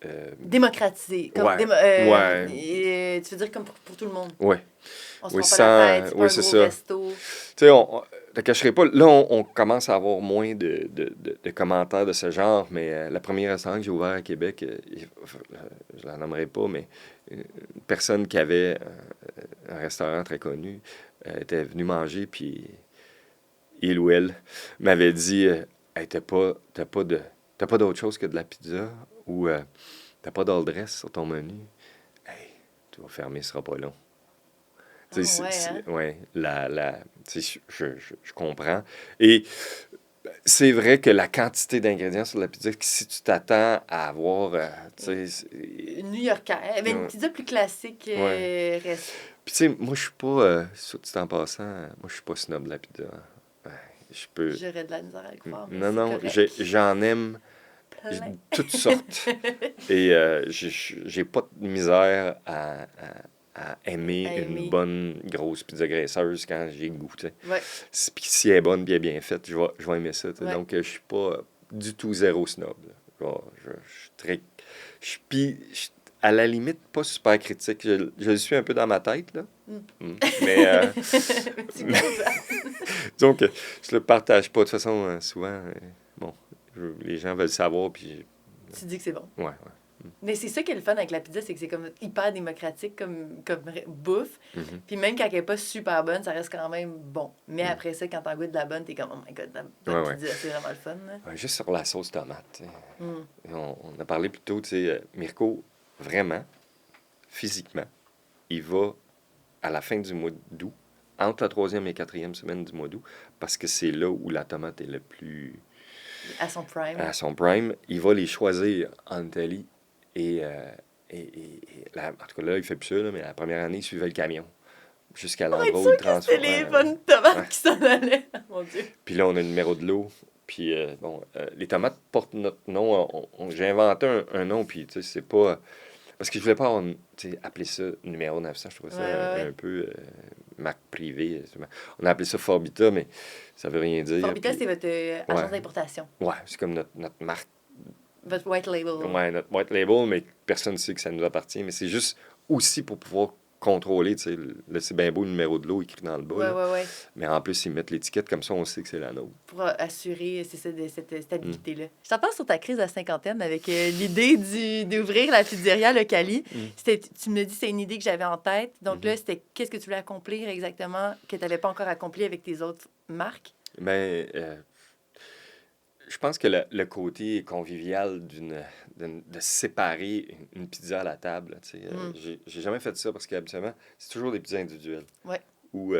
[SPEAKER 2] Euh,
[SPEAKER 1] démocratisé. Comme
[SPEAKER 2] ouais,
[SPEAKER 1] ouais. Tu veux dire comme pour tout le monde.
[SPEAKER 2] ouais.
[SPEAKER 1] On se
[SPEAKER 2] Oui,
[SPEAKER 1] prend pas la tête, c'est
[SPEAKER 2] oui,
[SPEAKER 1] pas un
[SPEAKER 2] c'est
[SPEAKER 1] gros
[SPEAKER 2] ça.
[SPEAKER 1] resto.
[SPEAKER 2] Tu sais, on ne cacherai pas. Là, on commence à avoir moins de commentaires de ce genre, mais le premier restaurant que j'ai ouvert à Québec, je ne la nommerai pas, mais une personne qui avait un restaurant très connu était venue manger, puis il ou elle m'avait dit hey, t'as pas d'autre chose que de la pizza ou t'as pas d'all dress sur ton menu. Hey, tu vas fermer, ce sera pas long.
[SPEAKER 1] Ah, ouais, hein?
[SPEAKER 2] Ouais, tu sais, je comprends. Et c'est vrai que la quantité d'ingrédients sur la pizza, que si tu t'attends à avoir, tu sais...
[SPEAKER 1] Une New-Yorkaise. Mais une
[SPEAKER 2] Ouais.
[SPEAKER 1] pizza plus classique reste.
[SPEAKER 2] Puis tu sais, moi, je suis pas, soit dit en passant, moi, je suis pas snob de la pizza. Ouais, je peux...
[SPEAKER 1] J'aurais de la misère à le croire. Mais
[SPEAKER 2] Non,
[SPEAKER 1] c'est correct.
[SPEAKER 2] j'en aime
[SPEAKER 1] Plein.
[SPEAKER 2] toutes sortes. Et j'ai pas de misère à aimer
[SPEAKER 1] À
[SPEAKER 2] une
[SPEAKER 1] aimer.
[SPEAKER 2] bonne grosse pizza graisseuse quand j'ai le goût, tu sais.
[SPEAKER 1] Ouais.
[SPEAKER 2] Puis si elle est bonne, bien faite, je vais aimer ça, tu sais.
[SPEAKER 1] Ouais.
[SPEAKER 2] Donc, je suis pas du tout zéro snob, là. Je suis très... Puis, à la limite, pas super critique. Je le suis un peu dans ma tête, là. Mais,
[SPEAKER 1] Petit gros doigt.
[SPEAKER 2] donc, je le partage pas. De toute façon, souvent, bon, les gens veulent savoir, puis...
[SPEAKER 1] Tu dis que c'est bon.
[SPEAKER 2] Ouais.
[SPEAKER 1] Mais c'est ça qui est le fun avec la pizza, c'est que c'est comme hyper démocratique comme bouffe.
[SPEAKER 2] Mhm.
[SPEAKER 1] Puis même quand elle n'est pas super bonne, ça reste quand même bon. Mais
[SPEAKER 2] Mm.
[SPEAKER 1] après ça, quand t'en goûtes de la bonne, t'es comme, oh my god, la bonne
[SPEAKER 2] Ouais.
[SPEAKER 1] pizza, c'est vraiment le fun. Là.
[SPEAKER 2] Ouais, juste sur la sauce tomate, tu sais.
[SPEAKER 1] Mm.
[SPEAKER 2] On a parlé plus tôt, tu sais, Mirko, vraiment, physiquement, il va à la fin du mois d'août, entre la 3e et 4e semaine du mois d'août, parce que c'est là où la tomate est le plus
[SPEAKER 1] À son prime.
[SPEAKER 2] à son prime. Il va les choisir en Italie et en tout cas là, il fait plus ça, là, mais la première année, il suivait le camion jusqu'à
[SPEAKER 1] Pour être
[SPEAKER 2] l'endroit où il
[SPEAKER 1] sûr que c'était les
[SPEAKER 2] transforme.
[SPEAKER 1] bonnes tomates
[SPEAKER 2] ouais.
[SPEAKER 1] qui s'en allaient. Mon Dieu.
[SPEAKER 2] Puis là, on a le numéro de l'eau. Puis, les tomates portent notre nom. J'ai inventé un nom, puis, tu sais, c'est pas... Parce que je voulais pas appeler ça numéro 900. Je trouvais ça
[SPEAKER 1] Ouais.
[SPEAKER 2] un peu marque privée. On a appelé ça Forbita, mais ça veut rien dire.
[SPEAKER 1] Forbita,
[SPEAKER 2] Puis,
[SPEAKER 1] c'est votre agence d'importation.
[SPEAKER 2] ouais, c'est comme notre marque.
[SPEAKER 1] Votre white label.
[SPEAKER 2] Ouais, notre white label, mais personne ne sait que ça nous appartient. Mais c'est juste aussi pour pouvoir contrôler, tu sais, là, c'est bien beau le numéro de l'eau écrit dans le bas. Là.
[SPEAKER 1] Ouais.
[SPEAKER 2] Mais en plus, ils mettent l'étiquette, comme ça, on sait que c'est la nôtre.
[SPEAKER 1] Pour assurer c'est ça, cette stabilité-là. Je t'en parle sur ta crise de cinquantaine avec l'idée d'ouvrir la pizzeria Locali. Tu me dis c'est une idée que j'avais en tête. Donc là, c'était qu'est-ce que tu voulais accomplir exactement que tu n'avais pas encore accompli avec tes autres marques?
[SPEAKER 2] Mais je pense que le côté convivial de séparer une pizza à la table, tu sais, j'ai jamais fait ça parce qu'habituellement, c'est toujours des pizzas individuelles.
[SPEAKER 1] Ouais.
[SPEAKER 2] Où, tu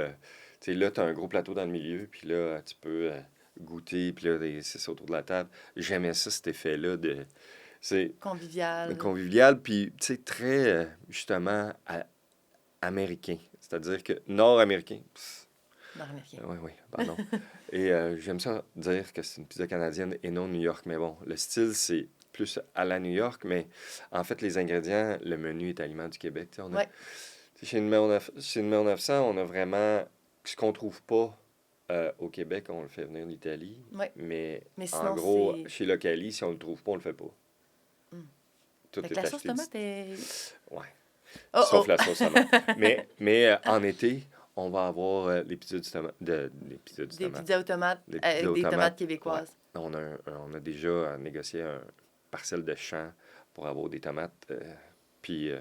[SPEAKER 2] sais, là, tu as un gros plateau dans le milieu, puis là, tu peux goûter, puis là, c'est ça autour de la table. J'aimais ça, cet effet-là de... C'est
[SPEAKER 1] Convivial.
[SPEAKER 2] convivial, puis, tu sais, très, justement, américain. C'est-à-dire que nord-américain.
[SPEAKER 1] Nord-américain.
[SPEAKER 2] Oui, pardon. Et j'aime ça dire que c'est une pizza canadienne et non New York. Mais bon, le style, c'est plus à la New York, mais en fait, les ingrédients, le menu est Aliments du Québec. Tu sais,
[SPEAKER 1] Ouais.
[SPEAKER 2] Chez Numéro 900, on a vraiment ce qu'on trouve pas au Québec, on le fait venir d'Italie.
[SPEAKER 1] Ouais.
[SPEAKER 2] Mais
[SPEAKER 1] Mais
[SPEAKER 2] en
[SPEAKER 1] sinon,
[SPEAKER 2] gros,
[SPEAKER 1] c'est...
[SPEAKER 2] chez Locali, si on le trouve pas, on le fait pas. Tout
[SPEAKER 1] Fait que
[SPEAKER 2] est
[SPEAKER 1] la sauce
[SPEAKER 2] acheté
[SPEAKER 1] tomate est...
[SPEAKER 2] Ouais.
[SPEAKER 1] Oh,
[SPEAKER 2] Sauf
[SPEAKER 1] oh.
[SPEAKER 2] la sauce tomate. Mais en été, on va avoir les pizzas du tomate. Les pizzas du
[SPEAKER 1] Des
[SPEAKER 2] tomate.
[SPEAKER 1] pizzas aux tomates
[SPEAKER 2] Des
[SPEAKER 1] avec
[SPEAKER 2] pizzas aux
[SPEAKER 1] des tomates
[SPEAKER 2] tomates.
[SPEAKER 1] québécoises.
[SPEAKER 2] On a déjà négocié un parcelle de champ pour avoir des tomates. Puis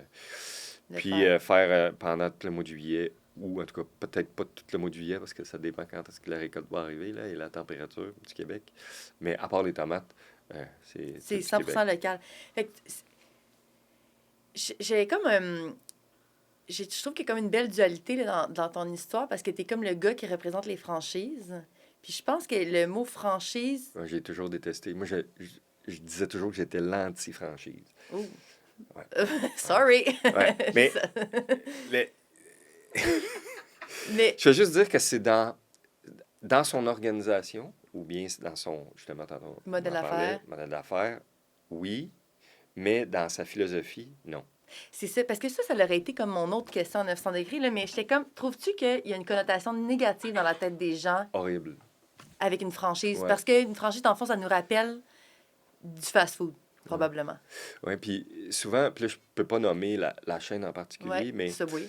[SPEAKER 2] faire pendant tout le mois de juillet, ou en tout cas peut-être pas tout le mois de juillet, parce que ça dépend quand est-ce que la récolte va arriver là, et la température du Québec. Mais à part les tomates, c'est
[SPEAKER 1] C'est
[SPEAKER 2] du
[SPEAKER 1] 100%
[SPEAKER 2] Québec.
[SPEAKER 1] local. Fait que j'ai comme... je trouve qu'il y a comme une belle dualité là, dans ton histoire parce que tu es comme le gars qui représente les franchises. Puis je pense que le mot franchise...
[SPEAKER 2] Ouais, j'ai toujours détesté. Moi, je disais toujours que j'étais l'anti-franchise.
[SPEAKER 1] Oh.
[SPEAKER 2] Ouais.
[SPEAKER 1] Sorry.
[SPEAKER 2] Ouais, mais les-
[SPEAKER 1] Mais
[SPEAKER 2] je veux juste dire que c'est dans son organisation, ou bien c'est dans son, justement, tantôt, on
[SPEAKER 1] Modèle
[SPEAKER 2] en parlait,
[SPEAKER 1] d'affaires.
[SPEAKER 2] modèle d'affaires, oui, mais dans sa philosophie, non.
[SPEAKER 1] c'est ça, parce que ça aurait été comme mon autre question en 900 degrés, là, mais j'étais comme, trouves-tu qu'il y a une connotation négative dans la tête des gens
[SPEAKER 2] Horrible.
[SPEAKER 1] avec une franchise?
[SPEAKER 2] Ouais.
[SPEAKER 1] Parce qu'une franchise, dans le fond, ça nous rappelle du fast-food, probablement.
[SPEAKER 2] Oui, puis souvent, puis là, je peux pas nommer la chaîne en particulier,
[SPEAKER 1] Ouais,
[SPEAKER 2] mais
[SPEAKER 1] Subway.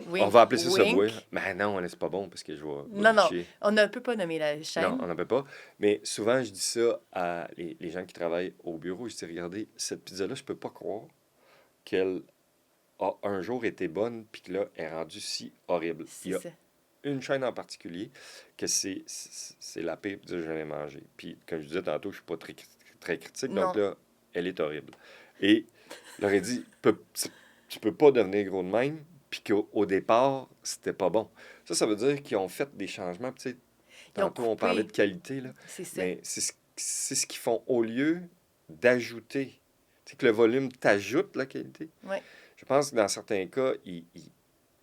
[SPEAKER 2] on va appeler ça
[SPEAKER 1] Wink.
[SPEAKER 2] Subway. Mais non, c'est pas bon parce que je vais
[SPEAKER 1] Non,
[SPEAKER 2] bitcher.
[SPEAKER 1] on ne peut pas nommer la chaîne.
[SPEAKER 2] Non, on n'en peut pas. Mais souvent, je dis ça à les gens qui travaillent au bureau. Je dis, regardez, cette pizza-là, je peux pas croire qu'elle a un jour été bonne, puis que là, elle est rendue si horrible. Il
[SPEAKER 1] C'est
[SPEAKER 2] y a
[SPEAKER 1] ça.
[SPEAKER 2] une chaîne en particulier que c'est la pire pizza que j'ai jamais mangée. Puis, comme je disais tantôt, je suis pas très critique, donc
[SPEAKER 1] Non.
[SPEAKER 2] là, elle est horrible. Et je leur ai dit, tu peux pas devenir gros de même, puis qu'au départ, c'était pas bon. Ça veut dire qu'ils ont fait des changements. Puis, tu sais,
[SPEAKER 1] Ils ont
[SPEAKER 2] tantôt, on
[SPEAKER 1] coupé.
[SPEAKER 2] parlait de qualité, là,
[SPEAKER 1] C'est ça.
[SPEAKER 2] mais c'est ce qu'ils font au lieu d'ajouter. Tu sais, que le volume t'ajoute la qualité.
[SPEAKER 1] Ouais.
[SPEAKER 2] Je pense que dans certains cas, il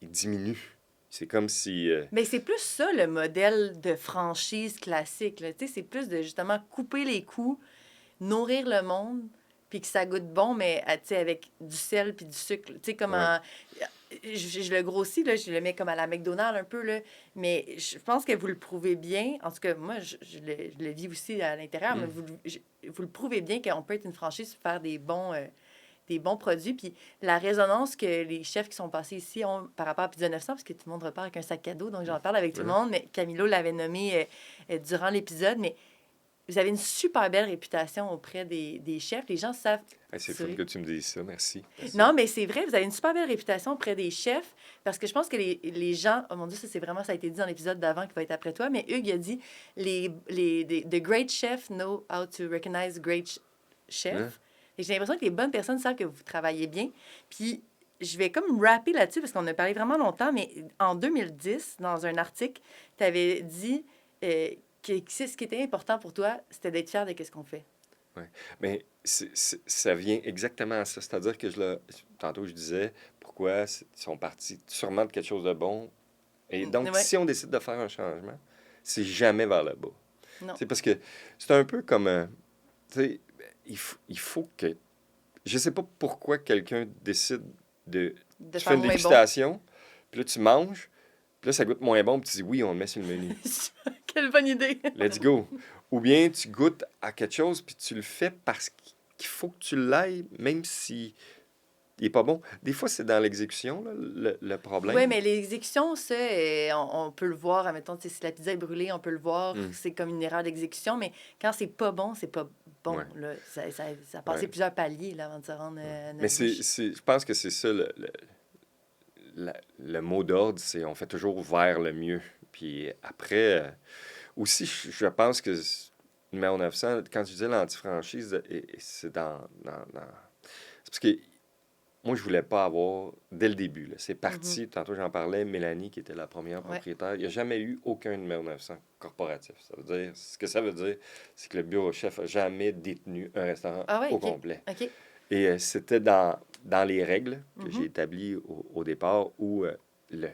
[SPEAKER 2] diminue. C'est comme si...
[SPEAKER 1] Mais c'est plus ça, le modèle de franchise classique. Là. Tu sais, c'est plus de, justement, couper les coûts, nourrir le monde, puis que ça goûte bon, mais tu sais, avec du sel puis du sucre. Tu sais, comme
[SPEAKER 2] Ouais.
[SPEAKER 1] je le grossis, là, je le mets comme à la McDonald's un peu, là, mais je pense que vous le prouvez bien. En tout cas, moi, je le vis aussi à l'intérieur, mais
[SPEAKER 2] Mm.
[SPEAKER 1] vous le prouvez bien qu'on peut être une franchise pour faire des bons produits. Puis la résonance que les chefs qui sont passés ici ont par rapport à Pizza 900, parce que tout le monde repart avec un sac cadeau, donc j'en parle avec tout le
[SPEAKER 2] Ouais.
[SPEAKER 1] monde, mais Camilo l'avait nommé durant l'épisode, mais vous avez une super belle réputation auprès des chefs. Les gens savent...
[SPEAKER 2] Hey, c'est fun que tu me dises ça, merci.
[SPEAKER 1] Non, mais c'est vrai, vous avez une super belle réputation auprès des chefs, parce que je pense que les gens... Oh mon Dieu, ça, c'est vraiment... Ça a été dit dans l'épisode d'avant qui va être après toi, mais Hugues a dit, the great chefs know how to recognize great chefs.
[SPEAKER 2] Hein?
[SPEAKER 1] Et j'ai l'impression que les bonnes personnes savent que vous travaillez bien. Puis je vais comme rapper là-dessus, parce qu'on a parlé vraiment longtemps, mais en 2010, dans un article, tu avais dit que ce qui était important pour toi, c'était d'être fier de ce qu'on fait.
[SPEAKER 2] Ouais. Mais ça vient exactement à ça. C'est-à-dire que tantôt, je disais pourquoi ils sont partis sûrement de quelque chose de bon. Et donc,
[SPEAKER 1] Ouais.
[SPEAKER 2] si on décide de faire un changement, c'est jamais vers le bas.
[SPEAKER 1] Non.
[SPEAKER 2] C'est parce que c'est un peu comme. Tu sais, il faut que. Je sais pas pourquoi quelqu'un décide de.
[SPEAKER 1] De
[SPEAKER 2] Tu
[SPEAKER 1] faire
[SPEAKER 2] fais une
[SPEAKER 1] moins bon.
[SPEAKER 2] dégustation, puis là, tu manges, puis là, ça goûte moins bon, puis tu dis oui, on le met sur le menu.
[SPEAKER 1] Quelle bonne idée!
[SPEAKER 2] Let's go. Ou bien tu goûtes à quelque chose, puis tu le fais parce qu'il faut que tu l'ailles, même si il n'est pas bon. Des fois, c'est dans l'exécution, là, le problème.
[SPEAKER 1] Oui, mais l'exécution, ça, on peut le voir. Admettons, si la pizza est brûlée, on peut le voir.
[SPEAKER 2] Mm.
[SPEAKER 1] C'est comme une erreur d'exécution. Mais quand c'est pas bon, c'est pas bon.
[SPEAKER 2] Ouais.
[SPEAKER 1] Là. Ça a passé
[SPEAKER 2] Ouais.
[SPEAKER 1] plusieurs paliers là, avant de se rendre à
[SPEAKER 2] Mais
[SPEAKER 1] notre bouche.
[SPEAKER 2] je pense que c'est ça le mot d'ordre, c'est on fait toujours vers le mieux. Puis après, aussi, je pense que numéro 900, quand tu disais l'antifranchise, c'est c'est parce que moi, je voulais pas avoir, dès le début, là, c'est parti, tantôt j'en parlais, Mélanie, qui était la première
[SPEAKER 1] Ouais.
[SPEAKER 2] propriétaire, il n'y a jamais eu aucun numéro 900 corporatif. Ça veut dire, ce que ça veut dire, c'est que le bureau chef n'a jamais détenu un restaurant
[SPEAKER 1] Ah ouais,
[SPEAKER 2] au
[SPEAKER 1] OK.
[SPEAKER 2] complet.
[SPEAKER 1] OK.
[SPEAKER 2] Et c'était dans les règles que
[SPEAKER 1] Mhm.
[SPEAKER 2] j'ai établies au départ où le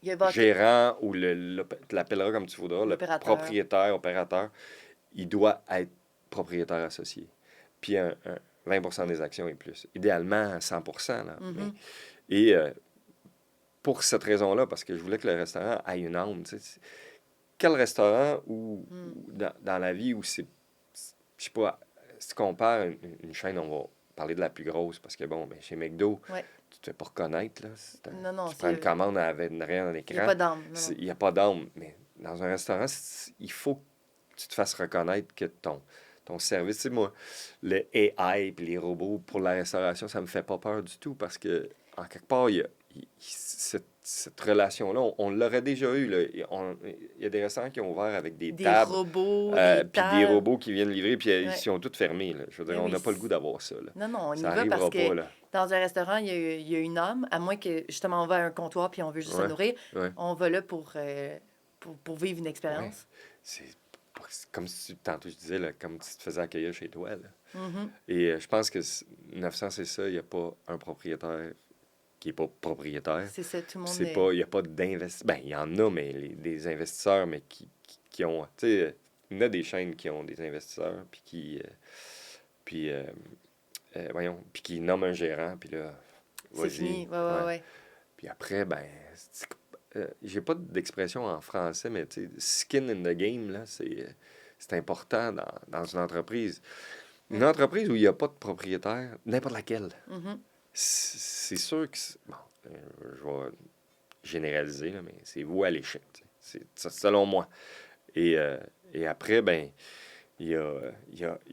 [SPEAKER 1] Il y a bâti-
[SPEAKER 2] gérant ou tu l'appelleras comme tu voudras, le
[SPEAKER 1] L'opérateur.
[SPEAKER 2] propriétaire, opérateur, il doit être propriétaire associé. Puis 20% des actions et plus. Idéalement, 100%. Là.
[SPEAKER 1] Mhm.
[SPEAKER 2] Et pour cette raison-là, parce que je voulais que le restaurant ait une âme. Tu sais, quel restaurant ou dans la vie où c'est, je sais pas, si tu compares une chaîne, on va parler de la plus grosse, parce que bon, ben, chez McDo,
[SPEAKER 1] Ouais.
[SPEAKER 2] tu te fais pas reconnaître. Là.
[SPEAKER 1] Non,
[SPEAKER 2] Tu prends une commande avec rien dans l'écran.
[SPEAKER 1] Il n'y a pas d'âme. Non, non.
[SPEAKER 2] Il n'y a pas d'âme. Mais dans un restaurant, il faut que tu te fasses reconnaître que ton service. Tu sais, moi, le AI et les robots pour la restauration, ça me fait pas peur du tout parce que, en quelque part, cette relation-là, on l'aurait déjà eu. Là. Il y a des restaurants qui ont ouvert avec des
[SPEAKER 1] Des
[SPEAKER 2] tables,
[SPEAKER 1] robots,
[SPEAKER 2] puis
[SPEAKER 1] des
[SPEAKER 2] des
[SPEAKER 1] tables.
[SPEAKER 2] robots qui viennent livrer, puis
[SPEAKER 1] Ouais.
[SPEAKER 2] ils sont tous fermés. Là. Je veux dire,
[SPEAKER 1] Mais
[SPEAKER 2] on
[SPEAKER 1] oui,
[SPEAKER 2] n'a pas le goût d'avoir ça. Là.
[SPEAKER 1] Non, non, on y
[SPEAKER 2] Ça
[SPEAKER 1] va
[SPEAKER 2] arrivera
[SPEAKER 1] parce que
[SPEAKER 2] pas. Là.
[SPEAKER 1] dans un restaurant, il y a une âme, à moins que justement on va à un comptoir puis on veut juste se
[SPEAKER 2] Ouais,
[SPEAKER 1] nourrir.
[SPEAKER 2] ouais.
[SPEAKER 1] On va là pour vivre une expérience.
[SPEAKER 2] C'est comme si, tantôt je disais, là, comme si tu te faisais accueillir chez toi. Là.
[SPEAKER 1] Mhm.
[SPEAKER 2] Et je pense que 900, c'est ça. Il n'y a pas un propriétaire qui n'est pas propriétaire.
[SPEAKER 1] C'est ça, tout le monde
[SPEAKER 2] C'est pas, il n'y a pas d'investisseurs. Ben, il y en a, mais des investisseurs, mais qui ont. Tu sais, il y en a des chaînes qui ont des investisseurs, voyons, puis qui nomment un gérant, puis là,
[SPEAKER 1] C'est
[SPEAKER 2] vas-y.
[SPEAKER 1] fini. Ouais.
[SPEAKER 2] Puis après, ben, j'ai pas d'expression en français, mais tu sais, skin in the game, là, c'est important dans une entreprise. Une entreprise où il n'y a pas de propriétaire, n'importe laquelle,
[SPEAKER 1] Mhm.
[SPEAKER 2] c'est sûr que... Bon, je vais généraliser, là, mais c'est voué à l'échec. C'est selon moi. Et après, ben, il y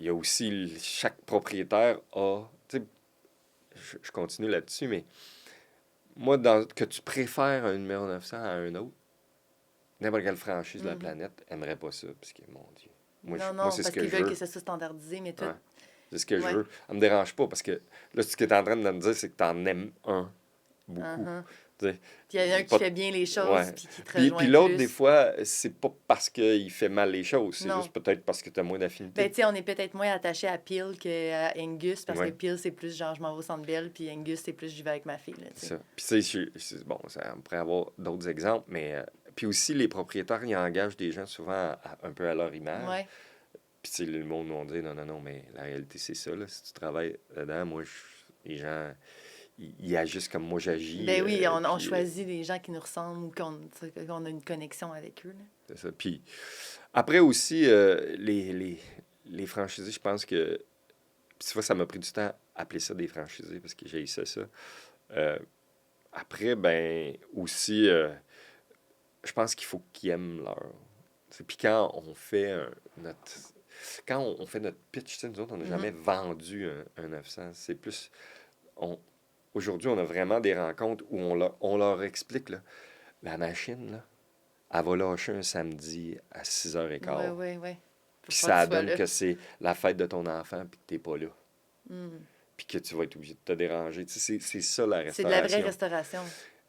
[SPEAKER 2] a aussi... Chaque propriétaire a... Tu sais, je continue là-dessus, mais moi, que tu préfères un numéro 900 à un autre, n'importe quelle franchise de la planète aimerait pas ça, parce que, mon Dieu, moi,
[SPEAKER 1] Non,
[SPEAKER 2] moi c'est
[SPEAKER 1] parce
[SPEAKER 2] ce que
[SPEAKER 1] qu'ils
[SPEAKER 2] je
[SPEAKER 1] veulent
[SPEAKER 2] veux.
[SPEAKER 1] que ça soit standardisé, mais tout.
[SPEAKER 2] Ouais. C'est ce que je
[SPEAKER 1] Ouais.
[SPEAKER 2] veux. Ça me dérange pas, parce que là, ce que tu es en train de me dire, c'est que tu en aimes un beaucoup.
[SPEAKER 1] Uh-huh.
[SPEAKER 2] Tu sais,
[SPEAKER 1] Puis il y en a un qui fait bien les choses,
[SPEAKER 2] Ouais.
[SPEAKER 1] puis qui te
[SPEAKER 2] Puis
[SPEAKER 1] rejoint
[SPEAKER 2] l'autre,
[SPEAKER 1] plus.
[SPEAKER 2] des fois, c'est pas parce qu'il fait mal les choses, c'est
[SPEAKER 1] Non.
[SPEAKER 2] juste peut-être parce que tu as moins d'affinité.
[SPEAKER 1] Ben, tu sais, on est peut-être moins attaché à Peel qu'à Angus, parce
[SPEAKER 2] Ouais.
[SPEAKER 1] que Peel, c'est plus genre, je m'en vais au Centre Bell, puis Angus, c'est plus, j'y vais avec ma fille. Là, tu
[SPEAKER 2] C'est
[SPEAKER 1] sais.
[SPEAKER 2] ça. Puis tu sais, bon, on pourrait avoir d'autres exemples, mais... puis aussi, les propriétaires, ils engagent des gens souvent un peu à leur image.
[SPEAKER 1] Ouais.
[SPEAKER 2] Puis, tu sais, le monde nous dit non, mais la réalité, c'est ça. Là. Si tu travailles dedans, moi, les gens, ils agissent comme moi j'agis.
[SPEAKER 1] Ben oui, on
[SPEAKER 2] puis,
[SPEAKER 1] choisit les gens qui nous ressemblent ou qu'on a une connexion avec eux. Là.
[SPEAKER 2] c'est ça. Puis après aussi, les franchisés, je pense que... Puis tu vois, ça m'a pris du temps à appeler ça des franchisés parce que j'ai ça. Euh, Après, ben aussi, je pense qu'il faut qu'ils aiment leur... Puis quand on fait on fait notre pitch, tu sais, nous autres, on n'a jamais vendu un 900. C'est plus... On, aujourd'hui, on a vraiment des rencontres où on leur explique, là, la machine, là, elle va lâcher un samedi à 6h15.
[SPEAKER 1] Oui.
[SPEAKER 2] Puis ça donne que c'est la fête de ton enfant puis que t'es pas là.
[SPEAKER 1] Mm.
[SPEAKER 2] Puis que tu vas être obligé de te déranger. Tu sais, c'est ça la
[SPEAKER 1] C'est de la vraie
[SPEAKER 2] restauration.
[SPEAKER 1] restauration.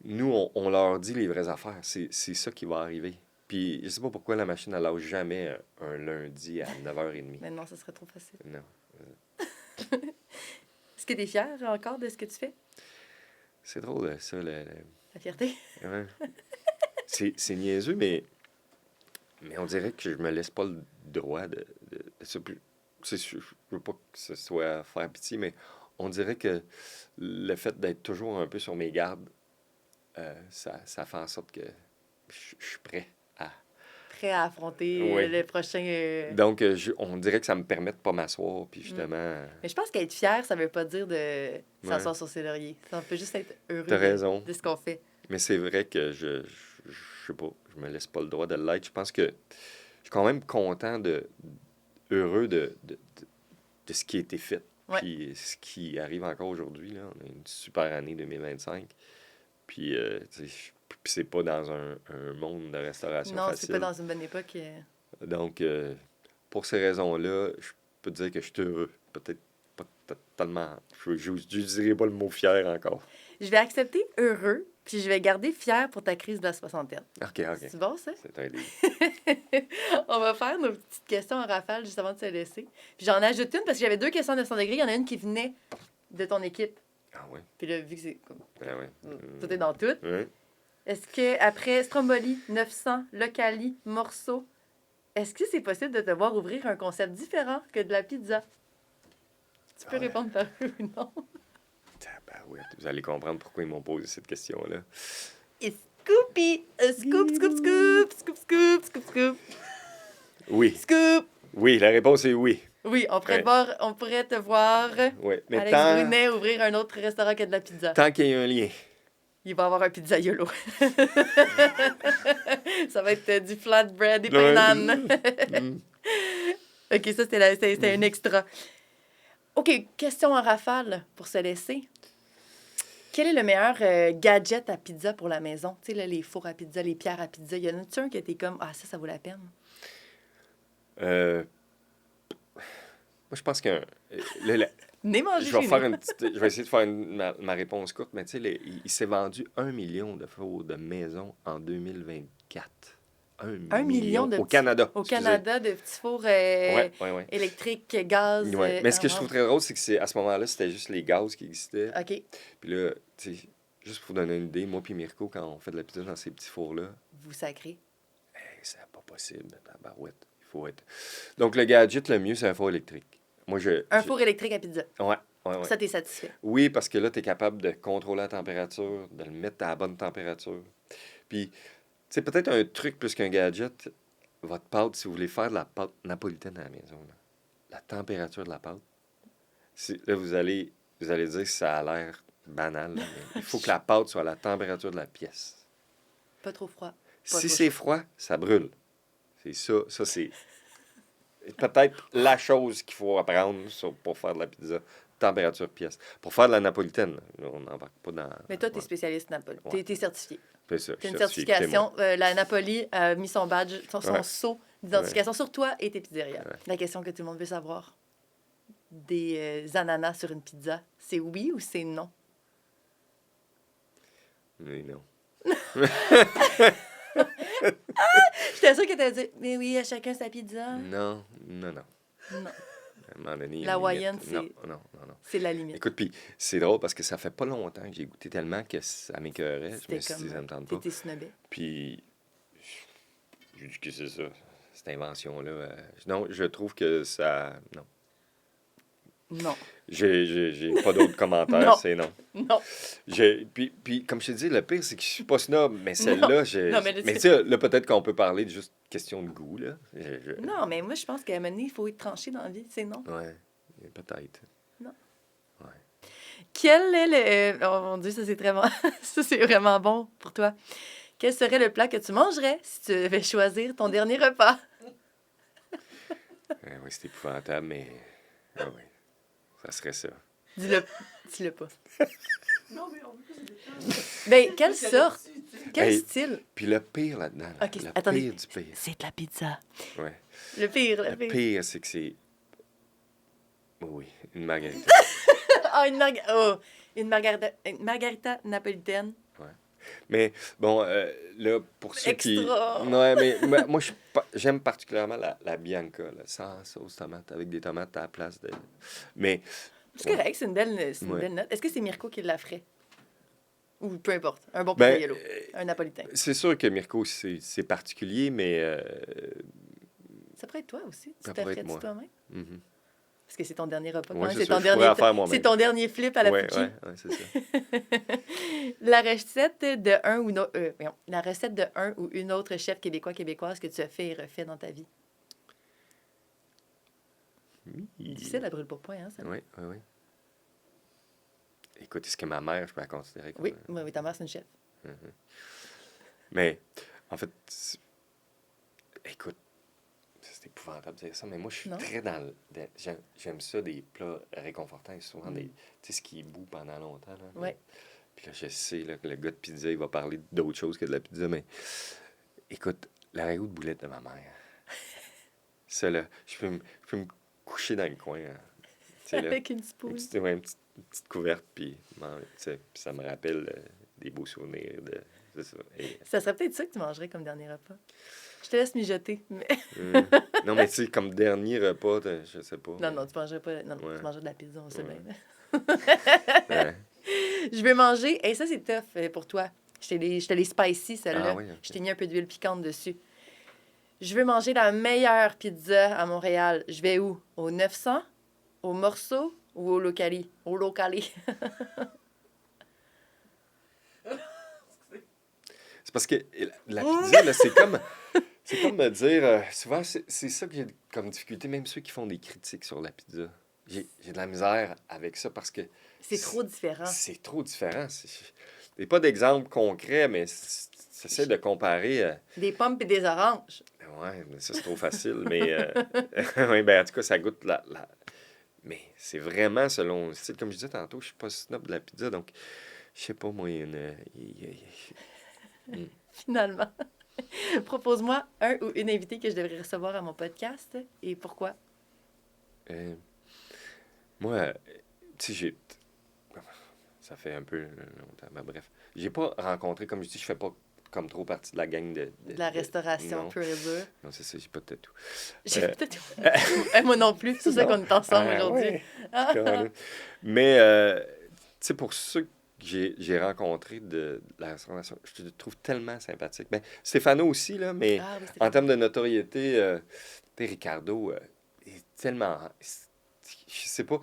[SPEAKER 2] Nous, on leur dit les vraies affaires. C'est ça qui va arriver. Puis je sais pas pourquoi la machine, elle lâche jamais un lundi à 9h30.
[SPEAKER 1] Mais non, ça serait trop facile.
[SPEAKER 2] Non.
[SPEAKER 1] Est-ce que tu es fier encore de ce que tu fais?
[SPEAKER 2] C'est drôle, ça.
[SPEAKER 1] La fierté?
[SPEAKER 2] Ouais. C'est niaiseux, mais on dirait que je me laisse pas le droit de ça. Je veux pas que ce soit faire pitié, mais on dirait que le fait d'être toujours un peu sur mes gardes, ça fait en sorte que je suis prêt à...
[SPEAKER 1] Prêt à affronter
[SPEAKER 2] Oui.
[SPEAKER 1] le prochain...
[SPEAKER 2] Donc, on dirait que ça me permet de pas m'asseoir, puis justement...
[SPEAKER 1] Mais je pense qu'être fier, ça veut pas dire de s'asseoir
[SPEAKER 2] Ouais.
[SPEAKER 1] sur ses lauriers. Ça peut juste être heureux
[SPEAKER 2] T'as raison.
[SPEAKER 1] de ce qu'on fait.
[SPEAKER 2] Mais c'est vrai que je sais pas, je me laisse pas le droit de l'être. Je pense que je suis quand même content heureux de ce qui a été fait.
[SPEAKER 1] Ouais.
[SPEAKER 2] Puis ce qui arrive encore aujourd'hui, là. On a une super année 2025. Puis, tu sais, puis c'est pas dans un monde de restauration
[SPEAKER 1] Non,
[SPEAKER 2] facile.
[SPEAKER 1] c'est pas dans une bonne époque.
[SPEAKER 2] Donc, pour ces raisons-là, je peux te dire que je suis heureux. Peut-être pas totalement... Je dirais pas le mot fier encore.
[SPEAKER 1] Je vais accepter heureux, puis je vais garder fier pour ta crise de la soixantaine.
[SPEAKER 2] OK.
[SPEAKER 1] C'est bon, ça?
[SPEAKER 2] C'est un livre.
[SPEAKER 1] On va faire nos petites questions en rafale juste avant de se laisser. Puis j'en ajoute une parce que j'avais 2 questions à 900 degrés. Il y en a une qui venait de ton équipe.
[SPEAKER 2] Ah ouais?
[SPEAKER 1] Puis là, vu que c'est...
[SPEAKER 2] Ben ouais.
[SPEAKER 1] Tout est dans tout.
[SPEAKER 2] Ouais.
[SPEAKER 1] Est-ce que après Stromboli, 900, Locali, Morceau, est-ce que c'est possible de te voir ouvrir un concept différent que de la pizza? Tu peux
[SPEAKER 2] Ah ouais.
[SPEAKER 1] répondre par oui ou non.
[SPEAKER 2] Tabarouette. Vous allez comprendre pourquoi ils m'ont posé cette question-là.
[SPEAKER 1] Et Scoopy! Scoop, scoop, scoop, scoop, scoop, scoop, scoop,
[SPEAKER 2] Oui.
[SPEAKER 1] scoop!
[SPEAKER 2] Oui, la réponse est oui.
[SPEAKER 1] Oui, on pourrait,
[SPEAKER 2] Ouais.
[SPEAKER 1] on pourrait te voir,
[SPEAKER 2] Oui. Mais
[SPEAKER 1] Alex Brunet, ouvrir un autre restaurant que de la pizza.
[SPEAKER 2] tant qu'il y a un lien.
[SPEAKER 1] Il va avoir un pizzaiolo. Ça va être du flatbread et
[SPEAKER 2] Ouais.
[SPEAKER 1] painan.
[SPEAKER 2] Mm.
[SPEAKER 1] OK, ça, c'était un extra. OK, question en rafale pour se laisser. Quel est le meilleur gadget à pizza pour la maison? Tu sais, là, les fours à pizza, les pierres à pizza. Il y en a-tu un qui était comme, ah, ça vaut la peine?
[SPEAKER 2] Moi, je pense que
[SPEAKER 1] Venez manger
[SPEAKER 2] je vais
[SPEAKER 1] chez
[SPEAKER 2] faire
[SPEAKER 1] nous.
[SPEAKER 2] une petite, je vais essayer de faire ma réponse courte, mais tu sais, il s'est vendu 1 million de fours de maison en 2024.
[SPEAKER 1] 1 million de
[SPEAKER 2] au
[SPEAKER 1] petits-
[SPEAKER 2] Canada.
[SPEAKER 1] Au
[SPEAKER 2] excusez.
[SPEAKER 1] Canada, de petits fours
[SPEAKER 2] Ouais.
[SPEAKER 1] électriques, gaz.
[SPEAKER 2] Ouais. Mais ce que je
[SPEAKER 1] en
[SPEAKER 2] trouve
[SPEAKER 1] vente.
[SPEAKER 2] très drôle, c'est que à ce moment-là, c'était juste les gaz qui existaient.
[SPEAKER 1] OK,
[SPEAKER 2] Puis là, tu sais, juste pour vous donner une idée, moi puis Mirko, quand on fait de la pizza dans ces petits fours-là,
[SPEAKER 1] vous sacrez.
[SPEAKER 2] hey, c'est pas possible, tabarouette. Il faut être... Donc, le gadget le mieux, c'est un four électrique. Moi,
[SPEAKER 1] Un four électrique à pizza.
[SPEAKER 2] Ouais.
[SPEAKER 1] Ça, t'es satisfait.
[SPEAKER 2] Oui, parce que là, tu es capable de contrôler la température, de le mettre à la bonne température. Puis, c'est peut-être un truc plus qu'un gadget. Votre pâte, si vous voulez faire de la pâte napolitaine à la maison, là, la température de la pâte, là, vous allez dire que ça a l'air banal, là, mais il faut que la pâte soit à la température de la pièce.
[SPEAKER 1] Pas trop froid.
[SPEAKER 2] Si
[SPEAKER 1] trop
[SPEAKER 2] c'est
[SPEAKER 1] chaud.
[SPEAKER 2] froid, ça brûle. C'est ça. Ça, c'est peut-être la chose qu'il faut apprendre pour faire de la pizza. Température pièce. Pour faire de la napolitaine, là, on n'embarque pas dans...
[SPEAKER 1] Mais toi, t'es
[SPEAKER 2] Ouais,
[SPEAKER 1] spécialiste Napoli.
[SPEAKER 2] Ouais.
[SPEAKER 1] T'es certifié.
[SPEAKER 2] c'est ça,
[SPEAKER 1] T'as
[SPEAKER 2] je
[SPEAKER 1] une
[SPEAKER 2] suis certifié,
[SPEAKER 1] certification. La Napoli a mis son badge, son
[SPEAKER 2] Ouais.
[SPEAKER 1] sceau d'identification sur toi et tes pizzerias.
[SPEAKER 2] Ouais.
[SPEAKER 1] La question que tout le monde veut savoir. Des ananas sur une pizza, c'est oui ou c'est non?
[SPEAKER 2] Mais non.
[SPEAKER 1] J'étais sûre que t'allais dire, mais oui, à chacun sa pizza.
[SPEAKER 2] Non.
[SPEAKER 1] Non,
[SPEAKER 2] À un moment donné, il y a
[SPEAKER 1] La
[SPEAKER 2] une limite.
[SPEAKER 1] Hawaiian, c'est-
[SPEAKER 2] Non.
[SPEAKER 1] c'est la limite.
[SPEAKER 2] Écoute, puis c'est drôle parce que ça fait pas longtemps que j'ai goûté tellement que ça m'écœurait. Je me
[SPEAKER 1] C'était
[SPEAKER 2] suis dit,
[SPEAKER 1] comme,
[SPEAKER 2] ça me tente pas.
[SPEAKER 1] t'étais snobé.
[SPEAKER 2] Puis, j'ai dit que c'est ça, cette invention-là. Non, je trouve que ça... Non.
[SPEAKER 1] Non.
[SPEAKER 2] J'ai pas d'autres commentaires,
[SPEAKER 1] Non.
[SPEAKER 2] c'est non.
[SPEAKER 1] Non.
[SPEAKER 2] Puis, comme je te dis, le pire, c'est que je suis pas snob, mais celle-là,
[SPEAKER 1] Non, mais là,
[SPEAKER 2] mais tu sais, là, peut-être qu'on peut parler de juste question de goût, là.
[SPEAKER 1] Non, mais moi, je pense qu'à un moment donné, il faut être tranché dans la vie. C'est non.
[SPEAKER 2] Ouais, peut-être.
[SPEAKER 1] Non.
[SPEAKER 2] Ouais.
[SPEAKER 1] Quel est le... Oh mon Dieu, ça, c'est vraiment... ça, c'est vraiment bon pour toi. Quel serait le plat que tu mangerais si tu devais choisir ton dernier repas?
[SPEAKER 2] Oui, c'est épouvantable, mais... Ah oui, ça serait ça.
[SPEAKER 1] Dis-le. Dis-le pas.
[SPEAKER 3] Non, mais on veut plus de détails.
[SPEAKER 1] Ben, quelle sorte? Quel
[SPEAKER 2] Hey,
[SPEAKER 1] style?
[SPEAKER 2] Puis le pire là-dedans, là,
[SPEAKER 1] Ok,
[SPEAKER 2] le
[SPEAKER 1] attendez.
[SPEAKER 2] pire du pire.
[SPEAKER 1] C'est de la pizza.
[SPEAKER 2] Ouais.
[SPEAKER 1] Le pire, le
[SPEAKER 2] Le
[SPEAKER 1] pire.
[SPEAKER 2] pire, c'est que c'est... Oui, une margarita.
[SPEAKER 1] Ah, une margarita napolitaine.
[SPEAKER 2] Mais bon, là, pour ceux qui...
[SPEAKER 1] Extra.
[SPEAKER 2] Ouais, mais moi, j'aime particulièrement la Bianca, là, sans sauce tomate, avec des tomates à la place de... Mais
[SPEAKER 1] C'est correct, c'est une
[SPEAKER 2] Ouais.
[SPEAKER 1] belle note. Est-ce que c'est Mirko qui la ferait? Ou peu importe, un bon
[SPEAKER 2] ben,
[SPEAKER 1] pizzaiolo, un napolitain.
[SPEAKER 2] c'est sûr que Mirko, c'est particulier, mais...
[SPEAKER 1] Ça pourrait être toi aussi. Tu
[SPEAKER 2] Ça
[SPEAKER 1] te
[SPEAKER 2] pourrait être
[SPEAKER 1] ferais-tu
[SPEAKER 2] moi.
[SPEAKER 1] toi-même?
[SPEAKER 2] mhm.
[SPEAKER 1] Parce que c'est ton dernier repas.
[SPEAKER 2] Ouais,
[SPEAKER 1] quand même.
[SPEAKER 2] c'est
[SPEAKER 1] C'est
[SPEAKER 2] ça,
[SPEAKER 1] ton
[SPEAKER 2] je pourrais
[SPEAKER 1] dernier,
[SPEAKER 2] en faire moi-même.
[SPEAKER 1] c'est ton dernier flip à la
[SPEAKER 2] Ouais,
[SPEAKER 1] Fuji.
[SPEAKER 2] ouais, c'est ça.
[SPEAKER 1] La recette de un ou la recette de un ou une autre chef québécoise que tu as fait et refait dans ta vie. Difficile à brûle pour point, hein, ça?
[SPEAKER 2] Oui, oui, oui. Écoute, est-ce que ma mère, je peux la considérer comme...
[SPEAKER 1] Oui, oui, ta mère, c'est une chef.
[SPEAKER 2] Mais, en fait, écoute, c'est épouvantable de dire ça, mais moi, je suis
[SPEAKER 1] Non.
[SPEAKER 2] très dans le... J'aime ça, des plats réconfortants, et souvent des... Tu sais, ce qui est bout pendant longtemps, là.
[SPEAKER 1] Ouais.
[SPEAKER 2] Puis là, je sais là, que le gars de pizza, il va parler d'autre chose que de la pizza, mais... Écoute, la ragoût de boulette de ma mère. Ça, là, je peux me coucher dans le coin, hein, tu sais, là.
[SPEAKER 1] Avec une spoon.
[SPEAKER 2] Une petite couverte, puis tu sais, puis ça me rappelle des beaux souvenirs de... C'est ça. Et,
[SPEAKER 1] Ça serait peut-être ça que tu mangerais comme dernier repas. Je te laisse mijoter. Mais...
[SPEAKER 2] non, mais tu sais, comme dernier repas, je sais pas.
[SPEAKER 1] Non, tu mangerais pas. Non,
[SPEAKER 2] Ouais.
[SPEAKER 1] tu mangerais de la pizza, on sait
[SPEAKER 2] Ouais.
[SPEAKER 1] bien.
[SPEAKER 2] Ouais.
[SPEAKER 1] Je vais manger. Et ça, c'est tough pour toi. Je te les spicy, celle-là.
[SPEAKER 2] Ah oui, ok.
[SPEAKER 1] Je t'ai mis un peu d'huile piquante dessus. Je veux manger la meilleure pizza à Montréal. Je vais où? Au 900? Au Morceau? Ou au Locali? Au Locali.
[SPEAKER 2] C'est parce que la pizza, là, c'est comme me dire... souvent, c'est ça que j'ai comme difficulté, même ceux qui font des critiques sur la pizza. J'ai de la misère avec ça parce que...
[SPEAKER 1] C'est trop différent.
[SPEAKER 2] C'est trop différent. C'est pas d'exemple concret, mais j'essaie de comparer...
[SPEAKER 1] Des pommes et des oranges.
[SPEAKER 2] Ouais, mais ça, c'est trop facile, mais... ouais, ben, en tout cas, ça goûte Mais c'est vraiment selon le style. Comme je disais tantôt, je suis pas snob de la pizza, donc je sais pas, moi,
[SPEAKER 1] Finalement. Propose-moi un ou une invitée que je devrais recevoir à mon podcast et pourquoi.
[SPEAKER 2] moi, tu sais, ça fait un peu longtemps, mais bref. J'ai pas rencontré, comme je dis, je fais pas comme trop partie de la gang de
[SPEAKER 1] La restauration
[SPEAKER 2] non.
[SPEAKER 1] pure et dure.
[SPEAKER 2] Non, c'est ça, j'ai pas de tatou.
[SPEAKER 1] J'ai peut-être... moi non plus. C'est ça qu'on est ensemble aujourd'hui.
[SPEAKER 2] Ouais. Mais, tu sais, pour ceux que j'ai rencontrés de la restauration, je te trouve tellement sympathique. Ben, Stéphano aussi, là, mais
[SPEAKER 1] Ah oui, c'était
[SPEAKER 2] en termes de notoriété, tu sais, Ricardo est tellement... Je sais pas...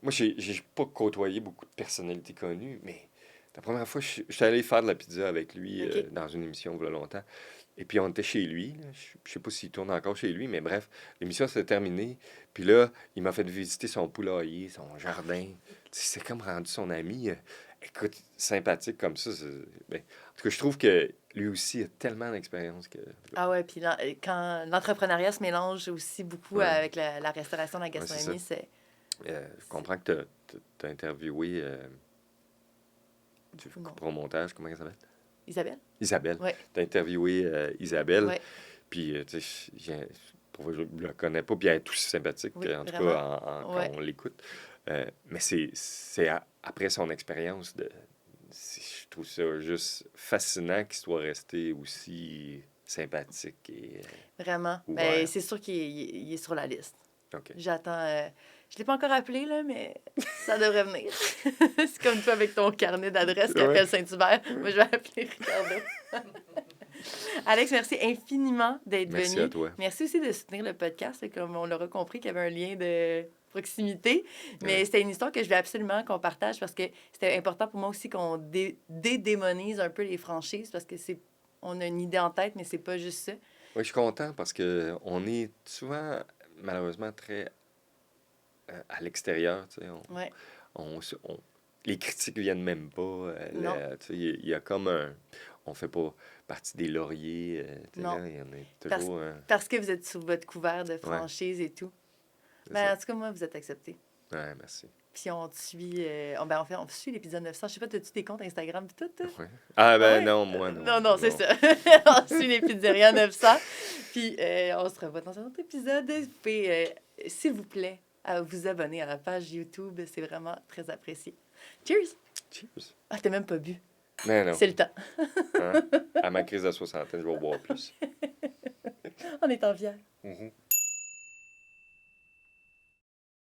[SPEAKER 2] Moi, j'ai pas côtoyé beaucoup de personnalités connues, mais la première fois, je suis allé faire de la pizza avec lui
[SPEAKER 1] Ok.
[SPEAKER 2] dans une émission il y a longtemps. Et puis, on était chez lui. Là. Je sais pas s'il tourne encore chez lui, mais bref, l'émission s'est terminée. Puis là, il m'a fait visiter son poulailler, son jardin. C'est comme rendu son ami. Écoute, sympathique comme ça. Ben, en tout cas, je trouve que lui aussi a tellement d'expérience que...
[SPEAKER 1] Ah ouais, puis quand l'entrepreneuriat se mélange aussi beaucoup
[SPEAKER 2] Ouais.
[SPEAKER 1] avec la restauration, la
[SPEAKER 2] c'est
[SPEAKER 1] gastronomie, c'est...
[SPEAKER 2] je comprends que tu as interviewé du
[SPEAKER 1] Non.
[SPEAKER 2] pour montage, comment elle s'appelle?
[SPEAKER 1] Isabelle?
[SPEAKER 2] Isabelle.
[SPEAKER 1] Ouais.
[SPEAKER 2] Tu as interviewé Isabelle.
[SPEAKER 1] Ouais.
[SPEAKER 2] Puis, tu sais, je ne la connais pas, puis elle est aussi sympathique,
[SPEAKER 1] Oui,
[SPEAKER 2] en tout
[SPEAKER 1] vraiment.
[SPEAKER 2] cas,
[SPEAKER 1] Ouais.
[SPEAKER 2] quand on l'écoute. Mais c'est après son expérience je trouve ça juste fascinant qu'il soit resté aussi sympathique et...
[SPEAKER 1] Vraiment.
[SPEAKER 2] Ouais.
[SPEAKER 1] Ben, c'est sûr qu'il est sur la liste.
[SPEAKER 2] OK.
[SPEAKER 1] J'attends... je l'ai pas encore appelé, là, mais ça devrait venir. C'est comme toi avec ton carnet d'adresse qui
[SPEAKER 2] Ouais.
[SPEAKER 1] appelle Saint-Hubert. Moi, je vais appeler Ricardo. Alex, merci infiniment d'être
[SPEAKER 2] Merci
[SPEAKER 1] venu.
[SPEAKER 2] à toi.
[SPEAKER 1] Merci aussi de soutenir le podcast. Comme on l'aura compris qu'il y avait un lien de proximité. Mais
[SPEAKER 2] Ouais.
[SPEAKER 1] c'était une histoire que je veux absolument qu'on partage parce que c'était important pour moi aussi qu'on dédémonise un peu les franchises parce que on a une idée en tête, mais c'est pas juste ça.
[SPEAKER 2] Oui, je suis content parce que on est souvent, malheureusement, très à l'extérieur. Tu sais,
[SPEAKER 1] Ouais,
[SPEAKER 2] les critiques viennent même pas.
[SPEAKER 1] non,
[SPEAKER 2] Tu sais, il y a comme un. On fait pas partie des lauriers. Tu sais,
[SPEAKER 1] non.
[SPEAKER 2] là, il y en a
[SPEAKER 1] Parce,
[SPEAKER 2] toujours.
[SPEAKER 1] parce que vous êtes sous votre couvert de
[SPEAKER 2] Ouais,
[SPEAKER 1] franchise et tout.
[SPEAKER 2] c'est
[SPEAKER 1] Ben,
[SPEAKER 2] ça.
[SPEAKER 1] en tout cas, moi, vous êtes accepté.
[SPEAKER 2] Ouais, merci.
[SPEAKER 1] Puis on te suit, on suit l'épisode 900. Je sais pas, as-tu des comptes Instagram pis tout, toi?
[SPEAKER 2] Ouais. Ah,
[SPEAKER 1] Ah
[SPEAKER 2] ben
[SPEAKER 1] ouais?
[SPEAKER 2] non, moi, non.
[SPEAKER 1] Non, non, c'est
[SPEAKER 2] Non.
[SPEAKER 1] ça. On suit les pizzerias 900. Puis on se revoit dans un autre épisode. Vous pouvez, s'il vous plaît, à vous abonner à la page YouTube. C'est vraiment très apprécié. Cheers!
[SPEAKER 2] Cheers.
[SPEAKER 1] Ah, t'as même pas bu.
[SPEAKER 2] Non, non.
[SPEAKER 1] C'est le temps.
[SPEAKER 2] Hein? À ma crise de soixantaine, je vais boire plus.
[SPEAKER 1] On est en fiers.
[SPEAKER 2] Mhm.